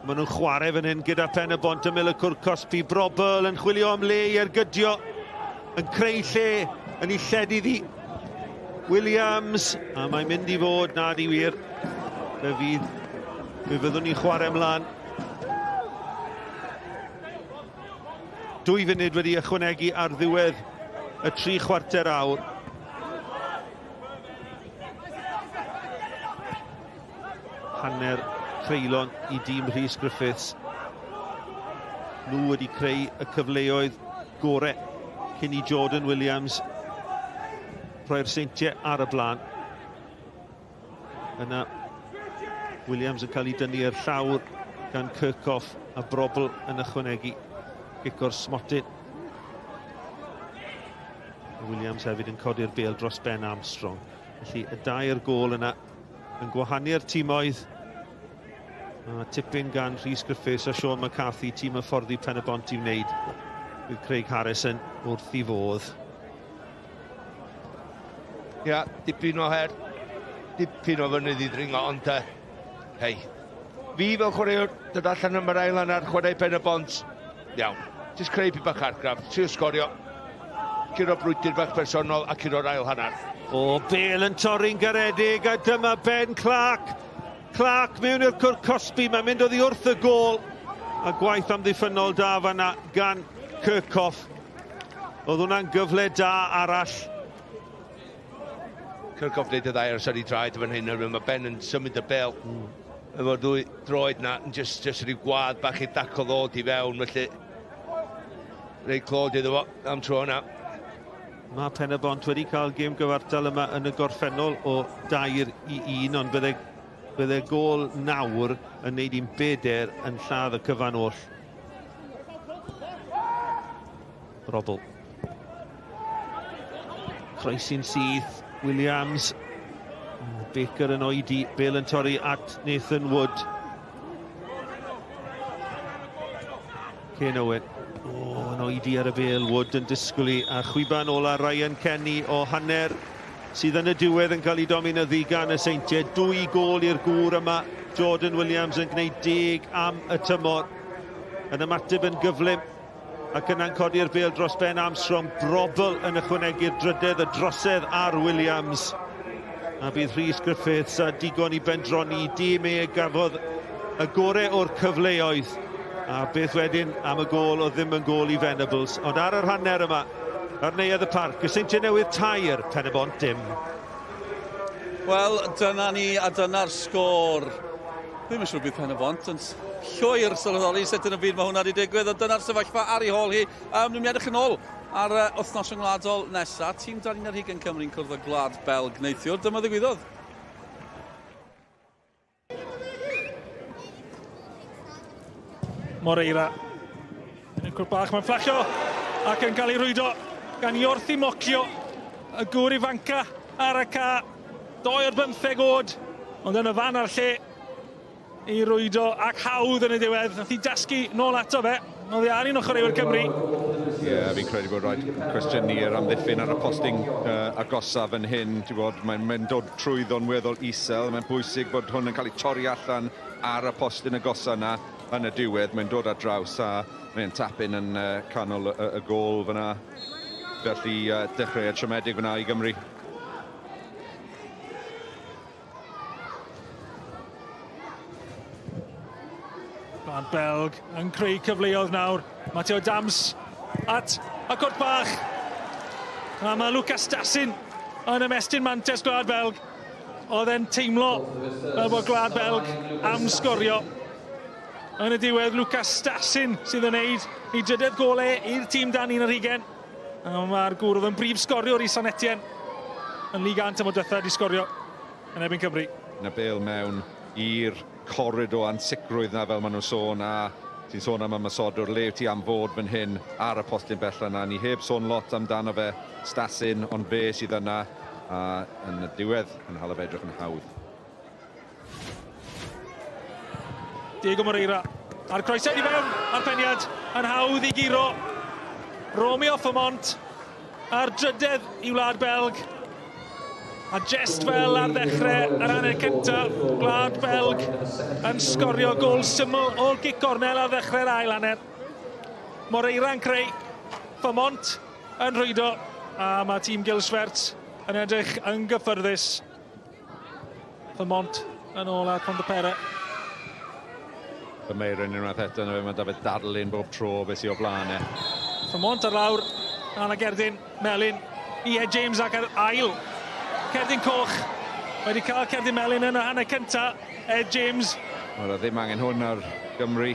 Speaker 3: Maen nhw'n chwarae fan hyn gyda Pen-y-bont am y Cosby. Brobl yn chwilio am le i ergydio. Yn creu lle yn ei lledu ddi. Williams, a mae'n mynd i fod, na di wir. Fe fyddwn ni'n chwarae ymlaen. 2 funud wedi ychwanegu ar ddiwedd y 3 chwarter awr. Hanner creulon i dîm Rhys Griffiths. nhw wedi creu y cyfleoedd gorau cyn i Jordan Williams rhoi'r Seintiau ar y blaen. Yna Williams yn cael ei dynnu i'r llawr gan Kirchhoff a Brobl yn ychwanegu gic o'r smotyn. Williams hefyd yn codi'r bêl dros Ben Armstrong. Felly y 2 gôl yna yn gwahanu'r tîmoedd. Tipyn gan Rhys Griffiths a Sean McCarthy, tîm y fforddi Pen-y-bont i wneud. Bydd Craig Harrison wrth i fodd.
Speaker 2: Ia, dipyn o her, dipyn o fynydd i ddringo, ond hei, fi fel chwaraewr, dod allan am yr ail hanner, chwarae Pen-y-bont, iawn, jyst creu pi bach argraff, trio sgorio, curo brwydyr bach personol a curo'r ail hanner.
Speaker 3: O, bêl yn torri'n garedig a dyma Ben Clark. Clark mewn i'r cwr Cosby, mae'n mynd oddi wrth y gôl. A gwaith amddiffynol da fanna gan Kirchhoff. Oedd hwnna'n gyfle da arall.
Speaker 2: Kirchhoff wneud y 2 ar sy'n ei draed fan hyn, mae Ben yn symud y bel. Efo'r 2 droed na, yn just rhyw gwad bach i dacl ddod i fewn, felly rei clod iddo fo am tro yna.
Speaker 3: Mae Pen-y-bont wedi cael gêm gyfartal yma yn y gorffennol o 2-1, ond bydde gôl nawr yn neud i'n 4 yn lladd y cyfan oll. Brobl. Croesi'n syth, Williams. Baker yn oedi, bêl yn torri at Nathan Wood. Cain Owen. Yn oedi ar y bêl, Wood yn disgwyl i, a chwiban ola Ryan Kenny o hanner sydd yn y diwedd yn cael ei dominyddu gan y Seintiau. 2 gôl i'r gŵr yma. Jordan Williams yn gwneud 10 am y tymor. Yn ymateb yn gyflym ac yna'n codi'r bêl dros Ben Armstrong. Brobl yn ychwanegu'r drydedd, y drosedd ar Williams. A bydd Rhys Griffiths a digon i bendroni. Dim gafodd y gorau o'r cyfleoedd. A beth wedyn am y gôl o ddim yn gôl i Venables. Ond ar yr hanner yma, ar Neuadd y Parc, y Seintiau Newydd 2, Pen-y-bont dim.
Speaker 1: Wel, dyna ni a dyna'r sgôr. Ddim yn siŵr bydd Pen-y-bont yn llwyr sylweddoli sut yn y byd mae hwnna wedi digwydd, ond dyna'r sefyllfa ar ei hôl hi. Ni'n edrych yn ôl ar wythnos yngwladol nesaf. Tîm 20 Cymru'n cwrdd y Gwlad Belg neithiwr. Dyma ddigwyddodd.
Speaker 8: Moreira. Yn y cwrt bach mae'n fflasio ac yn cael ei rwydo gan i wrth i mocio y gŵr ifanca ar y ca. 2 o'r 15 oed, ond yn y fan ar lle i rwydo ac hawdd yn y diwedd. Nath i dasgu nôl ato fe. Oedd ei ar un o chwaraewyr Cymru.
Speaker 9: Fi'n credu bod rhaid cwestiynu'r amddiffyn ar y posting agosaf yn hyn. Mae'n dod trwyddo'n weddol isel. Mae'n bwysig bod hwn yn cael ei torri allan ar y postyn agosaf yna yn y diwedd. Mae'n dod ar draws a mae'n tapyn yn canol y gôl fyna. Felly dechrau tremedig fyna i Gymru.
Speaker 8: Gwlad Belg yn creu cyfleoedd nawr. Matteo Dams at y cwrt bach. A mae Lucas Dasyn yn ymestyn mantes Gwlad Belg. Oedd e'n teimlo fel bod Gwlad Belg am sgorio. Yn y diwedd, Lucas Dasyn sydd yn neud i drydedd golau i'r tîm dan 1-20. A mae'r gŵr oedd yn brif sgorio Rhys Griffiths yn Liga Anthem o Dydd i sgorio yn erbyn Cymru.
Speaker 9: Yna bêl mewn i'r corridor ansicrwydd na fel maen nhw'n sôn, a ti'n sôn am y Sadwrn, le ti am fod fan hyn ar y postyn bella yna. Ni heb sôn lot amdano fe, Stasyn, ond fe sydd yna, a yn y diwedd yn hala fe edrych yn hawdd.
Speaker 8: Diego Moreira a'r croesau i fewn a'r peniad yn hawdd i giro. Romeo Ffymont a'r drydedd i Wlad Belg. A jest fel ar ddechrau yr hanner cyntaf, Gwlad Belg yn sgorio gôl syml o'r gic cornel ar ddechrau'r ail hanner. Moreira yn creu, Ffymont yn rhwydo, a mae tîm Gilsfert yn edrych yn gyffyrddus. Ffymont yn ôl ar Pont-y-Pere.
Speaker 9: Y Meir yn unwaith eto, mae David darlun bob tro beth sy'n o blaen e.
Speaker 8: Ffymont ar lawr, Anna Gerdyn, Melin, i Ed James ac ar ail. Cerdyn Coch wedi cael Cerdyn Melin yn y hanner cynta. Ed James.
Speaker 9: Wel, ddim angen hwn ar Gymru.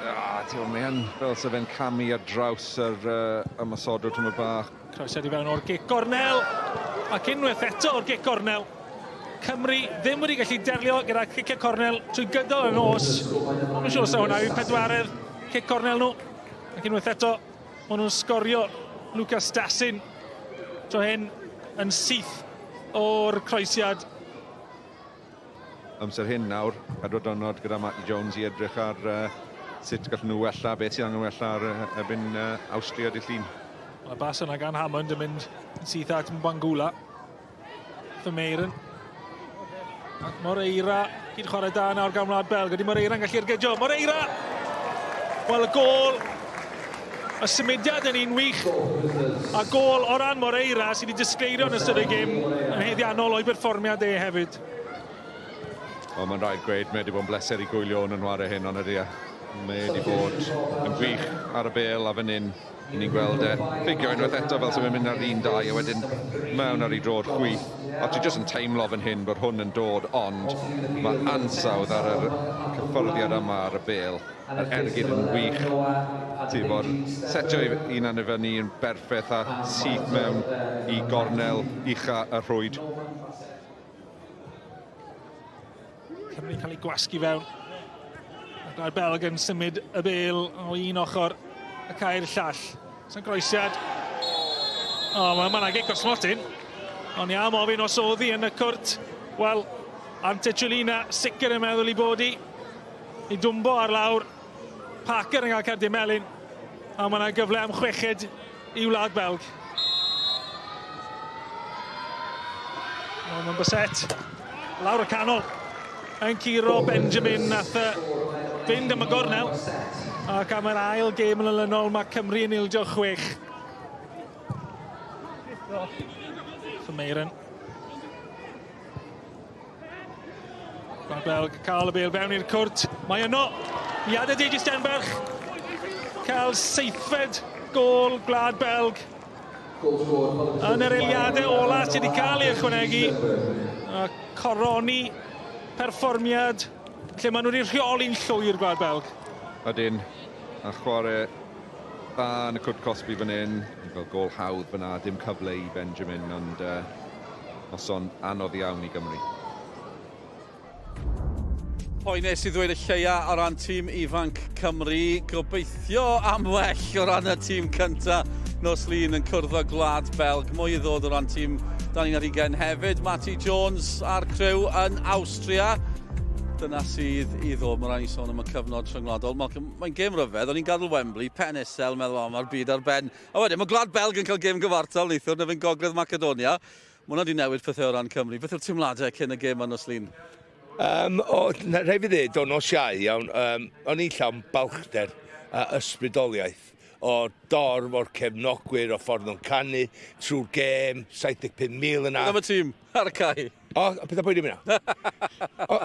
Speaker 9: Mae yn fel sef e'n camu ar draws yr ymosodwr tymor bach.
Speaker 8: Croesiad i fewn o'r gic gornel, ac unwaith eto o'r gic gornel. Cymru ddim wedi gallu derlio gyda cic cornel trwy gydol y nos. Mae'n siŵr sa hwnna yw pedwaredd cic cornel nhw. Ac unwaith eto, maen nhw'n sgorio Lucas Dassin. Tro hyn yn syth o'r croesiad.
Speaker 9: Amser hyn nawr, cadw'r dynod gyda Matty Jones i edrych ar sut gallen nhw wella, beth sy'n angen wella ar erbyn Awstria dy llun.
Speaker 8: Mae bas yna gan Hammond yn mynd yn syth at Mbangula. Fymeiren. Ac Moreira, gyd chwarae da nawr gan Wlad Belg. Ydy Moreira'n gallu ergeidio. Moreira! Wel, y gol. Y symudiad yn un wych. A gol o ran Moreira sydd wedi disgleirio yn ystod y gêm yn heddiannol o'i berfformiad e hefyd.
Speaker 9: O, mae'n rhaid gweud, mae wedi bod yn bleser i gwylio yn enware hyn, ond ydy. Mae wedi bod yn gwych ar y bel a fan hyn. Ni'n gweld ffigio unwaith eto fel sy'n mynd ar 1-2 a wedyn mewn ar ei drod chwith. O, ti jyst yn teimlo fan hyn bod hwn yn dod, ond mae ansawdd ar y cyffyrddiad yma ar y bel. Yr ergyd yn wych. Ti bod setio un anna fyny yn berffaith a syth mewn i gornel ucha y rhwyd.
Speaker 8: Cymru cael ei gwasgu fewn. Mae'r Belg yn symud y bel o un ochr y cair llall. Sy'n groesiad. O, mae'n gic o Smotin. Ond ia, ofyn os oedd hi yn y cwrt. Wel, Ante Ciulina sicr yn meddwl i bod hi. I dwmbo ar lawr. Parker yn cael cerdyn melyn. A mae'n gyfle am chweched i Wlad Belg. Mae'n byset. Lawr y canol. Yn curo Benjamin nath fynd am y gornel. Ac am yr ail gêm yn olynol, mae Cymru yn ildio 6. Fymeiren. Gwlad Belg cael y bel fewn i'r cwrt. Mae yno. Iad y Digi Stenberg. Cael seithfed gol Gwlad Belg. Yn yr eiliadau ola sydd wedi cael ei ychwanegu. Coroni perfformiad lle maen nhw wedi rheoli'n llwyr Gwlad Belg.
Speaker 9: Ydyn, a chwarae da yn y cwrt Cosby fan hyn, fel gol hawdd fyna, dim cyfle i Benjamin, ond noson anodd iawn i Gymru.
Speaker 1: Poenus i ddweud y lleia o ran tîm ifanc Cymru, gobeithio am well o ran y tîm cynta nos lun yn cwrdd â Gwlad Belg. Mwy i ddod o ran tîm dan ni'n ar ugen hefyd. Matty Jones a'r criw yn Awstria. Dyna sydd i ddod, mae'n rhaid i sôn am y cyfnod rhyngwladol. Mae'n gêm ryfedd, o'n i'n gadael Wembley, pen isel, meddwl am ar byd ar ben. A wedyn, mae Gwlad Belg yn cael gêm gyfartal neithiwr, na fe'n Gogledd Macedonia. Mae hwnna wedi newid pethau o ran Cymru. Beth yw'r teimladau cyn y gêm ar nos lun?
Speaker 2: Rhaid fi ddweud, o nos iau iawn, o'n i'n llawn balchder a ysbrydoliaeth o dorf o'r cefnogwyr, o ffordd nhw'n canu, trwy'r gêm, 75,000 yna.
Speaker 1: Dyna mae tîm ar y cae.
Speaker 2: O, beth pwynt i mi na?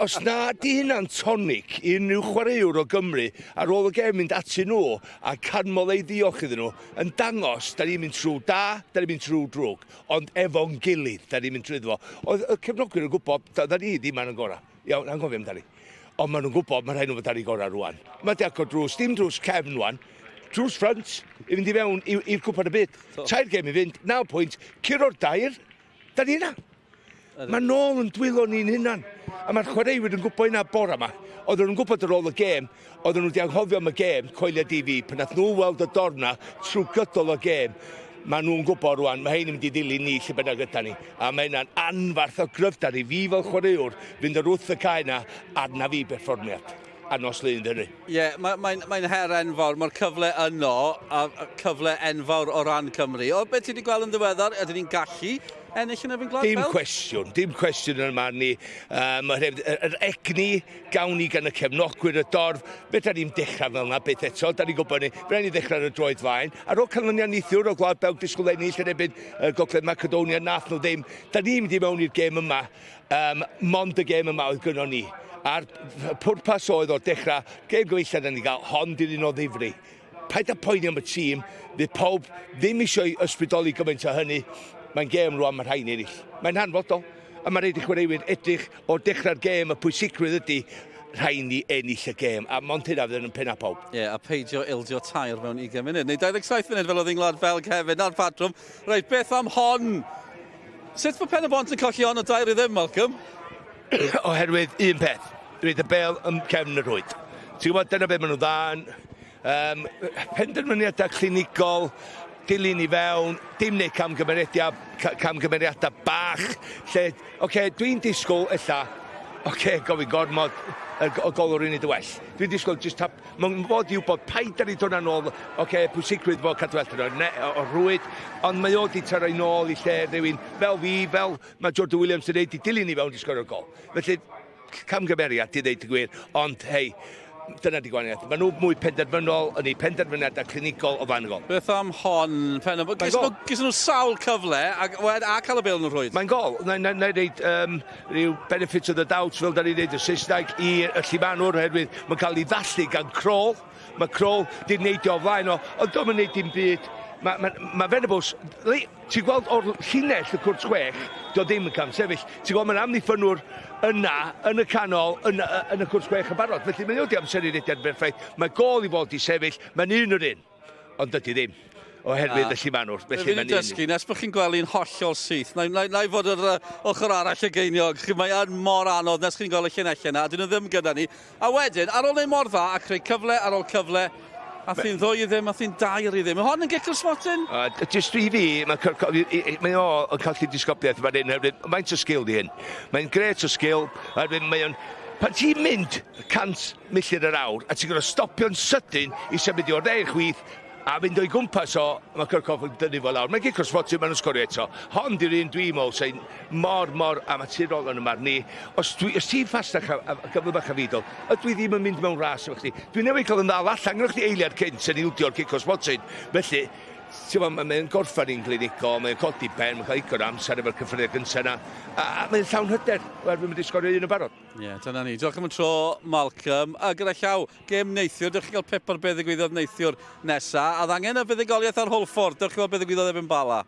Speaker 2: Os na di hynna'n tonig i unrhyw chwaraewr o Gymru ar ôl y gêm mynd ati nhw a canmol ei ddiolch iddyn nhw, yn dangos da ni'n mynd trwy da, da ni'n mynd trwy drwg, ond efo'n gilydd da ni'n mynd trwy ddefo. Oedd y cefnogwyr yn gwybod, da ni ddim yn gorau. Iawn, angofio amdani. Ond maen nhw'n gwybod, mae'n rhaid nhw'n fod ar ei gorau rwan. Mae di agor drws, dim drws cefn rwan, drws ffrant, i fynd i fewn i'r cwpan y byd. Tair gêm i fynd, 9 pwynt, curo'r dair, da ni yna. Mae nôl yn dwylo ni'n hynna'n. A mae'r chwaraewyr yn gwybod yna bore yma. Oedden nhw'n gwybod ar ôl y gêm, oedden nhw wedi anghofio am y gêm, coeliad i fi, pan nath nhw weld y dorna trwy gydol y gêm. Mae nhw'n gwybod rwan, mae hyn yn mynd i ddilyn ni lle bynnag gyda ni. A mae hynna'n anfarth o gryfdar i fi fel chwaraewr, fynd ar wrth y cae yna, arna fi berfformiad. A nos lun ddynnu.
Speaker 1: Ie, mae'n her enfawr, mae'r cyfle yno, a cyfle enfawr o ran Cymru. O, beth ti wedi gweld yn ddiweddar, ydyn ni'n gallu ennill yn efo'n Gwlad Belg?
Speaker 2: Dim cwestiwn yn yma ni. Yr egni gawn ni gan y cefnogwyr y dorf, beth da ni'n dechrau fel yna, beth eto, da ni'n gwybod ni, fe ni'n dechrau ar y droed flaen. Ar ôl canlyniad neithiwr o Gwlad Belg disgwyl ennill yn ebyn Gogledd Macedonia, nath nhw ddim. Da ni'n mynd i mewn i'r gêm yma, mond y gêm yma oedd gynno ni. A'r pwrpas oedd o dechrau, gêm gyfeilliad yn ni gael, hond i'r un o ddifri. Paid â poeni am y tîm, fydd pob ddim eisiau ysbrydoli gymaint o hynny. Mae'n gêm rwan, mae'r rhain eraill. Mae'n hanfodol. A mae rhaid i chwaraewyr edrych o dechrau'r gêm, y pwysigrwydd ydy rhaid ni ennill y gêm, a mond hynna fydd yn penna pawb.
Speaker 1: Ie, a peidio ildio tair mewn 20 munud, neu 27 munud fel oedd Ngwlad Belg hefyd, na'r patrwm. Reit, beth am hon? Sut mae Pen-y-bont yn colli hon o dair i ddim, Malcolm?
Speaker 2: Oherwydd un peth, rhaid y bel yn cefn y rwyd. Ti'n gwybod, dyna beth maen nhw dda'n. Penderfyniadau clinigol, dilyn i fewn, dim neu camgymeriadau bach, lle, dwi'n disgwyl ella, gofyn gormod o golwr un i dy well. Dwi'n disgwyl, mae'n fod i wybod paid ar ei dod yn ôl, pwysigrwydd fod cadw allan o rwyd, ond mae o di taro i nôl i lle rhywun fel fi, fel mae Jordan Williams yn dweud i dilyn i fewn i sgorio gol. Felly, camgymeriad i ddeud y gwir, ond hei, dyna di gwahaniaeth. Maen nhw mwy penderfynol yn ei penderfyniadau clinigol o fan y gol.
Speaker 1: Beth am hon, Pen-y-bont? Gys nhw sawl cyfle a cael y bel nhw'n rhwyd?
Speaker 2: Mae'n gol. Na i ddeud rhyw benefits of the doubt fel da ni ddeud y Saesneg i'r llifanwr oherwydd mae'n cael ei ddallu gan Crôl. Mae Crôl di'n neidio o flaen o, ond dwi'n neud dim byd. Mae Venabws, ti'n gweld o'r llinell y cwrt chwech, do ddim yn cam sefyll. Ti'n gweld mae'n amddiffynwr yna, yn y canol, yn y cwrt chwech yn barod. Felly mae'n wedi amser i rediad berffaith. Mae gol i fod i sefyll, mae'n un o'r un. Ond dydy ddim, oherwydd y llifanwr.
Speaker 1: Fi'n dysgu, nes bod chi'n gweld hi'n hollol syth. Na i fod yr ochr arall y geiniog. Mae'n mor anodd nes chi'n gweld y llinellau yna, a dyn nhw ddim gyda ni. A wedyn, ar ôl ei mor dda, a creu cyfle ar ôl cyfle, a thi'n ddwy i ddim, a thi'n dair i ddim. Mae hon yn gicr smotyn?
Speaker 2: Just i fi, mae o yn cael chi disgobliaeth fan hyn, mae'n o sgil di hyn. Mae'n gret o sgil, pan ti'n mynd 100 milltir yr awr, a ti'n gwneud stopio'n sydyn i symud i o'r ddeir chwith, a fynd o'i gwmpas o, mae Cyrcoff yn dynnu fo lawr. Mae'n gicr smotyn, mae'n sgorio eto. Hon di'r un dwi'n meddwl, sy'n mor amaturol yn y marn ni. Os ti'n ffastach a gyflymach a fidol, ydw i ddim yn mynd mewn ras efo chdi. Dwi'n newid cael yn ddal allan, gyda chdi eiliad cynt sy'n ildio'r cicos smotyn. Felly, mae'n gorffan i'n glinigol, mae'n codi pen, mae'n cael igor amser efo'r cyffredau gyntaf yna. A mae'n llawn hyder, oherwydd mae'n disgorio un o barod. Ie,
Speaker 1: dyna ni. Diolch am y tro, Malcolm. A gyda llaw, gêm neithiwr, dewch chi gael pip ar beth ddigwyddodd neithiwr nesaf. A ddangen y fuddugoliaeth ar Holford, dewch chi gael beth ddigwyddodd efo'n bala.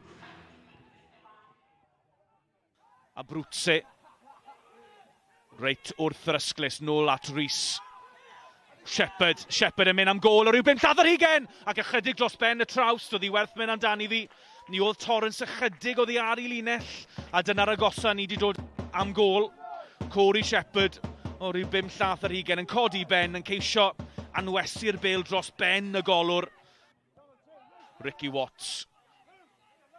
Speaker 8: A Brwtse. Reit wrth yr ysglis, nôl at Rhys. Shepherd yn mynd am gol o ryw 5 lladd ar hugen ac ychydig dros ben y traws, doedd hi werth mynd amdani fi. Ni oedd Torrance ychydig oddi ar ei linell a dyna'r agosa ni wedi dod am gol. Corey Shepherd o ryw 5 lladd ar hugen yn codi ben yn ceisio anwesu'r bêl dros ben y golwr. Ricky Watts.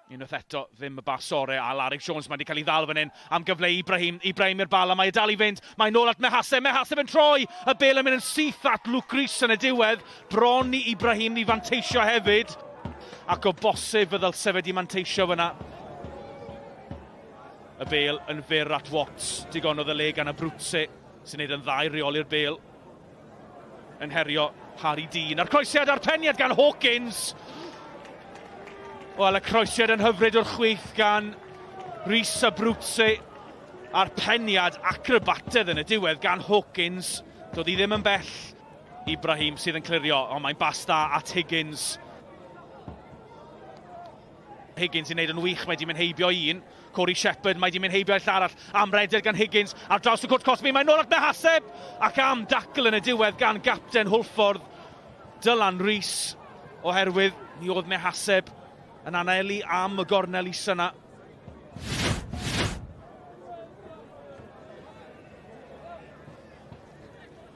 Speaker 8: Unwaith eto ddim y bas ore a Larry Jones mae wedi cael ei ddal fan hyn am gyfle Ibrahim i'r bala, mae dal i fynd, mae nôl at Mehaseb yn troi, y bêl yn mynd yn syth at Luke Rhys yn y diwedd, bron i Ibrahim i fanteisio hefyd, ac o bosib fydd sefyd i manteisio fyna. Y bêl yn fyr at Watts, digonodd y le gan y Brwtse, sy'n neud yn dda i reoli'r bêl, yn herio Harry Dean, a'r croesiad a'r peniad gan Hawkins. Wel, y croesiad yn hyfryd o'r chwith gan Rhys a Brwtse a'r peniad acrobatedd yn y diwedd gan Hawkins. Doedd hi ddim yn bell. Ibrahim sydd yn clirio, ond mae'n basta at Higgins. Higgins yn neud yn wych, mae di mynd heibio un. Corey Shepherd, mae di mynd heibio ll arall. Amrediad gan Higgins, ar draws y cwrt Cosby, mae nôl at Mehaseb. Ac am dacl yn y diwedd gan Gapten Hwlffordd, Dylan Rhys, oherwydd ni oedd Mehaseb yn anelu am y gornel isa yna.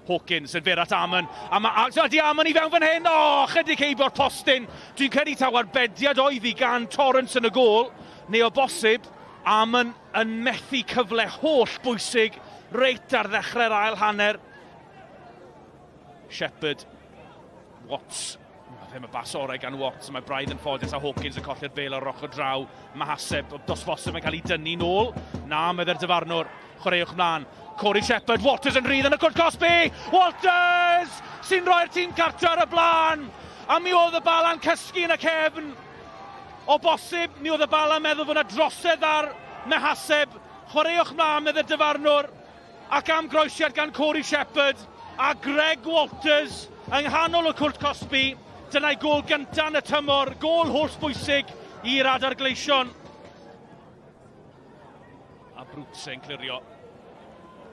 Speaker 8: Hawkins yn fyr at Amon. Ydy Amon i fewn fan hyn. Chydig heibio'r postyn. Dwi'n credu taw arbediad oedd hi gan Torrance yn y gôl. Neu o bosib, Amon yn methu cyfle holl bwysig reit ar ddechrau'r ail hanner. Shepherd, Watts. Ddim y bas orau gan Watts, mae braidd yn ffodus a Hawkins yn colli'r bêl ar ochr draw. Mehaseb, dos bosib yn cael ei dynnu nôl. Na, medde'r dyfarnwr, chwaraewch mlaen. Corey Shepherd, Walters yn rhydd yn y cwrt Cosby! Walters! Sy'n rhoi'r tîm cartre ar y blaen! A mi oedd y bala'n cysgu yn y cefn. O bosib, mi oedd y bala'n meddwl fod yna drosedd ar Mehaseb. Chwaraewch mlaen, medde'r dyfarnwr. Ac am groesiad gan Corey Shepherd a Greg Walters yng nghanol y cwrt Cosby. Dyna'i gôl gyntaf yn y tymor, gôl hollbwysig i'r adar gleision. A Brwtse yn clirio.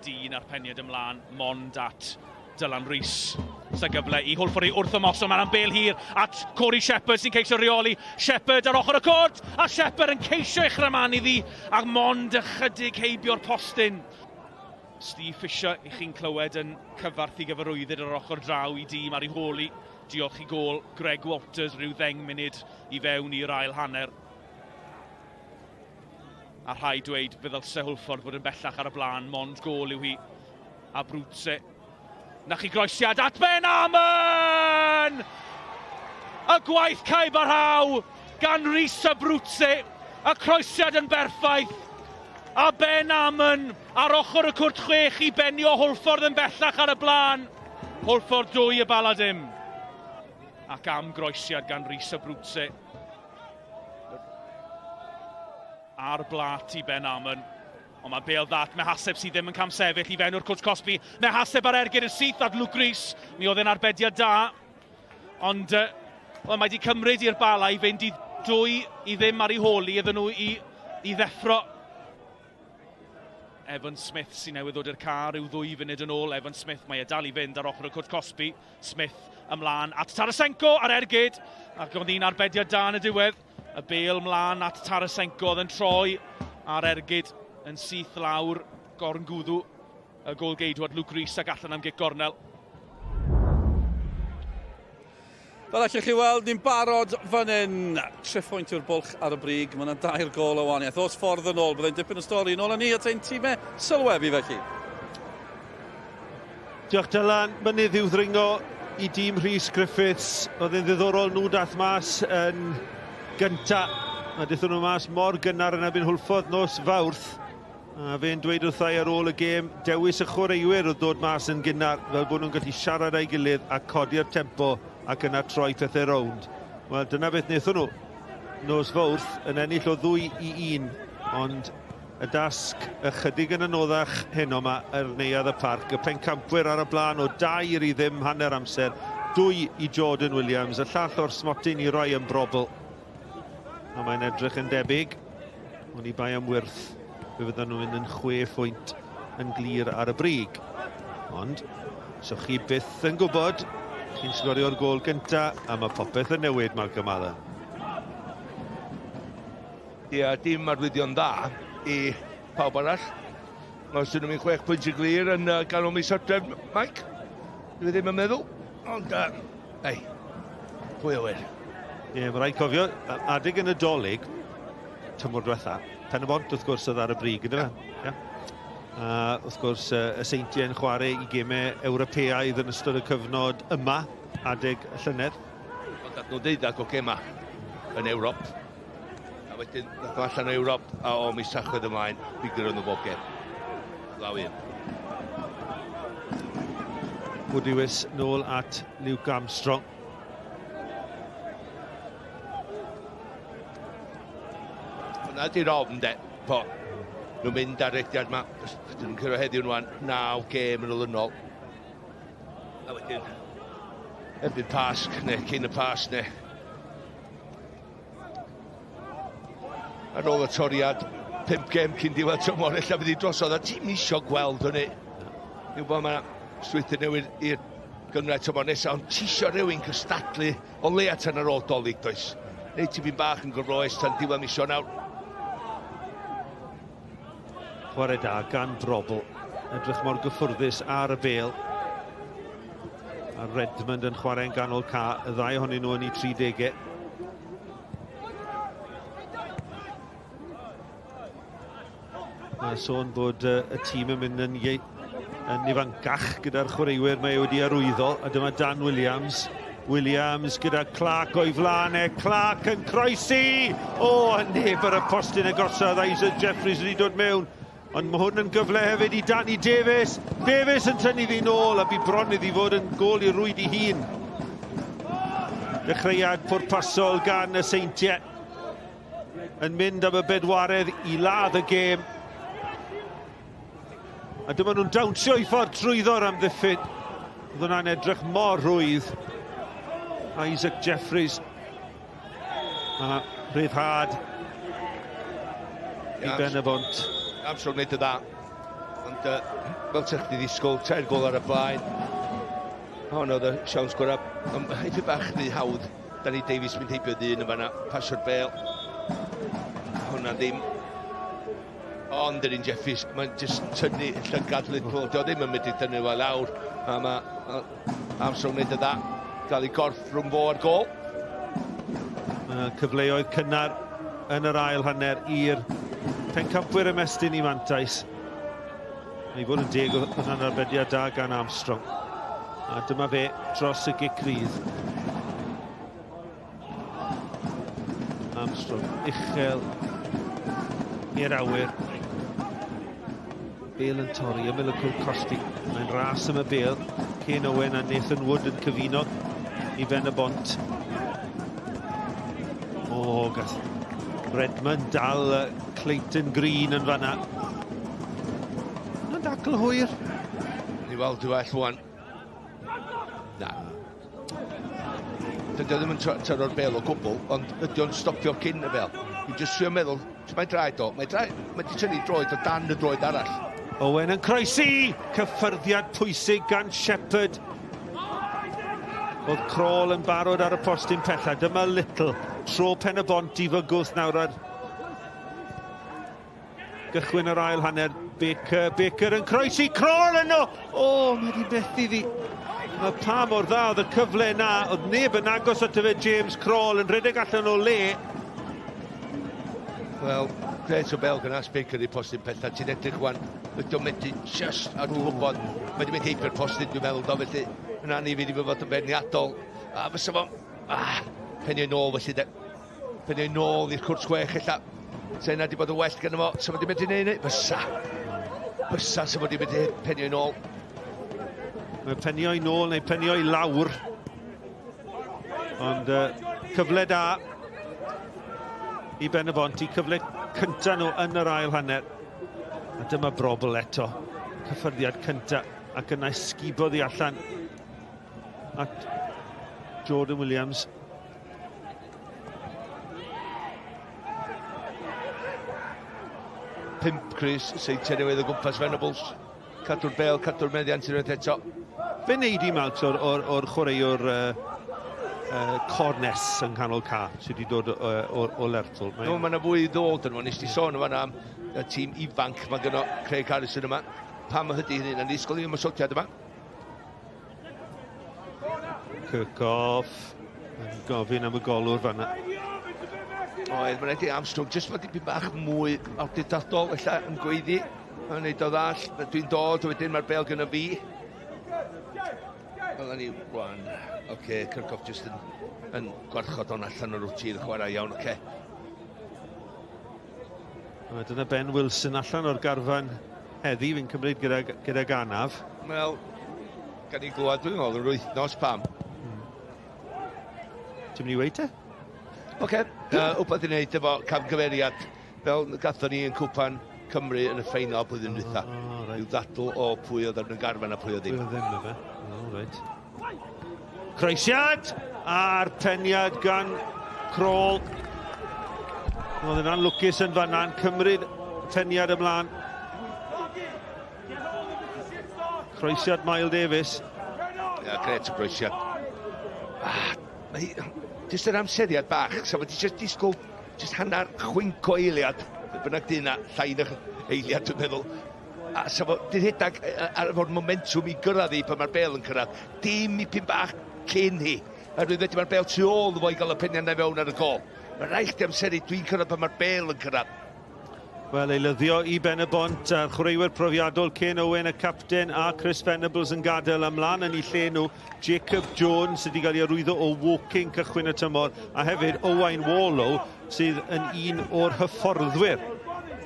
Speaker 10: dyn a'r peniad ymlaen, mond at Dylan Rhys. Sy'n gyfle i hwlffordd i wrth ymosod, mae'n bel hir at Corey Shepherd sy'n ceisio reoli. Shepherd ar ochr y cod, a Shepherd yn ceisio eich raman iddi, a mond ychydig heibio'r postyn. Steve Fisher, i chi'n clywed yn cyfarth i gyfarwyddyd ar ochr draw i dîm ar ei holi. Diolch i gol Greg Walters, rhyw 10 munud i fewn i'r ail hanner. A rhai dweud bydd ddylse Hwlffordd fod yn bellach ar y blaen, mond gol yw hi. A Brwtse. Na chi groesiad at Ben-Amon! Y gwaith caib ar haw gan Rhys a Brwtse. Y croesiad yn berffaith. A Ben-Amon ar ochr y cwrt chwech i benio Hwlffordd yn bellach ar y blaen. Hwlffordd 2 y Baladim. Ac am groesiad gan Rhys a Brwtse. Ar blat i Ben-Amon. Ond mae bel ddat, mae haseb sydd ddim yn cam sefyll i fewn o'r cwrt Cosby. Mae haseb ar ergyd yn syth at Luke Rhys. Mi oedd e'n arbediad da. Ond mae wedi cymryd i'r bala i fynd i 2 i ddim ar ei holi iddyn nhw i ddeffro. Evan Smith sy'n newydd ddod i'r car yw 2 funud yn ôl. Evan Smith, mae e dal i fynd ar ochr y cwrt Cosby. Smith ymlaen at Tarasenko ar ergyd. Ac oedd un arbediad da yn y diwedd. Y bel ymlaen at Tarasenko oedd yn troi ar ergyd. Yn syth lawr, gorn gwddw, y gol geidwad Luke Rhys ac allan am gic gornel.
Speaker 1: Fel allwch chi weld, ni'n barod fan hyn. Triphwynt yw'r bwlch ar y brig. Mae yna 2 gol o waniaeth. Os ffordd yn ôl, byddai'n dipyn o stori yn ôl â ni at ein tîmau sylwebu felly.
Speaker 3: Diolch Dylan, mynydd i'w ddringo i dîm Rhys Griffiths. Oedd yn ddiddorol nhw dath mas yn gynta. Mae dethon nhw mas mor gynnar yn ebyn Hwlffordd nos Fawrth. A fe'n dweud wrthai ar ôl y gêm, dewis y chwaraewyr oedd dod mas yn gynnar fel bod nhw'n gallu siarad â'i gilydd a codi'r tempo ac yna troi pethau rownd. Wel, dyna beth wnaethon nhw. Nos Fawrth yn ennill o 2-1, ond y dasg ychydig yn anoddach heno yma yr Neuadd y Parc. Y pencampwriaeth ar y blaen o 2 i ddim hanner amser, 2 i Jordan Williams, y llall o'r smotyn i roi yn brobl. A mae'n edrych yn debyg, ond i bai am wrth, fe fydden nhw'n mynd yn 6 phwynt yn glir ar y brig. Ond, so chi byth yn gwybod, chi'n sgorio'r gol gynta, a mae popeth yn newid mae'r gymalau.
Speaker 2: Ie, dim arwyddion dda i pawb arall. Os ydyn nhw'n mynd 6 pwynt i glir yn ganol mis Hydref, Mike. Dwi ddim yn meddwl, ond, ei, pwy o wir.
Speaker 3: Ie, mae rhaid cofio, adeg yn y dolyg, tymor diwethaf, Pen-y-bont wrth gwrs oedd ar y brig, ynddo fe? Wrth gwrs, y Seintiau yn chwarae i gemau Ewropeaidd yn ystod y cyfnod yma, adeg y llynedd.
Speaker 2: Ond dat nhw deuddag o gemau yn Ewrop. A wedyn, nath o allan o Ewrop, a o mis Tachwedd ymlaen, bigyr yn y bob gem. Law un.
Speaker 3: Bwdiwys nôl at Luke Armstrong.
Speaker 2: Hwna di'r ofn, de, po. Nhw'n mynd ar rediad yma. Dyn nhw'n cyrra heddiw nhw'n 9 gêm yn olynol. A wedyn, erbyn Pasg, neu cyn y Pasg, neu. Ar ôl y toriad, 5 gêm cyn diwedd tymor, ella bydd i drosodd, a ti'n isio gweld hynny. Yw bod yma strwythur newydd i'r Gymraeg tymor nesaf, ond ti isio rhywun cystadlu o leia tan ar ôl dolyg, does. Neu ti fi'n bach yn gyfroes tan diwedd mis o nawr.
Speaker 3: Chwarae da gan brobl, edrych mor gyffwrddus ar y bel. A Redmond yn chwarae'n ganol ca, y 2 ohonyn nhw yn ei 30au. Mae sôn bod y tîm yn mynd yn ifancach gyda'r chwaraewyr mae wedi arwyddo, a dyma Dan Williams. Williams gyda Clark o'i flaen e, Clark yn croesi! O, neb ar y postyn agosodd, Isaac Jeffries wedi dod mewn. Ond mae hwn yn gyfle hefyd i Danny Davies. Davies yn tynnu ddi nôl a bu bron iddi fod yn gol i rwyd i hun. Dechreuad pwrpasol gan y Seintiau. Yn mynd am y bedwaredd i ladd y gêm. A dyma nhw'n dawnsio i ffordd trwyddo'r amddiffyn. Oedd hwnna'n edrych mor rwydd. Isaac Jeffries. A rhyddhad i Pen-y-bont.
Speaker 2: Armstrong wneud y dda. Ond fel ti'n chdi ddisgwyl, 3 gol ar y blaen. Hwn oedd y siawns gorau. Ond hefyd bach rhy hawdd. Danny Davies mynd heibio ddyn yn fanna. Pasio'r bel. Hwna ddim. Ond yr un Jeffries, mae'n jyst tynnu llygad Lidl. Dio ddim yn mynd i tynnu fel lawr. A mae Armstrong wneud y dda. Gael ei gorff rhwng fo ar gol.
Speaker 3: Cyfleoedd cynnar yn yr ail hanner i'r pencampwyr ymestyn i mantais. Mae fod yn deg oedd yn arbediad da gan Armstrong. A dyma fe dros y gic rydd. Armstrong, uchel i'r awyr. Bale yn torri, ymyl y cwrdd costi. Mae'n ras am y Bale. Cain Owen a Nathan Wood yn cyfuno i Pen-y-bont. O, gath Redmond dal Clayton Green yn fanna. Mae'n dacl hwyr.
Speaker 2: Ni weld diwell wan. Na. Dydy o ddim yn tynnu'r bel o gwbl, ond ydy o'n stopio cyn y bel. Dwi'n jyst trio meddwl, mae'n draed o. Mae di tynnu droed o dan y droed arall.
Speaker 3: Owen yn croesi! Cyffyrddiad pwysig gan Shepherd. Oedd Crawl yn barod ar y postyn pella. Dyma Little. Tro Pen-y-bont i fygwth nawr ar gychwyn yr ail hanner. Baker yn croesi. Crawl yno! O, mae di methu ddi. Mae pa mor dda oedd y cyfle na. Oedd neb yn agos at y fe James Crawl yn rhedeg allan o le.
Speaker 2: Wel, gret o bel gynas Baker i postyn pella. Ti'n edrych wan, ydw'n medru just, a dwi'n gwybod, mae di mynd heibio'r postyn, dwi'n meddwl do, felly yna ni fydd i fod yn berniadol. A fysa fo, penio i nôl felly de. Penio i nôl i'r cwrt sgwech ella. Se yna di bod yn well gan fo, sa fo di mynd i neud ni? Fysa sa fo di mynd i penio i nôl.
Speaker 3: Mae penio i nôl neu penio i lawr. Ond cyfle da i Pen-y-bont, i cyfle cynta nhw yn yr ail hanner. A dyma brobl eto. Cyffyrddiad cynta ac yna sgubodd i allan at Jordan Williams.
Speaker 2: Pimp Chris, Seintiau Newydd o gwmpas Venables. Cadw'r bel, cadw'r meddiant i'n rhaid eto.
Speaker 3: Fe wneud i mawt o'r chwaraewr cornes yng nghanol ca sydd wedi dod o Lertwl.
Speaker 2: No, mae yna fwy i ddod yn fo. Nes ti sôn yma am y tîm ifanc. Mae gyno Craig Harrison yma. Pam ydy hynny? Na'n disgwyl i ymwysodiad yma.
Speaker 3: Kirkhoff yn gofyn am y golwr fanna.
Speaker 2: Oedd, mae'n edrych Armstrong. Jyst mae dipyn bach mwy awdurdodol ella yn gweiddi. Mae'n neud o ddall. Dwi'n dod, wedyn mae'r bel gyda fi. Wel, ni, wan. Oce, Kirkhoff jyst yn gwarchod o'n allan o'r rwtîn y chwarae iawn, oce.
Speaker 3: Dyna Ben Wilson allan o'r garfan heddi, fi'n cymryd gyda ganaf.
Speaker 2: Wel, gan i glwad dwi'n meddwl, yr wythnos pam.
Speaker 3: Ti'n mynd i weid te?
Speaker 2: Oce, wbeth i wneud efo camgymeriad, fel gathon ni yn cwpan Cymru yn y ffeinal blwyddyn dwytha. I'w ddadl o pwy oedd yn y garfan a pwy oedd ddim.
Speaker 3: Pwy oedd ddim, efe. Reit. Croesiad a'r peniad gan Crawl. Oedd yna'n lwcus yn fanna'n cymryd peniad ymlaen. Croesiad Mael Davies.
Speaker 2: Ia, gret o croesiad. Jyst yr amseriad bach, so wedi jyst disgwyl, jyst hanner chwink o eiliad, bynnag dyna, llain eiliad, dwi'n meddwl. A so di'n rhedeg ar fod momentum i gyrraedd hi pan mae'r bel yn cyrraedd. Dim i pyn bach cyn hi. A rwy'n wedi mae'r bel tu ôl fo i gael y peniau na fewn ar y gol. Mae'n rhaid chdi amseru dwi'n cyrraedd pan mae'r bel yn cyrraedd.
Speaker 3: Wel, ei lyddio i Pen-y-bont, a'r chwaraewyr profiadol Cain Owen, y capten, a Chris Venables yn gadael ymlaen yn ei lle nhw. Jacob Jones sydd wedi cael ei arwyddo o walking cychwyn y tymor, a hefyd Owain Wallow sydd yn un o'r hyfforddwyr.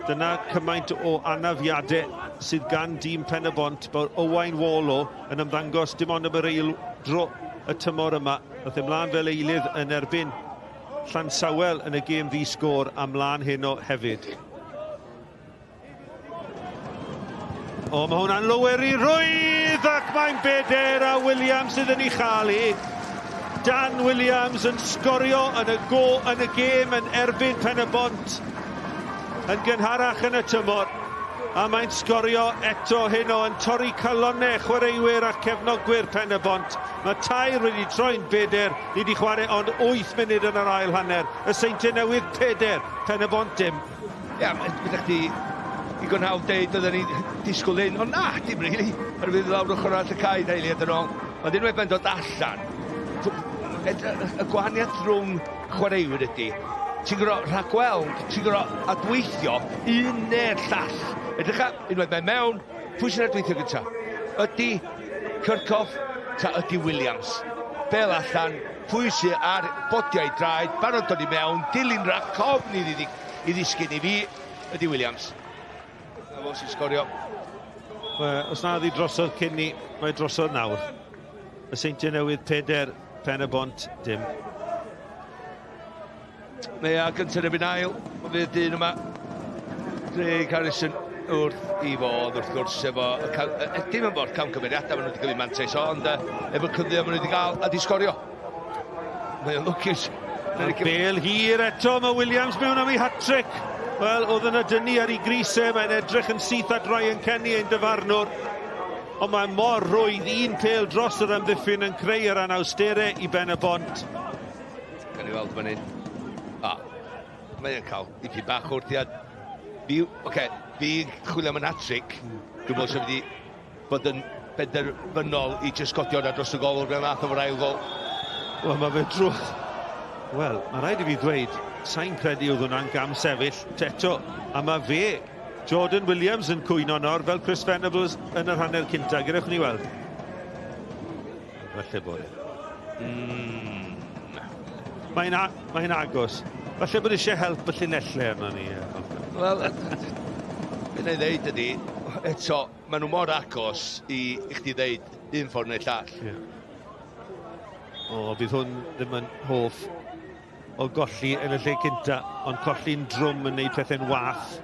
Speaker 3: Dyna cymaint o anafiadau sydd gan dîm Pen-y-bont bod Owain Wallow yn ymddangos dim ond am yr eildro y tymor yma. Nath ymlaen fel eilydd yn erbyn Llansawel yn y gêm ddi-sgôr a mlaen heno hefyd. O, mae hwnna'n lower i rwydd ac mae'n beder a Williams sydd yn ei chalu. Dan Williams yn sgorio yn y gêm yn erbyn Pen-y-bont yn gynharach yn y tymor. A mae'n sgorio eto heno yn torri calonnau chwaraewyr a cefnogwyr Pen-y-bont. Mae tair wedi troi'n 4, ni wedi chwarae ond 8 munud yn yr ail hanner. Y Seintiau Newydd 4, Pen-y-bont dim.
Speaker 2: Ia, byddech chi digon hawdd deud oedden ni disgwyl un, ond na, dim rili. Arwydd lawr ochr arall y cae deiliad yn ôl. Ond unwaith mae'n dod allan, y gwahaniaeth rhwng chwaraewyr ydy, ti'n gwybod rhagweld, ti'n gwybod adweithio un neu'r llall. Edrych unwaith mae'n mewn, pwy sy'n adweithio gyntaf? Ydy Kirchhoff ta ydy Williams? Bel allan, pwy sy'n ar bodiau draed, barod dod i mewn, dilyn rhac ofn i ddisgyn i fi, ydy Williams. A fo sy'n sgorio.
Speaker 3: Os na ddi drosodd cyn ni, mae drosodd nawr. Y Seintiau Newydd 4, Pen-y-bont dim.
Speaker 2: Mae gyntaf erbyn ail, o fydd dyn yma. Craig Harrison wrth i fodd wrth gwrs efo... Dim yn bod camgymeriadau maen nhw wedi cael ei mantais ond efo cyfle maen nhw wedi cael a di sgorio. Mae o'n lwcus.
Speaker 3: Bel hir eto, mae Williams mewn am ei hat-trick. Wel, oedd yna dynnu ar ei grisau, mae'n edrych yn syth at Ryan Kenny ein dyfarnwr. Ond mae mor rwydd un pel dros yr amddiffyn yn creu yr anawsterau i Pen-y-bont.
Speaker 2: Gan i weld fan hyn. Mae'n cael dipyn bach wrthiad. Fi chwilio am yn hat-trick. Dwi'n bod sef wedi bod yn benderfynol i just godi hwnna dros y gol o'r math o'r ail gol.
Speaker 3: Wel, mae fe drwch. Wel, mae rhaid i fi ddweud, sa'n credu oedd hwnna'n gam sefyll teto. A mae fe, Jordan Williams yn cwyno nawr fel Chris Venables yn yr hanner cynta. Gyrwch ni weld. Falle bod e. Mae'n agos. Falle bod eisiau help y llinellau arno ni.
Speaker 2: Wel, beth ei ddeud ydy, eto, maen nhw mor agos i chdi ddeud un ffordd neu llall.
Speaker 3: O, bydd hwn ddim yn hoff o golli yn y lle cynta, ond colli'n drwm yn neud pethau'n wath.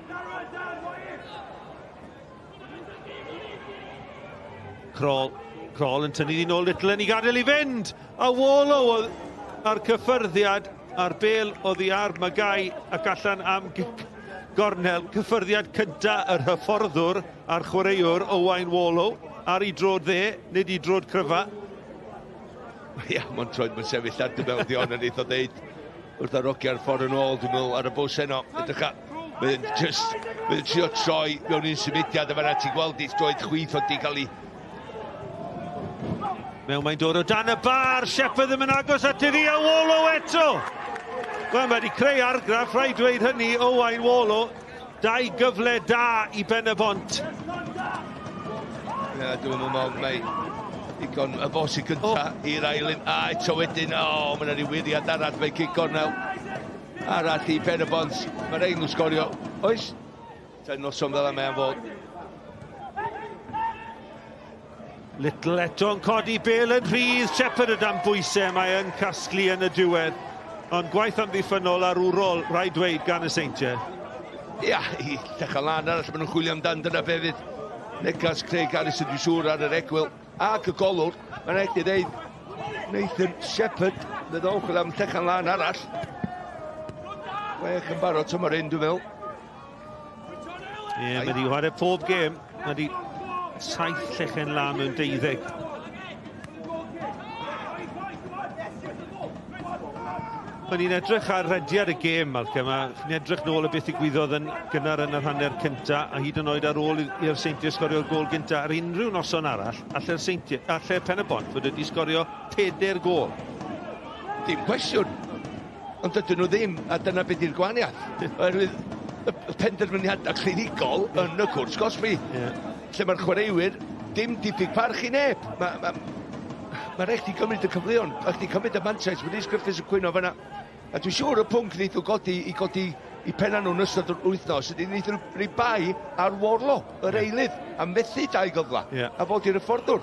Speaker 3: Crol yn tynnu ddyn ôl little yn ei gadael i fynd. A Wallow ar cyffyrddiad a'r bel oddi ar Magai ac allan am gornel. Cyffyrddiad cynta yr hyfforddwr a'r chwaraewr Owain Wallow ar ei drod dde, nid i drod cryfa.
Speaker 2: Ia, mae'n troed mae'n sefyll ar dymewddion yn eitho ddeud wrth arogio'r ffordd yn ôl, dwi'n meddwl, ar y bws heno. Mae'n trio troi mewn un symudiad a fanna ti'n gweld i droed chwith ond i cael ei...
Speaker 3: Mewn mae'n dod o dan y bar, Shepherd ddim yn agos at iddi a Wallow eto. Wel, mae wedi creu argraff, rhaid dweud hynny, Owain Wallow. 2 gyfle da i Pen-y-bont.
Speaker 2: Ia, dwi'n meddwl, mae digon y bos i gynta i'r ailyn. A eto wedyn, mae'n rhaid i wiriad arall, mae cic gornel arall i Pen-y-bont. Mae'r ein nhw'n sgorio. Oes? Ta'n noson fel yma am fod.
Speaker 3: Little eto yn codi bel yn rhydd, Shepherd y dan bwysau, mae yn casglu yn y diwedd. Ond gwaith amddiffynol ar wrol, rhaid dweud gan y Seintiau.
Speaker 2: Ia, i ddechrau lan arall, maen nhw'n chwilio amdan dyna fe fydd. Negas Craig Harrison dwi'n siŵr ar yr egwyl. Ac y golwr, mae'n rhaid i ddeud Nathan Shepherd, bydd o'n chwilio am ddechrau lan arall. Chwech yn barod tymor un, dwi'n meddwl.
Speaker 3: Ie, mae di chwarae pob gêm. Mae di 7 llechen lan mewn 12. Mae'n ni'n edrych ar rediad y gêm, Malcolm, a ni'n edrych nôl y beth i gwyddoedd yn gynnar yn yr hanner cynta, a hyd yn oed ar ôl i'r Seintiau sgorio'r gol gynta ar unrhyw noson arall, allai'r Pen-y-bont fod wedi sgorio 4 gol.
Speaker 2: Dim cwestiwn, ond dydyn nhw ddim, a dyna beth i'r gwahaniaeth. Oherwydd y penderfyniadau clinigol yn y cwrs gosbi. Lle mae'r chwaraewyr dim diffyg parch i neb. Mae rhaid i gymryd y cyfleon, a chdi cymryd y mantais, mae Rhys Griffiths yn cwyno fanna. A dwi'n siŵr y pwnc wneud nhw godi i penna nhw'n ystod o'r wythnos, ydy wneud nhw rhoi bai ar Warlo, yr eilydd, a methu 2 gyfla, a fod i'r fforddwr.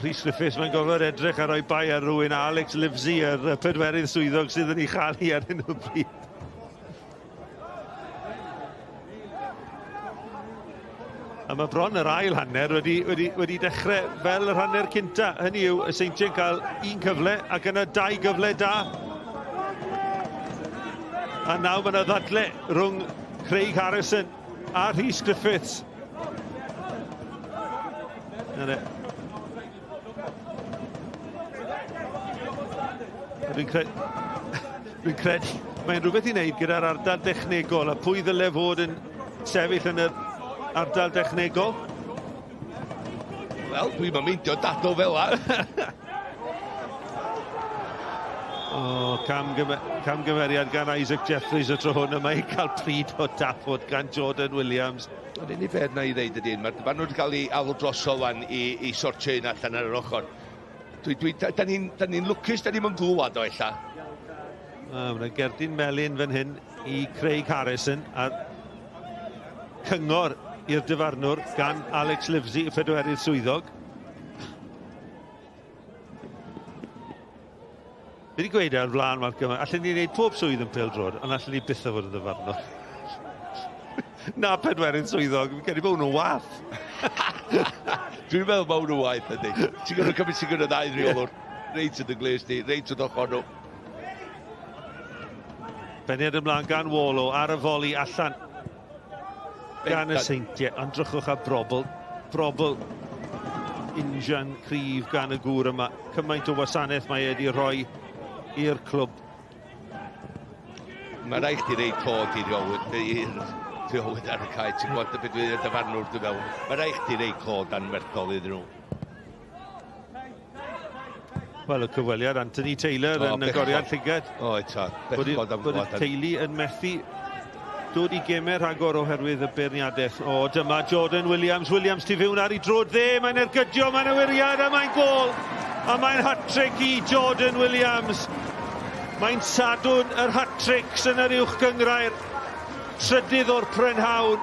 Speaker 3: Rhys Griffiths, mae'n gofod edrych a rhoi bai ar rhywun Alex Livesey, yr pedwerydd swyddog sydd yn ei chael ar hyn o bryd. A mae bron yr ail hanner wedi dechrau fel yr hanner cynta. Hynny yw, y Seintiau'n cael 1 cyfle ac yna 2 gyfle da. A nawr mae yna ddadle rhwng Craig Harrison a Rhys Griffiths. Dwi'n credu mae'n rhywbeth i wneud gyda'r ardal dechnegol, a pwy ddyle fod yn sefyll yn yr ardal dechnegol?
Speaker 2: Wel, dwi'n meindio dadl fel la.
Speaker 3: Camgymeriad gan Isaac Jeffries y tro hwn, a mae'n cael pryd o dafod gan Jordan Williams.
Speaker 2: Yr unig beth na i ddeud ydy, maen nhw wedi cael ei alw drosol wan i sortio un allan ar yr ochr. Da ni'n lwcus, da ni'n mynd glwad o ella.
Speaker 3: Mae'n gerdyn melyn fan hyn i Craig Harrison, a cyngor i'r dyfarnwr gan Alex Livesey, y phedwerydd swyddog. Fi wedi gweud ar flaen Mark yma, allan ni'n gwneud pob swydd yn pêl-drod, ond allan ni byth o fod yn dyfarnwr. Na pedwerydd swyddog, fi'n credu bod nhw'n wath.
Speaker 2: Dwi'n meddwl bod nhw'n waith ydy. Ti'n gwneud cymryd sy'n gwneud ddau reolwr. Reit yn y gles ni, reit yn ochr nhw.
Speaker 3: Beniad ymlaen gan Wolo ar y foli allan gan y Seintiau, ond drychwch a brobl injan cryf gan y gŵr yma. Cymaint o wasanaeth mae wedi rhoi i'r clwb.
Speaker 2: Mae rhaid i reid clod i rheolwyr ar y cae. Ti'n gwybod beth dwi'n dyfarnwr dwi'n meddwl. Mae rhaid i reid clod anferthol iddyn nhw.
Speaker 3: Wel, y cyfweliad Anthony Taylor yn y goriad llygad.
Speaker 2: O, eto, bechod am
Speaker 3: bod y teulu yn methu dod i gemau rhagor oherwydd y beirniadaeth. O, dyma Jordan Williams. Williams tu fewn ar ei drod dde. Mae'n ergydio, mae'n awiriad a mae'n gol. A mae'n hat-trick i Jordan Williams. Mae'n Sadwrn yr hat-tricks yn yr uwch gyngrair. Trydydd o'r prynhawn.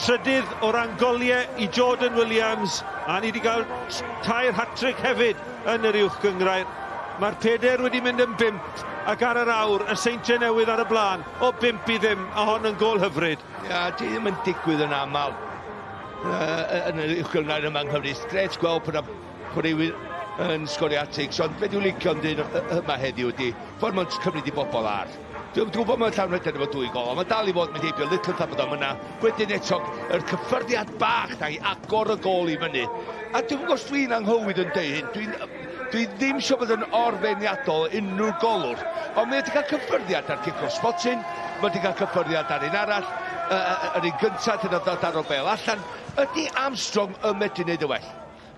Speaker 3: Trydydd o'r angoliau i Jordan Williams. A ni wedi cael tair hat-trick hefyd yn yr uwch gyngrair. Mae'r peder wedi mynd yn 5 ac ar yr awr, y Seintiau Newydd ar y blaen. O 5 i ddim, a hon yn gol hyfryd.
Speaker 2: Ia, di ddim yn digwydd yn aml yn yr uwch gyngrair yma yng Nghymru. Gret gweld rhywun yn sgoriatics, ond fe dwi'n licio'n dyn yma heddiw ydy, ffordd mae'n cymryd i bobl ar. Dwi'n gwybod mae'n llawn wedyn efo 2 gol, ond mae dal i fod mynd heibio little tad bod am yna. Wedyn eto, yr cyffyrddiad bach na i agor y gol i fyny. A dwi'n gwybod os dwi'n anghywir yn deud hyn, dwi ddim eisiau bod yn orfeiniadol unrhyw golwr, ond mae wedi cael cyffyrddiad ar kick-off spotting, mae wedi cael cyffyrddiad ar un arall, yr un gyntaf yn dod ar o bel allan. Ydy Armstrong yn medru wneud y well?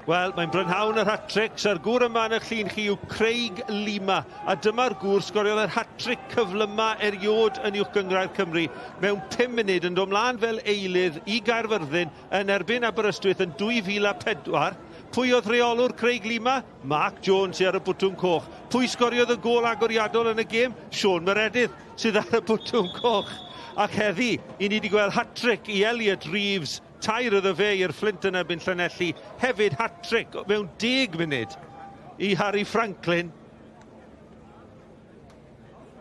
Speaker 3: Wel, mae'n brynhawn yr hat-tricks, a'r gŵr yma yn y llun chi yw Craig Lima, a dyma'r gŵr sgoriodd yr hat-trick cyflyma eriod yn uwch gyngrair Cymru mewn 5 munud yn dod mlaen fel eilydd i Gaerfyrddin yn erbyn Aberystwyth yn 2004. Pwy oedd reolwr Craig Lima? Mark Jones sydd ar y bwtwm coch. Pwy sgoriodd y gol agoriadol yn y gêm? Sean Meredydd sydd ar y bwtwm coch. Ac heddi, i ni wedi gweld hat-trick i Elliot Reeves. Tair iddo fe i'r Flint yn erbyn Llanelli. Hefyd hat-trick mewn 10 munud i Harry Franklin.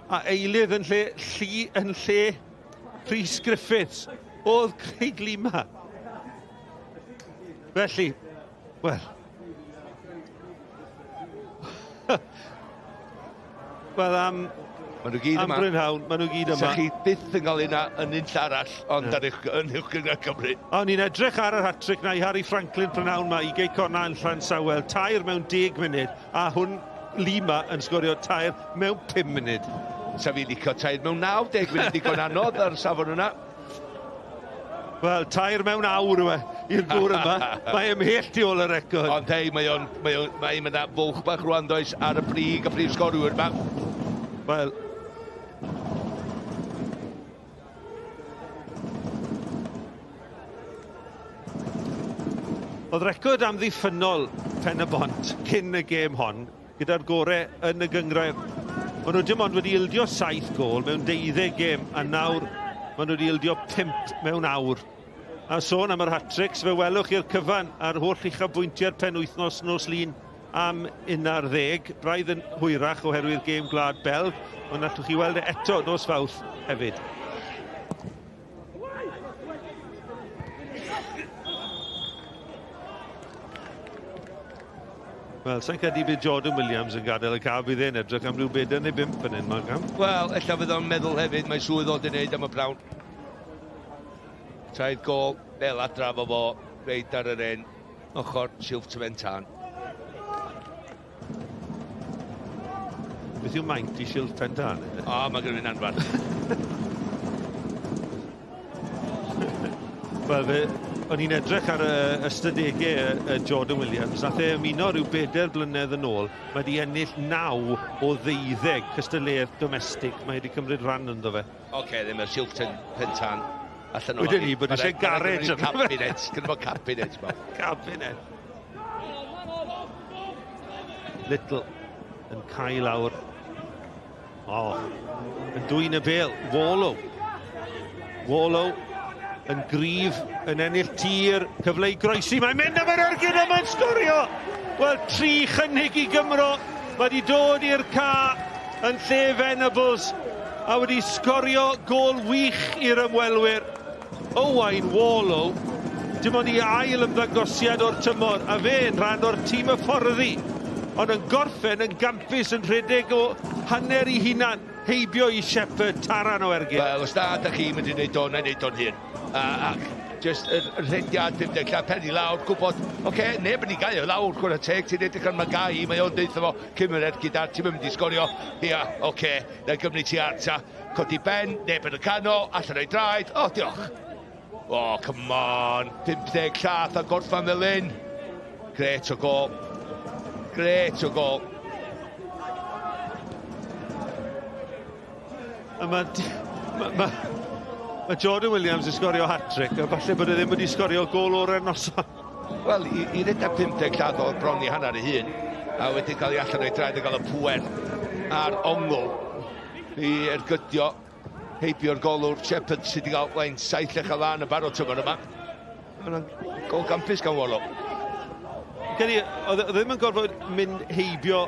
Speaker 3: A eilydd yn lle Rhys Griffiths. Oedd Craig Lima. Felly, wel... Wel,
Speaker 2: Maen nhw gyd yma.
Speaker 3: Brynhawn, maen nhw gyd yma.
Speaker 2: Sa chi byth yn cael un yn un llall, ond yn uwch gyngrair Cymru.
Speaker 3: O'n i'n edrych ar yr hat-trick na i Harry Franklin prynhawn yma i Geicona yn Llansawel. Tair mewn 10 munud, a hwn Lima yn sgorio tair mewn 5 munud.
Speaker 2: Sa fi licio tair mewn 90 munud digon anodd ar safon yna.
Speaker 3: Wel, tair mewn awr yma i'r gŵr yma. Mae ymhell tu ôl y record.
Speaker 2: Ond hei, mae yna fwlch bach rwan does ar y brig, y prif sgorwyr yma.
Speaker 3: Wel, oedd record am ddiffynol Pen-y-bont cyn y gêm hon, gyda'r gorau yn y gyngrair. Maen nhw dim ond wedi ildio 7 gol mewn 12 gêm, a nawr maen nhw wedi ildio 5 mewn awr. A sôn am yr hat-tricks, fe welwch i'r cyfan a'r holl uchafbwyntiau'r penwythnos nos lun am 11. Braidd yn hwyrach oherwydd gêm Gwlad Belg, ond allwch chi weld eto nos Fawrth hefyd. Wel, sa'n credu bydd Jordan Williams yn gadael y caf bydd e'n edrych am ryw 4 neu 5 yn un, mae'n gam.
Speaker 2: Wel, ella fydd o'n meddwl hefyd, mae swydd oedd yn neud am y brawn. Traed gol, fel adraf o fo, reid ar yr un, ochr, silff tyfen tân.
Speaker 3: Beth yw maint i silff pen tân?
Speaker 2: O, mae gyda'n anfan.
Speaker 3: Wel, o'n i'n edrych ar ystadegau Jordan Williams, nath e ymuno rhyw 4 blynedd yn ôl, mae wedi ennill 9 o 12 cystadleuaeth domestig, mae wedi cymryd rhan ynddo fe.
Speaker 2: Oce, ddim yr silff pen tân.
Speaker 3: Wedyn ni, bod eisiau garej.
Speaker 2: Cabinet, gyda fo cabinet.
Speaker 3: Cabinet. Little yn cael awr. O, yn dwy'n y bel, Wallow yn gryf, yn ennill tir, cyfle i groesi, mae'n mynd am yr ergyd a mae'n sgorio! Wel, 3 chynnig i Gymro, mae wedi dod i'r ca yn lle Venables, a wedi sgorio gol wych i'r ymwelwyr. Owain Wallow, dim ond i ail ymddangosiad o'r tymor, a fe yn rhan o'r tîm hyfforddi, ond yn gorffen yn gampus yn rhedeg o hanner i hunan, heibio i Shepherd taran o ergyd.
Speaker 2: Wel, os da chi mynd i wneud o'n hyn. Ac just y rhediad 50 lla pen i lawr, gwybod, oce, neb yn ei gael o lawr, gwrdd y teg, ti'n edrych ar Magai, mae o'n deitha fo, Cymru gyda, ti'n mynd i sgorio, ia, oce, na Gymru ti arta, codi ben, neb yn y canol, allan o'i draed, o, diolch. O, come on, 50 llath a gorffan fel un. Gret o gol.
Speaker 3: Mae Jordan Williams yn sgorio hat-trick, a falle bod e ddim wedi sgorio gol o'r noson.
Speaker 2: Wel, i redeg 50 lladd o bron i hanner ei hun, a wedyn cael ei allan o'i draed a gael y pwer a'r ongl i ergydio heibio'r golwr Shepherd sydd wedi cael blaen 7 lech a lan y barod tymor yma. Mae'n gol campus gan Wallow.
Speaker 3: Oedd ddim yn gorfod mynd heibio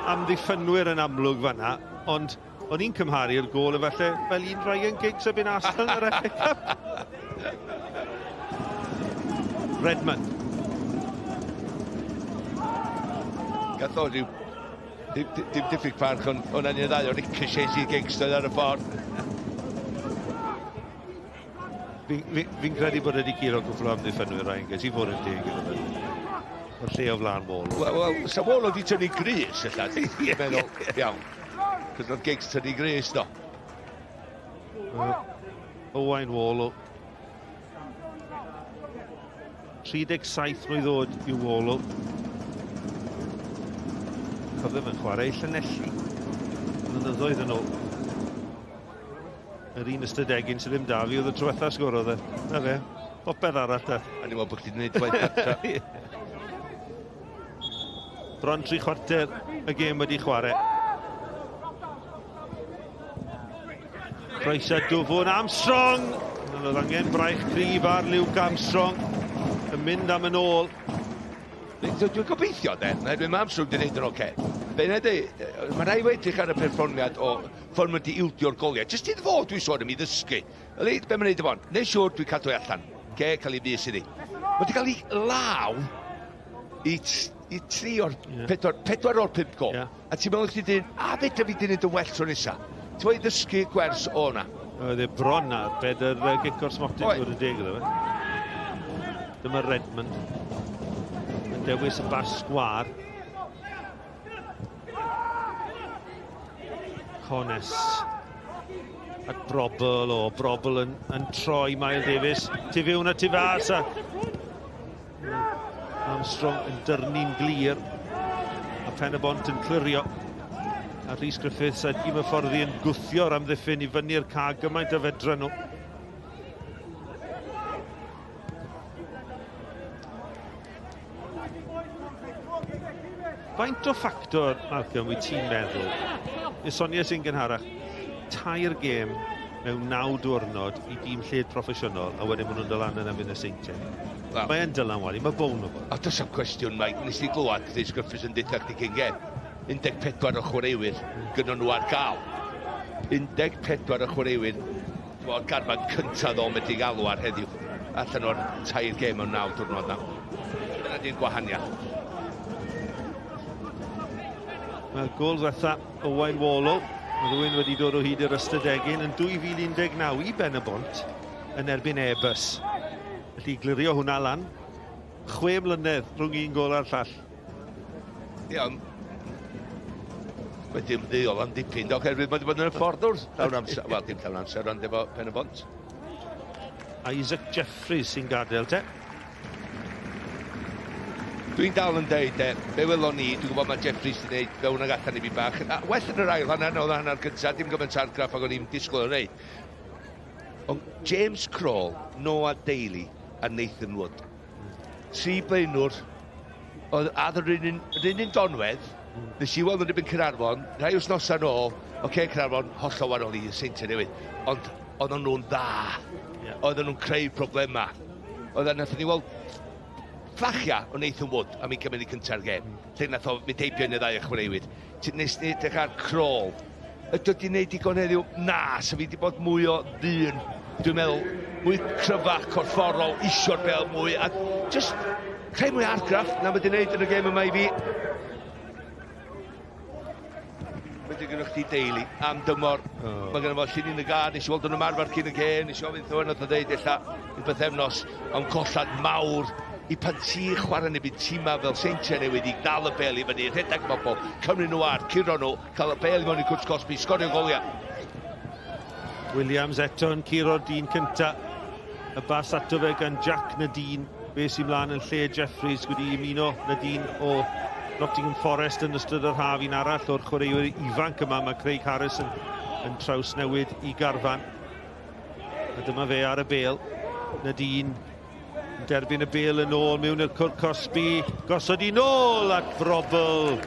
Speaker 3: am ddiffynwyr yn amlwg fanna, ond o'n i'n cymharu'r gol efallai fel un Ryan Giggs a Ben Arsenal ar FA Cup. Redmond.
Speaker 2: Gath o rhyw... Dim diffyg parch, ond o'n ani'n ddau o ricochets i Giggs ar y ffordd.
Speaker 3: Fi'n credu bod wedi curo cwfflo am ddiffynwyr Ryan Giggs, i fod yn deg iddo fe. O'r lle o flan Wallow.
Speaker 2: Wel, sa Wallow di tynnu gris, illa, ti'n meddwl, iawn. Cos oedd Giggs tynnu gris, do.
Speaker 3: Owain Wallow. 37 mlwydd oed i Wallow. Cofio fe'n chwarae Llanelli. Mynyddoedd yn ôl. Yr un ystadegyn sydd ddim da fi oedd y diwethaf sgorodd e. Na fe, popeth arall da.
Speaker 2: A ni'n meddwl bod chdi'n gwneud dweud atra.
Speaker 3: Bron 3/4 y gêm wedi chwarae. Croesa dwfwn Armstrong. Oedd angen braich cryf ar Luke Armstrong yn mynd am yn ôl.
Speaker 2: Dwi'n gobeithio, mae Armstrong wedi gwneud yn oce. Mae rai wedi ar y perfformiad o ffordd wedi ildio'r goliau. Just iddo fod dwi'n sôn am i ddysgu. Be mae'n gwneud y bon? Neu siwr dwi'n cadw allan. Cael ei fus iddi. Mae wedi cael ei law i 3 o'r 4 o'r 5 gol. A ti'n meddwl chdi dyn, beth fi dyn yn well tro nesa. Ti'n meddwl i ddysgu gwers o'na.
Speaker 3: Oedd e bron ar bed yr gicor smotig o'r deg iddo fe. Dyma Redmond. Yn dewis y bas sgwar. Cones. At Brobl yn troi Miles Davies. Tu fewn a tu fas a Armstrong yn dyrnu'n glir. A Pen-y-bont yn clirio. A Rhys Griffiths a tîm hyfforddi yn gwthio'r amddiffyn i fyny'r ca gymaint a fedra nhw. Faint o ffactor, Malcolm, wyt ti'n meddwl? Y Sonia sy'n gynharach, 2 gêm mewn 9 diwrnod i dîm lled proffesiynol, a wedyn maen nhw'n dylan yn amyn y Seintiau. Mae'n dylan wadi, mae bown o bod.
Speaker 2: A does am cwestiwn, Mike, nes i glwad Rhys Griffiths yn dweud ag i gêm. 14 o chwaraewyr gyda nhw ar gael. 14 o chwaraewyr, o'r garfan cyntaf o mynd i galw ar heddiw. Allan o'r 2 gêm mewn 9 diwrnod na. Dyna di'n gwahaniaeth.
Speaker 3: Gôl ddiwetha Owain Wallow. Mae rhywun wedi dod o hyd i'r ystadegyn yn 2019 i Pen-y-bont yn erbyn Ebus. Felly glirio hwnna lan. 6 mlynedd rhwng un gôl a'r llall.
Speaker 2: Ie, ond wedi ymddeol am dipyn, oherwydd mae wedi bod yn y fforddwr llawn amser, wel dim llawn amser, ond efo Pen-y-bont.
Speaker 3: Isaac Jeffries sy'n gadael te.
Speaker 2: Dwi'n dal yn deud, be welon ni, dwi'n gwybod mae Jeffries wedi gwneud fewn ag allan i fi bach. Well yn yr ail hana, oedd hanner gyntaf, dim gymaint argraff ac o'n i'n disgwyl yn wneud. Ond James Crawl, Noah Daly a Nathan Wood. 3 blaenwr, oedd yr un donwedd, nes i weld yn ebyn Cynarfon, rhai wsnosa nôl, Cynarfon, hollol wahanol i Seintiau Newydd, ond oedden nhw'n dda, oedden nhw'n creu problema. Oedden nhw'n weld fflachia o Nathan Wood am 5 munud cynta'r gêm. Lle nath o mynd heibio yn y ddau ychwanegwyd. Nes ni edrych ar Crawl. Ydw wedi gwneud digon heddiw? Na, sa fi wedi bod mwy o ddyn. Dwi'n meddwl, mwy cryfach, corfforol, isio'r bel mwy, a just creu mwy argraff na wedi gwneud yn y gêm yma i fi. Wedi gynnwch chi Daly am dymor. Mae gen i fo llun yn y gad, nes i weld yn ymarfer cyn y gêm, nes i ofyn ddwy'n oedd o ddeud illa yn bythefnos am collad mawr i pan ti chwarae neu bydd tîma fel Seintiau Newydd i dal y bel i fyny, rhedeg bobl, Cymru Neuadd, curo nhw, cael y bel i mewn i Cwrs Cosby, sgorio goliau.
Speaker 3: Williams eto yn curo'r dyn cynta. Y bas ato fe gan Jack Nadine, be sy'n mlaen yn lle Jeffries wedi ymuno Nadine o Nottingham Forest yn ystod yr haf un arall o'r chwaraewyr ifanc yma. Mae Craig Harris yn traws newid i garfan. A dyma fe ar y bel. Nadine derbyn y bel yn ôl mewn i'r Cwrs Cosby. Gosod i nôl at Frobl.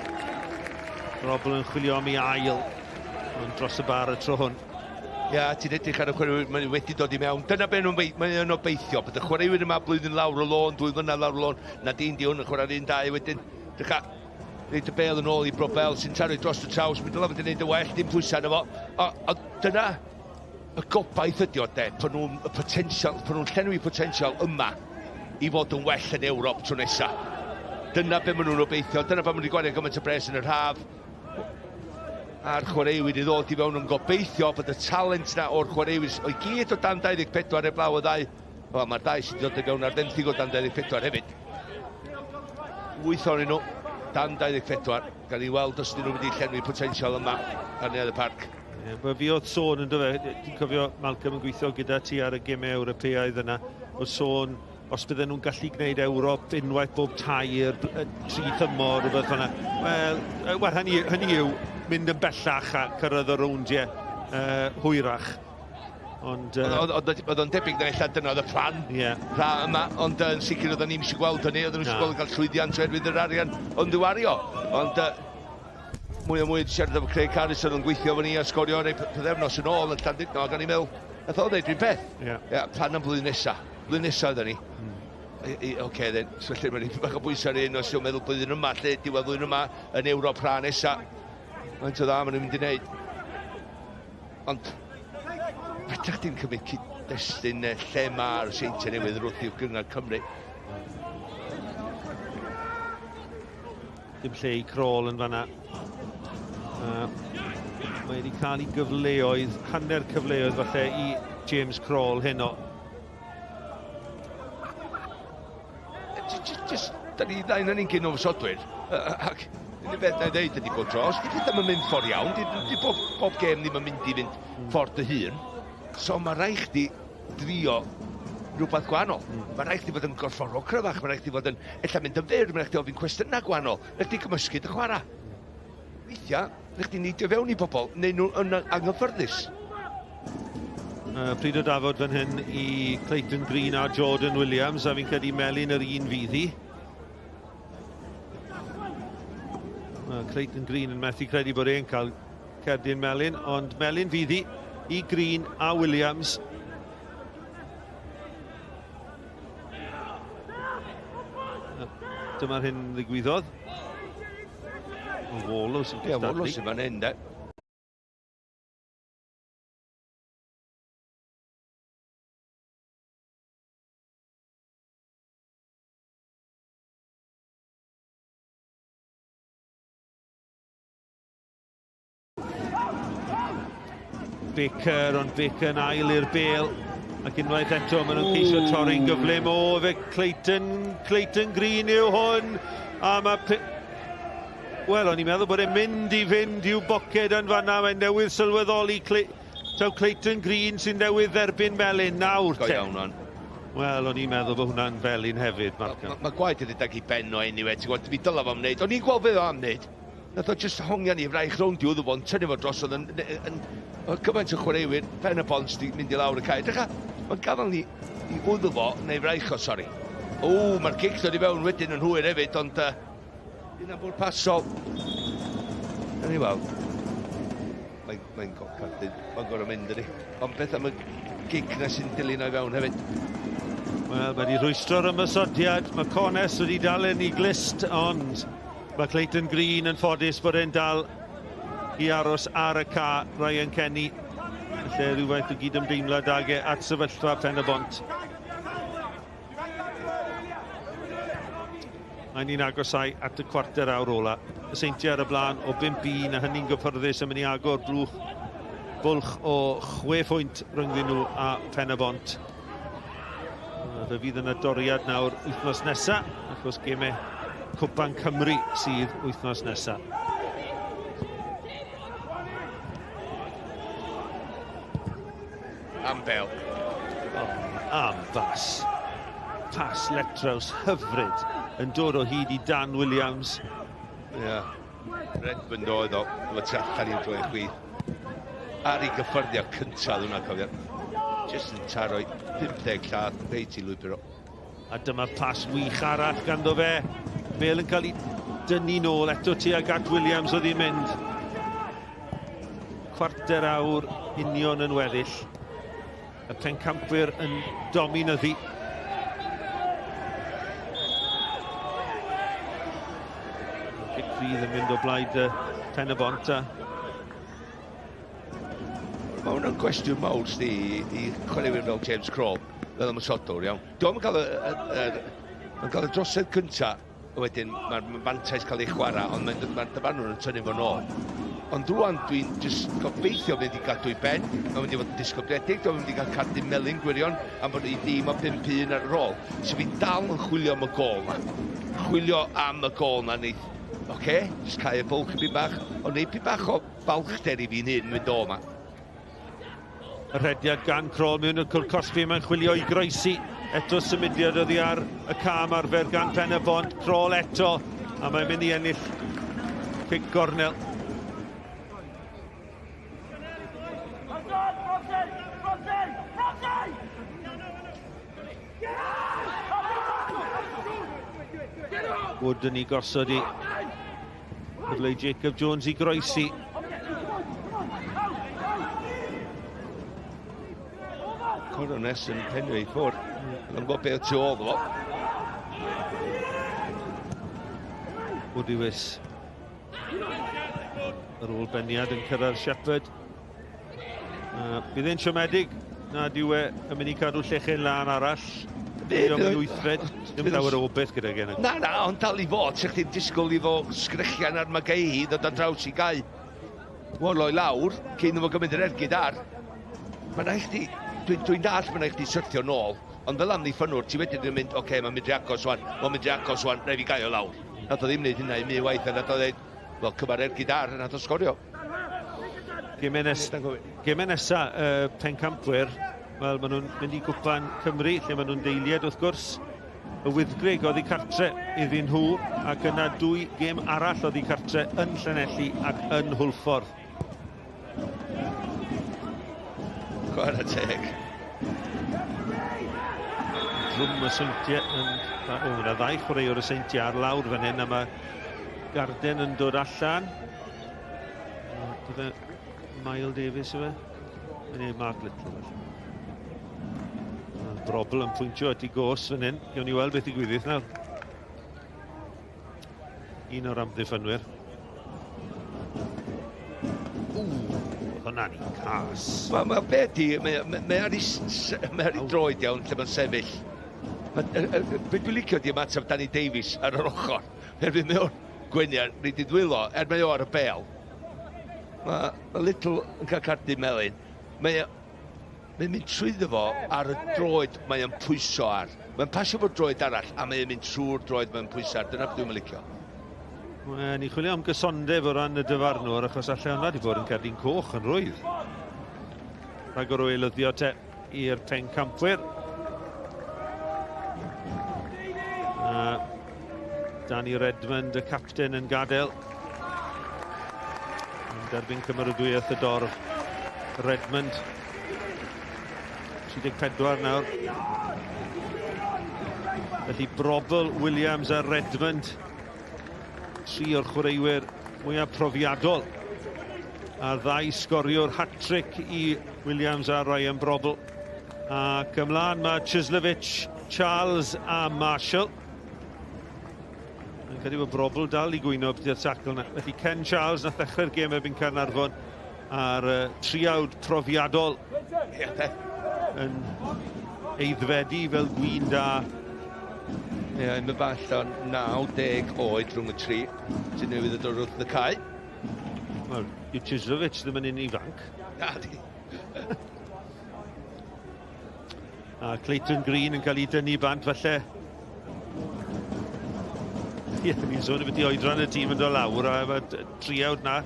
Speaker 3: Frobl yn chwilio am ei ail. Ond dros y bar y tro hwn.
Speaker 2: Ia, ti'n edrych ar y chwaraewyr, mae'n wedi dod i mewn. Dyna be nhw'n obeithio, bydd y chwaraewyr yma blwyddyn lawr o lôn, 2 flynedd lawr o lôn, na dyn di hwn yn chwarae'r 1-2 wedyn. Dycha, reid y bel yn ôl i Brobel sy'n tarw dros y traws, mynd o lafod yn neud y well, dim pwysa yna fo. O dyna y gobaith ydi o de, pan nhw'n llenwi potensial yma i fod yn well yn Ewrop tro nesa. Dyna be maen nhw'n obeithio, dyna pan maen nhw'n gwario gymaint o bres yn yr haf. A'r chwaraewyr i ddod i fewn yn gobeithio bod y talent na o'r chwaraewyr o'i gyd o dan 24 eblaw o ddau. Wel, mae'r ddau sydd wedi dod i fewn ar benthyg o dan 24 hefyd. 8 ohonyn nhw, dan 24, gan i weld os dyn nhw'n mynd i llenwi potensial yma ar Neuadd y Parc.
Speaker 3: Mae fi oedd sôn yn dyfa, ti'n cofio Malcolm yn gweithio gyda ti ar y gemau Ewropeaidd yna, o sôn os bydden nhw'n gallu gwneud Ewrop unwaith bob tair, 3 tymor, rhywbeth fanna. Wel, hynny yw mynd yn bellach a cyrraedd o rowndiau hwyrach. Ond
Speaker 2: oedd o'n debyg na illa dyna oedd y plan yma, ond yn sicr oedd ni'n eisiau gweld hynny, oedd nhw'n eisiau gweld cael llwyddiant oherwydd yr arian ond diwario. Ond mwy o mwy wedi siarad efo Craig Harris yn gweithio fo ni a Sgorio neu pythefnos yn ôl yn Llandudno, gan i'n meddwl, nath o ddeud rhywun peth. Plan am blwyddyn nesa. Blwyddyn nesa oedd ni. Oce, then, so lle mae'n bach o bwysau un os yw'n meddwl blwyddyn yma, lle diwedd blwyddyn yma yn Ewrop rha nesa. Mae'n to dda maen nhw'n mynd i wneud. Ond, fedrach di'n cymryd cyd-destun lle mae'r Seintiau Newydd wrth i'w gyngor Cymru.
Speaker 3: Dim lle i Crawl yn fanna. Mae wedi cael ei gyfleoedd, hanner cyfleoedd falle i James Crawl heno.
Speaker 2: Da ni ddau na ni'n gyn o fysodwyr. Ac unig beth na i ddeud ydi bod dros. Di beth ddim yn mynd ffordd iawn. Di bob gêm ddim yn mynd i fynd ffordd dy hun. So mae rhaid chdi drio rhywbeth gwahanol. Mae rhaid chdi fod yn gorfforol cryfach. Mae rhaid chdi fod yn ella mynd yn fyr. Mae rhaid chdi ofyn cwestiynau gwahanol. Rhaid chdi gymysgu dy chwarae. Weithiau, rhaid chdi neidio fewn i bobl. Neu nhw'n anghyffyrddus.
Speaker 3: Pryd o dafod fan hyn i Clayton Green a Jordan Williams, a fi'n credu melyn yr un fyddi. Clayton Green yn methu credu bod e'n cael cerdyn melyn, ond melyn fyddi i Green a Williams. Dyma'r hyn ddigwyddodd. Wallow sy'n cystadlu.
Speaker 2: Wallow sy'n fan hyn, de.
Speaker 3: Baker, ond Baker yn ail i'r bêl. Ac unwaith eto, maen nhw'n ceisio torri'n gyflym. O, fe Clayton Green yw hwn. A mae... Wel, o'n i'n meddwl bod e'n mynd i fynd i'w boced yn fanna. Mae'n newydd sylweddoli Clayton Green sy'n newydd dderbyn melyn nawr.
Speaker 2: Go iawn o'n.
Speaker 3: Wel, o'n i'n meddwl bod hwnna'n felyn hefyd, Marca.
Speaker 2: Mae gwaith wedi dag i ben o enw ti gwybod, mi dylaf am wneud. O'n i'n gweld beth o am wneud. Nath o just hongian i fraich rownd i wrth fo'n tynnu fo dros oedd yn cymaint o chwaraewyr, Pen-y-bont di mynd i lawr y cae. Drecha, mae'n gadael ni i wrth fo, neu fraich o, sori. O, mae'r gic dod i fewn wedyn yn hwyr hefyd, ond un am bwr pasol. Yn ei weld. Mae'n gocardyn, mae'n gorau mynd ydi. Ond beth am y gic na sy'n dilyn o'i fewn hefyd.
Speaker 3: Wel, mae wedi rwystro'r ymysodiad. Mae Cones wedi dal yn ei glist, ond mae Clayton Green yn ffodus bod e'n dal i aros ar y ca, Ryan Kenny. Lle rhywbeth o gyd ymdeimlad ag at sefyllfa Pen-y-bont. Mae'n ni'n agosau at y cwarter awr ola. Y Seintiau ar y blaen o 5-1 a hynny'n gyffyrddus yn mynd i agor bwlch o 6 pwynt rhyngddyn nhw a Pen-y-bont. Fe fydd yn y doriad nawr wythnos nesaf, achos gemau Cwpan Cymru sydd wythnos nesaf.
Speaker 2: Am bel.
Speaker 3: Am fas. Pas letraws hyfryd yn dod o hyd i Dan Williams.
Speaker 2: Ia. Redmond oedd o, efo trallan i'n droi chwith. Ar ei gyffyrddio cyntaf hwnna, cofio. Just yn taroi 50 lladd, reit i lwybr o.
Speaker 3: A dyma pas wych arall ganddo fe. Bel yn cael ei dynnu nôl eto tuag at Williams oedd hi'n mynd. Cwarter awr union yn weddill. Y pencampwyr yn dominyddu. Gic fydd yn mynd o blaid Pen-y-bont a...
Speaker 2: Mae hwnna'n gwestiwn mawr sti i chwaraewyr fel James Crawl, fel am y Sadwrn, iawn. Dwi'n cael y drosedd cynta, wedyn mae'r mantais cael ei chwarae, ond mae'r dyfarnwr yn tynnu fo nôl. Ond rwan dwi'n just gobeithio mynd i gadw i ben, mae'n mynd i fod yn disgobliedig, dwi'n mynd i gael cardyn melyn gwirion, am bod i ddim o 5-1 ar ôl. So fi dal yn chwilio am y gol na. Chwilio am y gol na neith. Oce, just cael y bwlch i byd bach, ond neud byd bach o balchder i fi'n hyn mynd o yma.
Speaker 3: Y rhediad gan Crawl mewn y cwr cosbi, mae'n chwilio i groesi. Eto symudiad oddi ar y cam arfer gan Pen-y-bont. Crawl eto, a mae'n mynd i ennill cic gornel. Wood yn ei gosod i gyfle Jacob Jones i groesi.
Speaker 2: Corones yn penio i ffwrdd. Yn gwybod beth tu ôl fo.
Speaker 3: Wood i wys. Yr ôl beniad yn cyrraedd Shepherd. Bydd e'n siomedig na diwe yn mynd i cadw llechen lan arall. Bydd o'n wythred. Dim llawer o beth gyda gen.
Speaker 2: Na, ond dal i fod. Sech chi'n disgwyl i fo sgrechian ar magau hi ddod ar draws i gau. Wolo i lawr, cyn fo gymryd yr ergyd ar. Mae'n eich di... Dwi'n dall mae'n eich di syrthio nôl, ond fel am ddiffonwr, ti wedyn yn mynd, oce, mae'n mynd i agos wan, rhaid fi gael o lawr. Nath o ddim wneud hynna i mi waith, a nath o dweud, wel, cyfar ergyd ar, a nath o sgorio.
Speaker 3: Gemau nesa, pencampwyr, wel, maen nhw'n mynd i Cwpan Cymru, lle maen nhw'n deiliad wrth gwrs. Y Wyddgrug oedd i cartre iddyn nhw, ac yna 2 gêm arall oedd i cartre yn Llanelli ac yn Hwlffordd.
Speaker 2: Chwarae teg.
Speaker 3: Drwm y Seintiau yn... Yna 2 chwaraewr y Seintiau ar lawr fan hyn, a mae Garden yn dod allan. Bydde Miles Davies yw e? Neu Mark Little. Brobl yn pwyntio at ei gos fan hyn. Gawn ni weld beth i gwyddydd nawr. Un o'r amddiffynwyr. Hwna'n i'n cas.
Speaker 2: Mae beth di, mae ar ei droed iawn lle mae'n sefyll. Be dwi'n licio di ymateb Danny Davies ar yr ochr. Erbyn mewn gwyniad, rhaid i ddwylo, mae o ar y bel. Mae Little yn cael cardu melyn. Mae'n mynd trwyddo fo ar y droed mae'n pwyso ar. Mae'n pasio fod droed arall, a mae'n mynd trwy'r droed mae'n pwyso ar. Dyna beth dwi'n licio.
Speaker 3: Ni chwilio am gysondeb o ran y dyfarnwr, achos allai hwnna wedi bod yn cadw'n coch yn rwydd. Rhag o'r weilyddio te i'r pencampwyr. Danny Redmond, y capten, yn gadael. Yn derbyn cymeradwyeth y dorf. Redmond. 34 nawr. Felly Brobl, Williams a Redmond. 3 o'r chwaraewyr mwyaf profiadol. A 2 sgoriwr hat-trick i Williams a Ryan Brobl. Ac ymlaen mae Chislevich, Charles a Marshall. Yn credu bod Brobl dal i gwyno beth i'r tacl na. Felly Ken Charles na ddechrau'r gêm erbyn Caernarfon a'r triawd profiadol yn eiddfedu fel gwyn da.
Speaker 2: Ie, mae falle 90 oed rhwng y 3 sy'n newydd y dod wrth y cae.
Speaker 3: Wel, yw Chislevich ddim yn un ifanc.
Speaker 2: Na, di.
Speaker 3: A Clayton Green yn cael ei dynnu bant falle. Ie, ni'n sôn beth i oedran y tîm yn dod lawr a mae triawd na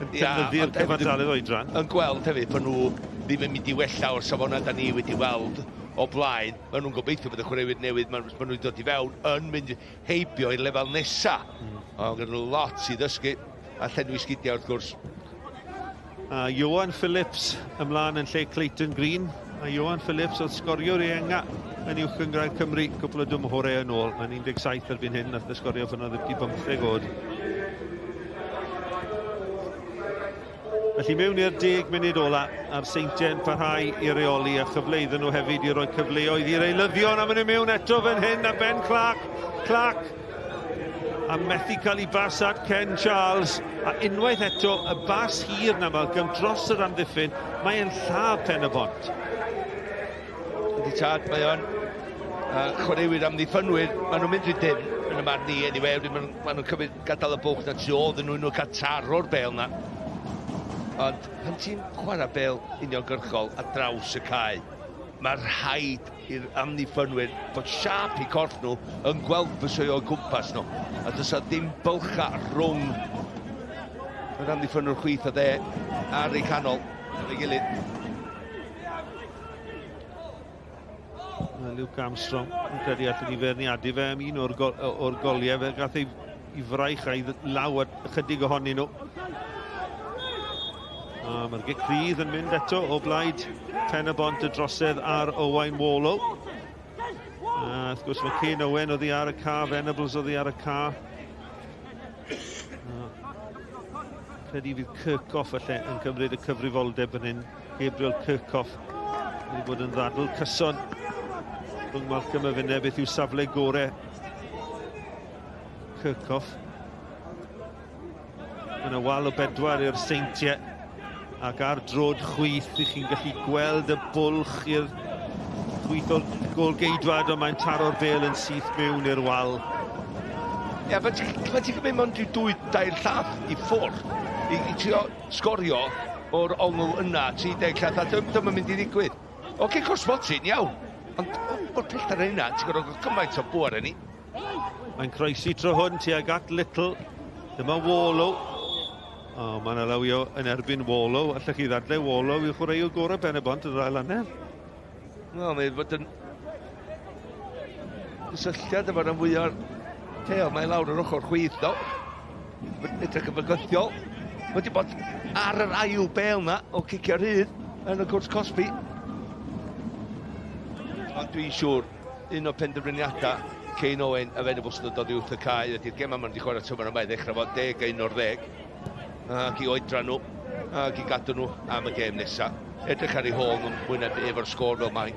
Speaker 3: yn defnyddio'r cyfartaledd oedran.
Speaker 2: Yn gweld hefyd bod nhw ddim yn mynd i wella o'r safona da ni wedi weld o blaen. Maen nhw'n gobeithio bod y chwaraewyr newydd maen nhw'n dod i fewn yn mynd heibio i'r lefel nesa. Ond gyda nhw lot i ddysgu a llenwi sgidiau wrth gwrs.
Speaker 3: A Johan Phillips ymlaen yn lle Clayton Green. A Johan Phillips oedd sgorio'r enga yn uwch Gymraeg Cymru cwpl o dymhorau yn ôl. Mae'n 17 erbyn hyn, nath y sgorio pan oedd 15 oed. Felly mewn i'r 10 munud ola, a'r Seintiau'n parhau i reoli a chyfle iddyn nhw hefyd i roi cyfleoedd i'r eilyddion. A maen nhw mewn eto fan hyn a Ben Clark. A methu cael ei bas at Ken Charles. A unwaith eto, y bas hir na Malcolm dros yr amddiffyn, mae'n lladd Pen-y-bont.
Speaker 2: Ydy tad, mae o'n chwaraewyr amddiffynwyr. Maen nhw'n mynd i dim yn y marn ni, anyway. Maen nhw'n cymryd gadael y bwch na tu ôl, ddyn nhw'n cael taro'r bel na. Ond pan ti'n chwarae bel uniongyrchol a draws y cae, mae rhaid i'r amddiffynwyr fod siap i corff nhw yn gweld fysio o'i gwmpas nhw. A dysa ddim bylcha rhwng yr amddiffynwyr chwith o dde ar ei canol yn ei gilydd.
Speaker 3: Luke Armstrong yn credu allan i ferniadu fe am un o'r goliau fe gath ei fraich a'i law ychydig ohonyn nhw. Mae'r gicrydd yn mynd eto o blaid Pen-y-bont y drosedd ar Owain Wallow. Wrth gwrs mae Kane Owen oddi ar y ca, Venables oddi ar y ca. Credu fydd Kirkhoff falle yn cymryd y cyfrifoldeb yn hyn. Gabriel Kirkhoff wedi bod yn ddadl cyson rhwng Malcolm a finne beth yw safle gorau Kirkhoff. Yn y wal o 4 i'r Seintiau. Ac ar drod chwith, chi'n gallu gweld y bwlch i'r chwith o'r gôl-geidwad, ond mae'n taro'r bel yn syth mewn i'r wal.
Speaker 2: Ie, fe ti'n gymryd mond i 2 llath i ffwrdd, i trio sgorio o'r ongl yna, 30 llath, a dyma mynd i ddigwydd. Oce, cosmotin, iawn, ond o'r pellter yna, ti'n gwybod cymaint o bwar yn ni.
Speaker 3: Mae'n croesi tro hwn tuag at Little, dyma Wallow. Mae'n alawio yn erbyn Wallow. Allech chi ddadle Wallow i'w chwaraewr gorau Pen-y-bont yn rhaid anel.
Speaker 2: Mae'n fod yn gysylltiad efo'r fwya'r teel. Mae'n lawr yr ochr chwith, do. Edrych yn fygyddiol. Wedi bod ar yr ail bel na o cicio'r hyd yn y cwrs Cosby. Ond dwi'n siŵr, un o penderfyniadau Kane Owen a Venables yn dod i wrth y cae. Ydy'r gem yma'n di chwarae tymor yma i ddechrau fod 10-11. Ac i oedran nhw, ac i gadw nhw am y gêm nesaf. Edrych ar ei hôl nhw'n wyneb efo'r sgôr fel mae.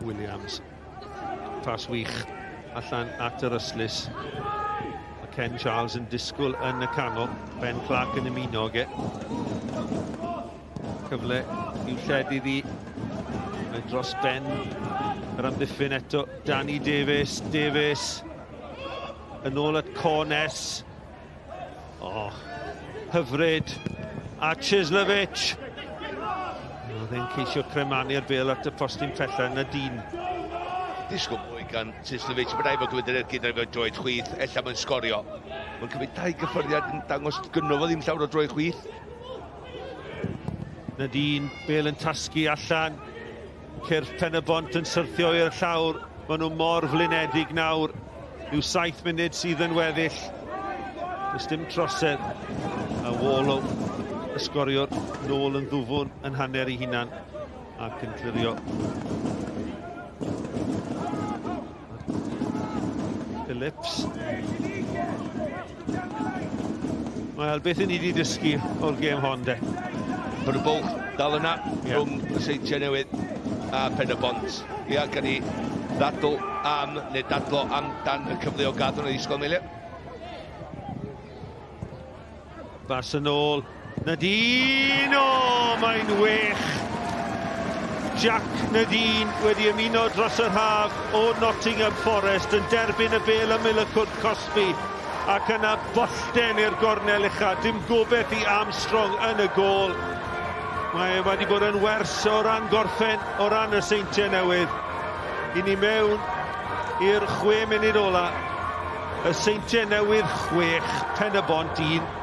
Speaker 3: Williams. Pas wych allan at yr yslis. A Ken Charles yn disgwyl yn y canol. Ben Clark yn ymuno ge. Cyfle i'w lledu ddi. Mae dros Ben. Yr amddiffyn eto, Danny Davies, yn ôl at Cornes. Hyfryd. A Chislevich. Oedd e'n ceisio cremanu'r bel at y postyn pella yn y dyn.
Speaker 2: Disgwyl mwy gan Chislevich. Mae'n rhaid fod gwyd yr ergyd ar efo droed chwith. Ella mae'n sgorio. Mae'n cymryd 2 gyffyrddiad yn dangos gynno fo ddim llawer o droed chwith.
Speaker 3: Nadine, bel yn tasgu allan. Cyrff Pen-y-bont yn syrthio i'r llawr. Maen nhw mor flinedig nawr. Yw 7 munud sydd yn weddill. Does dim trosedd. A Wallow, y sgoriwr, nôl yn ddwfwn yn hanner ei hunan. Ac yn clirio. Phillips. Wel, beth ni wedi dysgu o'r gêm hon de?
Speaker 2: Bod y bwlch dal yna rhwng y Seintiau Newydd a Pen-y-bont. Ia, gan i ddadl am, neu dadlo am dan y cyfle o gadw yn y ysgol Meilio.
Speaker 3: Bas yn ôl. Nadine! Mae'n wych! Jack Nadine wedi ymuno dros yr haf o Nottingham Forest yn derbyn y bel ym Millicwd Cosby ac yna bollten i'r gornel ucha. Dim gobeith i Armstrong yn y gôl. Mae wedi bod yn wers o ran gorffen, o ran y Seintiau Newydd. I ni mewn i'r 6 munud ola. Y Seintiau Newydd 6, Pen-y-bont 1.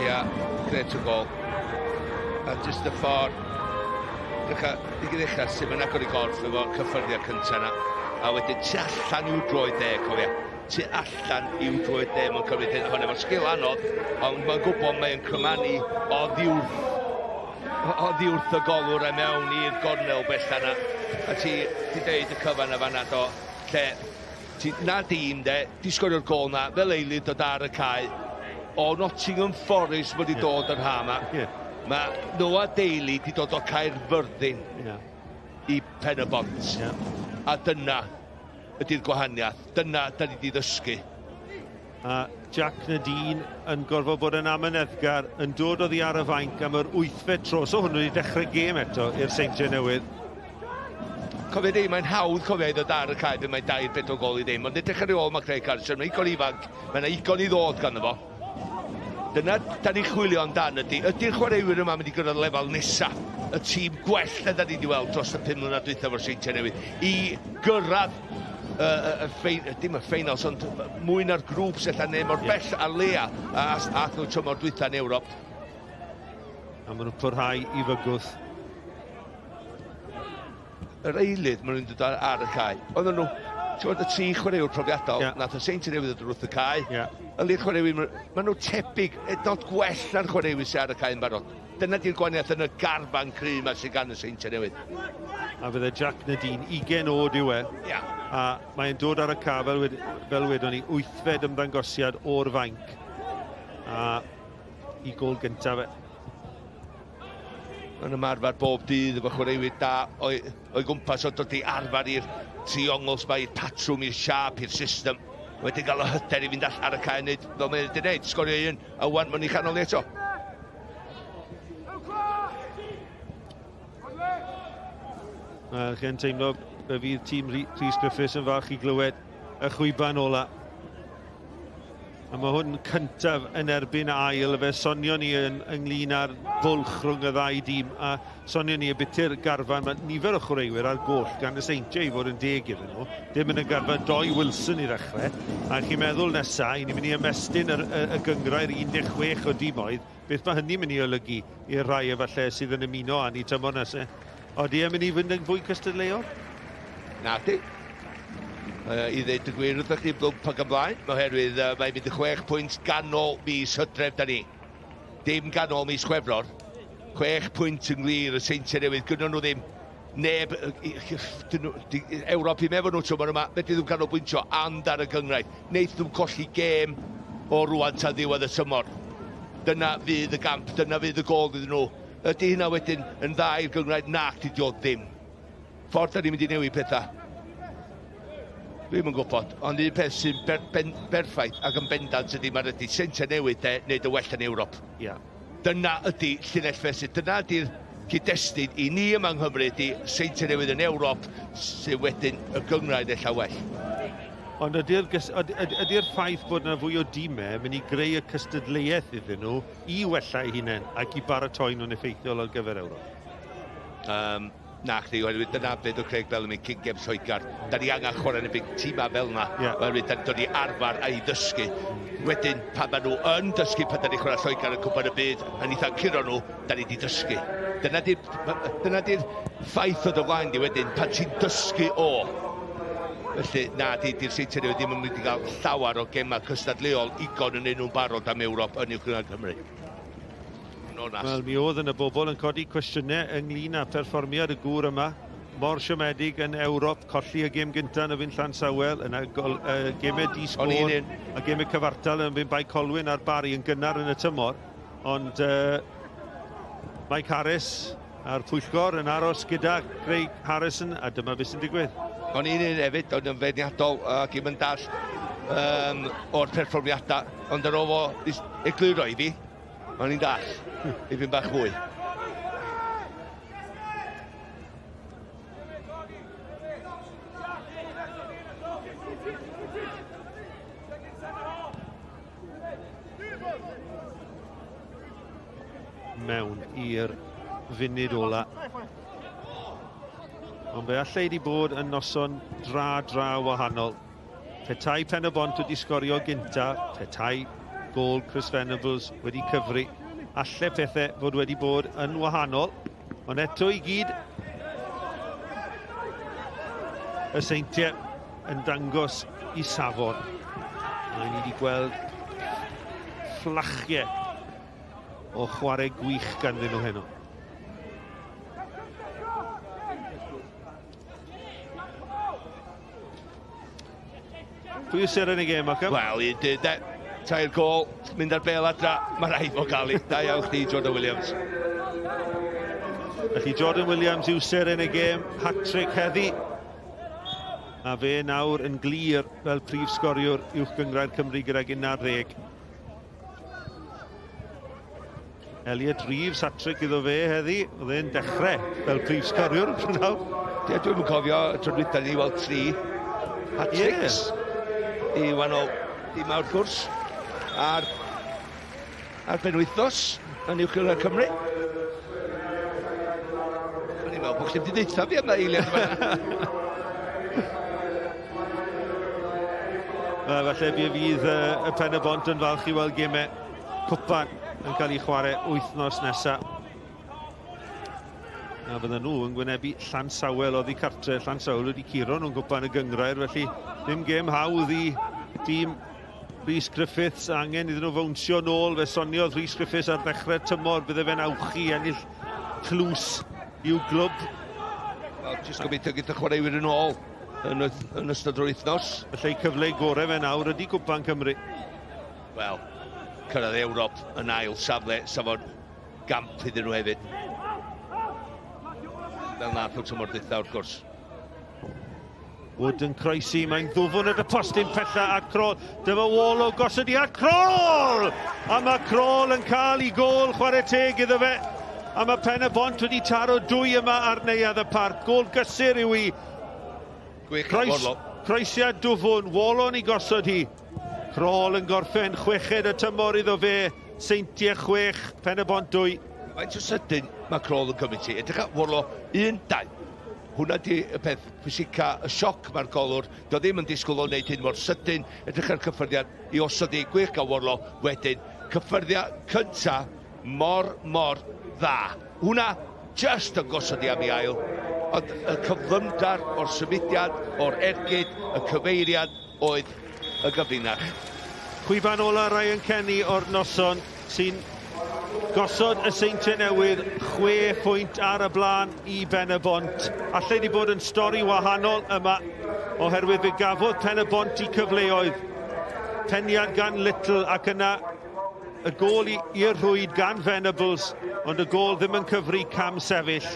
Speaker 2: Ia, gret o gol. A jyst y ffordd. I ddechrau sy'n mynd agor i gorff efo cyffyrddiad cyntaf yna. A wedyn tu allan i'w droed de, cofia. Tu allan i'w droed de, mae'n cymryd hyn hwn efo'r sgil anodd. Ond mae'n gwybod mae'n cymanu oddi wrth y golwr a mewn i'r gornel bell yna. A ti dweud y cyfan y fanna do, lle na dim de, di sgorio'r gol na, fel eilydd dod ar y cae. O Nottingham Forest wedi dod yr hama. Mae Neuadd di dod o Caerfyrddin i Pen-y-bont. A dyna ydy'r gwahaniaeth. Dyna da ni wedi ddysgu.
Speaker 3: A Jack Nadine yn gorfod bod yn amyneddgar yn dod oddi ar y fainc am yr 8fed tro. So hwnnw wedi dechrau gêm eto i'r Seintiau Newydd.
Speaker 2: Cofio di, mae'n hawdd cofio i ddod ar y cae, mae'n 2-4 gol i ddim. Ond edrych ar ôl mae Craig Carson, mae'n igon ifanc, mae'n igon i ddod gan fo. Dyna, da ni'n chwilio amdan ydy'r chwaraewyr yma mynd i gyrraedd lefel nesaf. Y tîm gwell na da ni wedi weld dros y 5 mlynedd diwethaf o'r Seintiau Newydd. I gyrraedd dim y ffeinals, ond mwy na'r grŵps ella neu mor bell a lea a nhw tymor diwethaf yn Ewrop.
Speaker 3: A maen nhw'n pwrhau i fygwth.
Speaker 2: Yr eilydd maen nhw'n dod ar y cae. Oedden nhw, ti'n gwybod y 3 chwaraewr profiadol, nath y Seintiau Newydd ddod wrth y cae. Yli'r chwaraewyr, maen nhw tebyg, ednod gwell na'r chwaraewyr sy'n ar y cae yn barod. Dyna di'r gwaniaeth yn y garfan cry yma sy'n gan y Seintiau Newydd.
Speaker 3: A fydde Jack Nadine 20 oed yw e. A mae'n dod ar y ca fel wedon ni, 8fed ymddangosiad o'r fainc. A i gol gyntaf fe.
Speaker 2: Mae'n ymarfer bob dydd efo chwaraewyr da o'i gwmpas o dod i arfer i'r triongles ma, i'r patrwm, i'r siap, i'r system. Wedyn gael o hyder i fynd ar y cae yn neud, fel mae'n wedi gwneud, sgorio un, a wan mae'n ei chanol eto.
Speaker 3: Chi'n teimlo y fydd tîm Rhys Griffiths yn falch i glywed y chwyban ola. A mae hwn cyntaf yn erbyn ail, fe sonio ni ynglyn â'r fwlch rhwng y 2 dîm, a sonio ni y byty'r garfan. Mae nifer o chwaraewyr ar goll gan y Seintiau i fod yn 10 iddyn nhw. Dim yn y garfan 2 Wilson i ddechrau. A chi'n meddwl nesaf, i ni'n mynd i ymestyn y gyngrair 16 o dîmoedd. Beth mae hynny'n mynd i olygu i'r rhai efallai sydd yn ymuno â ni tymor nesaf? Odi e'n mynd i fynd yn fwy cystadleuol?
Speaker 2: Na di. I ddweud y gwir wrthych chi blwmp ag ymlaen, oherwydd mae'n mynd y 6 pwynt ganol mis Hydref da ni. Dim ganol mis Chwefror. 6 pwynt ynglŷr y Seintiau Newydd. Gynno nhw ddim neb, Ewrop i mewn nhw tymor yma, medru nhw'n canolbwyntio and ar y gyngrair. Neith nhw'n colli gêm o rwan tan ddiwedd y tymor. Dyna fydd y gamp, dyna fydd y gol iddyn nhw. Ydy hynna wedyn yn dda i'r gyngrair? Nac, di o ddim. Ffordd da ni'n mynd i newid pethau. Dwi'n yn gwybod, ond un peth sy'n berffaith ac yn bendant ydy mae'r ydy Seintiau Newydd wneud y well yn Ewrop. Dyna ydy llinell fesul, dyna ydy'r cyd-destun i ni yma yng Nghymru ydy Seintiau Newydd yn Ewrop sy'n wedyn y gyngrair ella well.
Speaker 3: Ond ydy'r ffaith bod yna fwy o dîmau mynd i greu y cystadleuaeth iddyn nhw i wella eu hunain ac i baratoi nhw'n effeithiol ar gyfer Ewrop?
Speaker 2: Na chdi, oherwydd dyna beth o Craig Bellamy cyn gem Lloegr. Da ni angen chwarae yn y big tîma fel yna, oherwydd da ni dod i arfer a'i ddysgu. Wedyn, pan maen nhw yn dysgu pan da ni chwarae Lloegr yn cwpan y byd, yn eitha curo nhw, da ni di dysgu. Dyna di'r ffaith o dy flaen di wedyn, pan ti'n dysgu o. Felly, na, di'r Seintiau Newydd ddim yn mynd i gael llawer o gemau cystadleol igon yn un nhw'n barod am Ewrop yn uwch Cymru.
Speaker 3: Wel, mi oedd yn y bobl yn codi cwestiynau ynglyn â perfformiad y gŵr yma. Mor siomedig yn Ewrop, colli y gêm gyntaf yn y fynd Llansawel, yna gemau di-sgôr a gemau cyfartal yn fynd bai Colwyn a'r Bari yn gynnar yn y tymor. Ond Mike Harris a'r pwyllgor yn aros gyda Craig Harrison a dyma beth sy'n digwydd.
Speaker 2: O'n i'n un hefyd, o'n yn fedniadol ac i'm yn dall o'r perfformiadau, ond ar ôl o egluro i fi, o'n i'n dall, i fi'n bach fwy.
Speaker 3: Mewn i'r funud ola. Ond fe allai wedi bod yn noson dra wahanol. Petai Pen-y-bont wedi sgorio gynta, petai gol Chris Venables wedi cyfri. Allai pethau fod wedi bod yn wahanol. Ond eto i gyd, y Seintiau yn dangos i safon. Mae ni wedi gweld fflachiau o chwarae gwych ganddyn nhw heno. Pwy sy'n yn y gêm, Malcolm?
Speaker 2: Wel, i dyd, tair gol, mynd ar bel adra, mae rhaid o gael i. Da iawn chdi, Jordan Williams.
Speaker 3: Felly Jordan Williams yw sy'n yn y gêm, hat-trick heddi. A fe nawr yn glir fel prif sgoriwr uwch gyngrair Cymru gyda'r 11. Elliot Reeves, hat-trick iddo fe heddi. Oedd e'n dechrau fel prif sgoriwr.
Speaker 2: Dwi'n yn cofio, trwy'n ni weld 3 hat-tricks. I wannol i mawr gwrs ar benwythnos yn uwch Cymru. O'n i'n meddwl bod chdi wedi ddeitha fi am na eiliad yma.
Speaker 3: Falle fydd y Pen-y-bont yn falch i weld gemau cwpan yn cael ei chwarae wythnos nesaf. A bydden nhw yn gwynebu Llansawel oddi cartre. Llansawel wedi curo nhw'n gwpan y gyngrair, felly ddim gêm hawdd i dîm Rhys Griffiths. Angen iddyn nhw fawnsio nôl. Fe soniodd Rhys Griffiths ar ddechrau tymor. Bydde fe'n awchu ennill clws i'w glwb.
Speaker 2: Jyst gobeithio gyda chwaraewyr yn ôl yn ystod o'r wythnos.
Speaker 3: Felly cyfle gorau fe nawr ydi Cwpan Cymru.
Speaker 2: Wel, cyrraedd Ewrop yn ail safle, safon gamp iddyn nhw hefyd. Fel nath o tymor dwytha wrth gwrs.
Speaker 3: Wood yn croesi, mae'n ddwfwn at y postyn pella a Crôl. Dyma Wall o gosod i at Crôl! A mae Crôl yn cael ei gol chwarae teg iddo fe. A mae Pen-y-bont wedi taro 2 yma ar Neuadd y Parc. Gol gysur yw i. Croesiad dwfwn, Wallon i gosod hi. Crôl yn gorffen 6 y tymor iddo fe. Seintiau 6, Pen-y-bont 2.
Speaker 2: Faint o sydyn mae Crôl yn cymryd ti. Edrych at Warlo 1-2. Hwna di y peth pwysica, y sioc mae'r golwr. Do ddim yn disgwyl o wneud hyn mor sydyn. Edrych ar cyffyrddiad i osod i gwych gael Warlo wedyn. Cyffyrddiad cynta mor dda. Hwna just yn gosod i am i ail. Ond y cyflymdar o'r symudiad, o'r ergyd, y cyfeiriad oedd y gyfinach.
Speaker 3: Chwiban ola Ryan Kenny o'r noson sy'n gosod y Seintiau Newydd 6 pwynt ar y blaen i Pen-y-bont. Allai wedi bod yn stori wahanol yma oherwydd fe gafodd Pen-y-bont i cyfleoedd. Peniad gan Little ac yna y gol i'r rhwyd gan Venables, ond y gol ddim yn cyfri cam sefyll.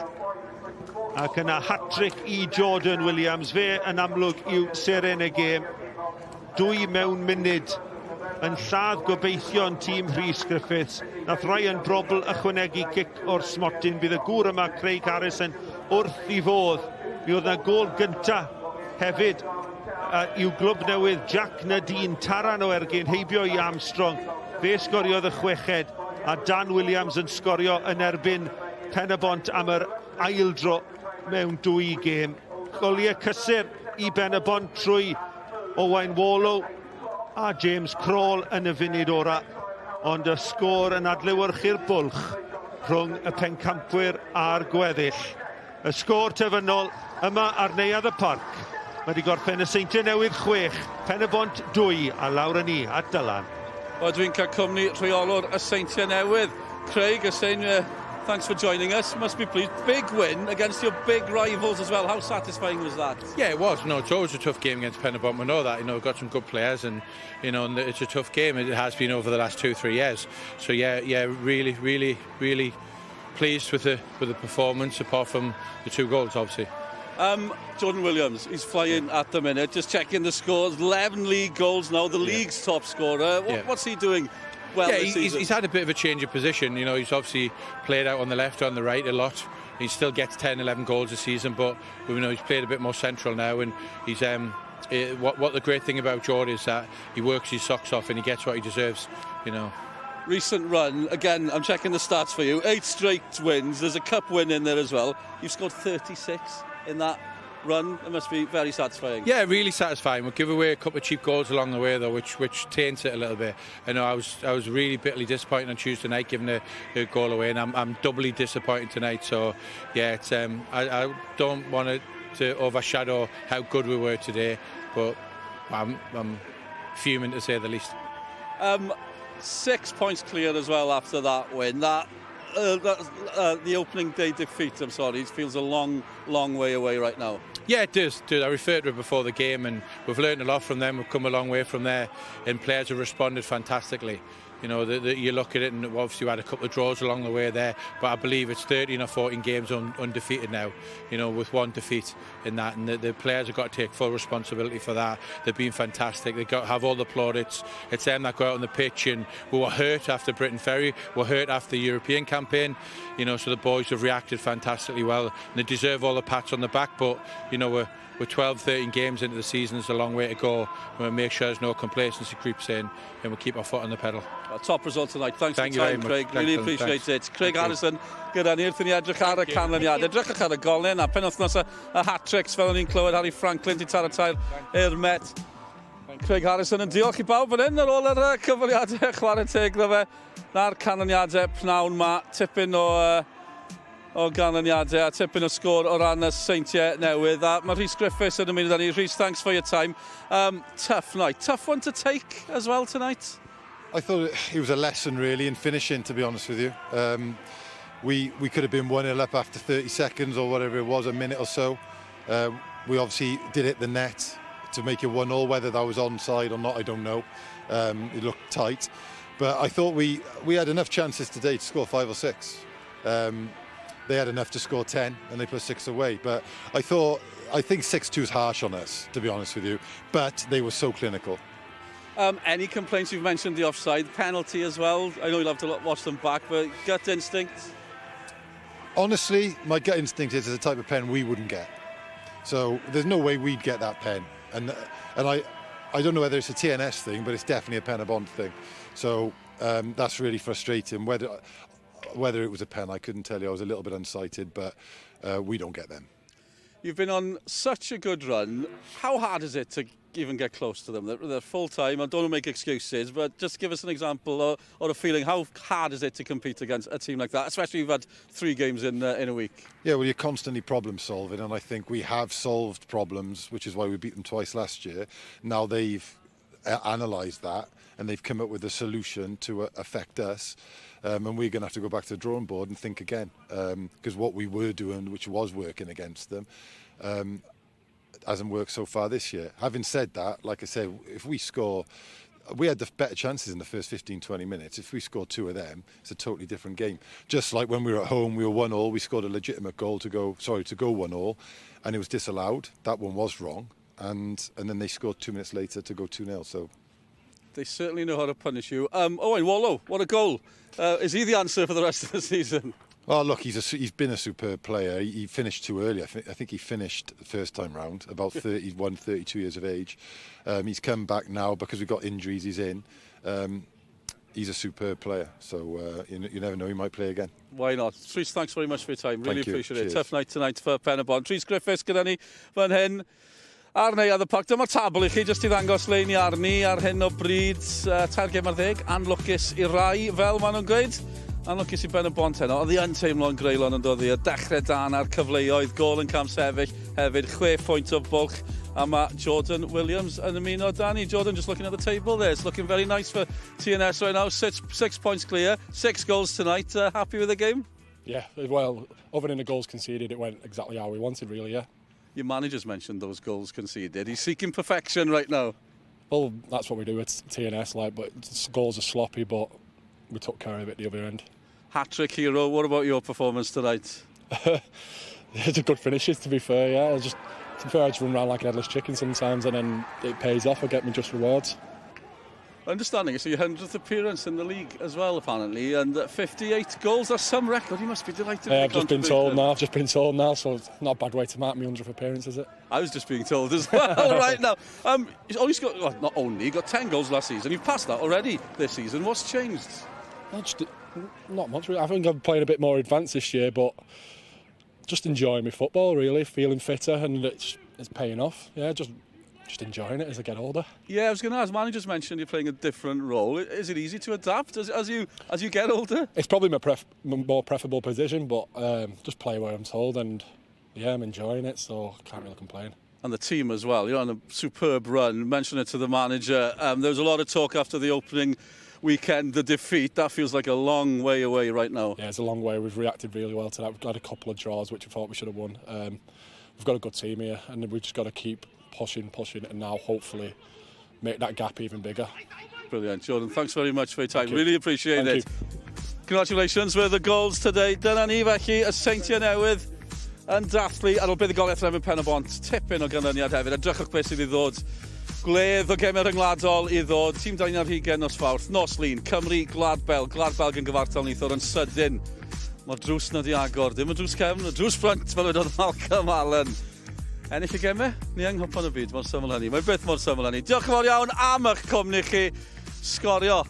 Speaker 3: Ac yna hat-trick i Jordan Williams. Fe yn amlwg yw seren y gêm. 2 mewn munud yn lladd gobeithio'n tîm Rhys Griffiths. Nath Ryan Brobl ychwanegu cic o'r smotyn. Bydd y gŵr yma, Craig Harrison, wrth i fodd. Mi oedd yna gol gynta hefyd yw glwb newydd Jack Nadine Taran o ergyn heibio i Armstrong. Fe sgoriodd y chweched a Dan Williams yn sgorio yn erbyn Pen-y-bont am yr ail dro mewn 2 gêm. Goliau cysur i Pen-y-bont trwy Owain Wallow a James Crawl yn y funud ora. Ond y sgôr yn adlewyrchu'r bwlch rhwng y pencampwyr a'r gweddill. Y sgôr terfynol yma ar Neuadd y Parc. Mae wedi gorffen y Seintiau Newydd 6, Pen-y-bont 2 a lawr yn ni at Dylan.
Speaker 1: Wel, dwi'n cael cwmni rheolwr y Seintiau Newydd. Craig, thanks for joining us. Must be pleased. Big win against your big rivals as well. How satisfying was that?
Speaker 6: Yeah, it was. No, it's always a tough game against Pen-y-bont. We know that. We've got some good players, and and it's a tough game. It has been over the last 2-3 years. So yeah, really, really, really pleased with the performance, apart from the 2 goals, obviously.
Speaker 1: Jordan Williams, he's flying at the minute. Just checking the scores. 11 league goals now. The league's top scorer. What's he doing? Well,
Speaker 6: yeah, he's had a bit of a change of position. He's obviously played out on the left or on the right a lot. He still gets 10, 11 goals a season, but he's played a bit more central now. And he's what the great thing about Jordan is that he works his socks off and he gets what he deserves.
Speaker 1: Recent run, again, I'm checking the stats for you. 8 straight wins. There's a cup win in there as well. You've scored 36 in that run. It must be very satisfying.
Speaker 6: Yeah, really satisfying. We'll give away a couple of cheap goals along the way, though, which taints it a little bit. I was really bitterly disappointed on Tuesday night giving a goal away, and I'm doubly disappointed tonight. So yeah, it's I don't want it to overshadow how good we were today, but I'm fuming to say the least.
Speaker 1: 6 points clear as well after that win. The opening day defeat, it feels a long way away right now.
Speaker 6: Yeah, it does. I referred to it before the game, and we've learned a lot from them. We've come a long way from there, and players have responded fantastically. You look at it, and obviously we had a couple of draws along the way there, but I believe it's 13 or 14 games undefeated now, with 1 defeat in that, and the players have got to take full responsibility for that. They've been fantastic. They've got to have all the plaudits. It's them that go out on the pitch, and we were hurt after Britain Ferry, we were hurt after the European campaign, so the boys have reacted fantastically well, and they deserve all the pats on the back, but, we're 12, 13 games into the season. There's a long way to go. We'll make sure there's no complacency creeps in, and we'll keep our foot on the pedal.
Speaker 1: Top result tonight. Thanks
Speaker 6: Thank
Speaker 1: for your
Speaker 6: you
Speaker 1: time,
Speaker 6: very
Speaker 1: Craig.
Speaker 6: much.
Speaker 1: Really
Speaker 6: Thanks,
Speaker 1: appreciate it. Craig
Speaker 6: Thank
Speaker 1: Harrison, gyda ni wrth i ni edrych ar y canlyniad. Edrychwch ar y golen a penwythnos y hat-tricks fel o'n i'n clywed Harry Franklin di taro tair i'r Met. Craig Harrison yn diolch i bawb fan hyn ar ôl yr cyfweliadau chwarae teg ddo fe. Na'r canlyniadau pnawn ma, tipyn o ganlyniadau a tipyn o sgôr o ran y Seintiau Newydd. A mae Rhys Griffiths yn ymuno â ni. Rhys, thanks for your time. Tough night. Tough one to take as well tonight?
Speaker 4: I thought it was a lesson really in finishing, to be honest with you. We could have been 1-0 up after 30 seconds or whatever it was, a minute or so. We obviously did hit the net to make it 1-0. Whether that was onside or not, I don't know. It looked tight. But I thought we had enough chances today to score 5 or 6. They had enough to score 10 and they put 6 away. But I think 6-2 is harsh on us, to be honest with you. But they were so clinical.
Speaker 1: Any complaints? You've mentioned the offside penalty as well. I know you'll have to watch them back, but gut instinct?
Speaker 4: Honestly, my gut instinct is the type of pen we wouldn't get. So there's no way we'd get that pen. And I don't know whether it's a TNS thing, but it's definitely a Pen-y-bont thing. So that's really frustrating. Whether it was a pen, I couldn't tell you. I was a little bit unsighted, but we don't get them.
Speaker 1: You've been on such a good run. How hard is it to even get close to them? They're full-time. I don't want to make excuses, but just give us an example or a feeling. How hard is it to compete against a team like that, especially you've had 3 games in a week?
Speaker 4: Yeah, well, you're constantly problem-solving, and I think we have solved problems, which is why we beat them twice last year. Now they've analysed that, and they've come up with a solution to affect us. And we're going to have to go back to the drawing board and think again, because what we were doing, which was working against them, hasn't worked so far this year. Having said that, like I say, if we score, we had the better chances in the first 15-20 minutes. If we score 2 of them, it's a totally different game. Just like when we were at home, we were 1-1, we scored a legitimate goal to go 1-1, and it was disallowed. That one was wrong, and then they scored 2 minutes later to go 2-0. So
Speaker 1: they certainly know how to punish you. Owain Wallow, what a goal! Is he the answer for the rest of the season?
Speaker 4: Oh, look, he's been a superb player. He finished too early. I think he finished the first time round, about 31, 32 years of age. He's come back now because we've got injuries. He's in. He's a superb player, so you never know, he might play again.
Speaker 1: Why not? Rhys, thanks very much for your time. Really appreciate it.
Speaker 4: Cheers.
Speaker 1: Tough night tonight for Pen-y-bont. Rhys Griffiths gyda ni fan hyn. Ar Neuadd y Parc. Dyma'r tabl I chi, jyst I ddangos lein I arni ar hyn o bryd. 3 gem ar 10, anlwcus I rai, fel maen nhw'n gweud. Anlwcus I Pen-y-bont heno. Oedd hi yn teimlo'n greulon yn dod I. Y dechrau dan ar cyfleoedd, gol yn cam sefyll hefyd, 6 pwynt o bwlch. A mae Jordan Williams yn ymuno Danny. Jordan, just looking at the table there. It's looking very nice for TNS right now. 6 points clear, 6 goals tonight. Happy with the game?
Speaker 11: Yeah, well, other than the goals conceded, it went exactly how we wanted, really, yeah.
Speaker 1: Your manager's mentioned those goals conceded. He's seeking perfection right now.
Speaker 11: Well, that's what we do at TNS, but goals are sloppy, but we took care of it the other end.
Speaker 1: Hat-trick hero, what about your performance tonight?
Speaker 11: It's a good finishes, to be fair, yeah. To be fair, I just run around like a headless chicken sometimes, and then it pays off. I get me just rewards.
Speaker 1: Understanding it's your 100th appearance in the league as well, apparently, and 58 goals. That's some record. You must be delighted.
Speaker 11: I've just been told now, so it's not a bad way to mark my 100th appearance, is it?
Speaker 1: I was just being told as well right now. He's only got, well, not only, he got 10 goals last season. You've passed that already this season. What's changed?
Speaker 11: Not much, really. I think I'm playing a bit more advanced this year, but just enjoying my football, really, feeling fitter, and it's paying off. Yeah, just enjoying it as I get older.
Speaker 1: Yeah, I was going to ask. Managers mentioned you're playing a different role. Is it easy to adapt as you get older?
Speaker 11: It's probably my more preferable position, but just play where I'm told, and yeah, I'm enjoying it, so I can't really complain.
Speaker 1: And the team as well. You're on a superb run. Mention it to the manager. There was a lot of talk after the opening weekend, the defeat. That feels like a long way away right now.
Speaker 11: Yeah, it's a long way. We've reacted really well to that. We've had a couple of draws which we thought we should have won. We've got a good team here, and we've just got to keep pushing, and now hopefully make that gap even bigger.
Speaker 1: Brilliant. Jordan, thanks very much for your time.
Speaker 11: Thank you.
Speaker 1: Really appreciate it. Congratulations with the goals today. Dyna ni felly, y Seintiau Newydd yn dathlu ar ôl bydd y goliaeth Mae Pen-y-bont. Tipyn o ganlyniad hefyd. Edrychwch beth sydd I ddod. Gwledd o gemau ryngwladol I ddod. Tîm 20 nos Fawrth, nos Lun, Cymru, Gwlad Belg yn gyfartal neithwr yn sydyn. Mae'r drws na di agor. Dim y drws cefn, y drws ffrant fel wedodd Malcolm Allen. Ennill y gemau? Ni yng Nghwpan y Byd, mor syml hynny. Mae byth mor syml hynny. Diolch yn fawr iawn am eich cwmni chi. Sgorio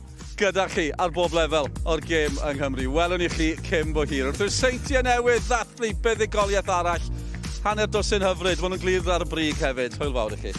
Speaker 1: gyda chi ar bob lefel o'r gêm yng Nghymru. Welwn I chi cyn bo hir. Wrth i'r Seintiau Newydd ddathlu buddugoliaeth arall. Hanner dwsin hyfryd, maen nhw'n glir ar y brig hefyd. Hwyl fawr I chi.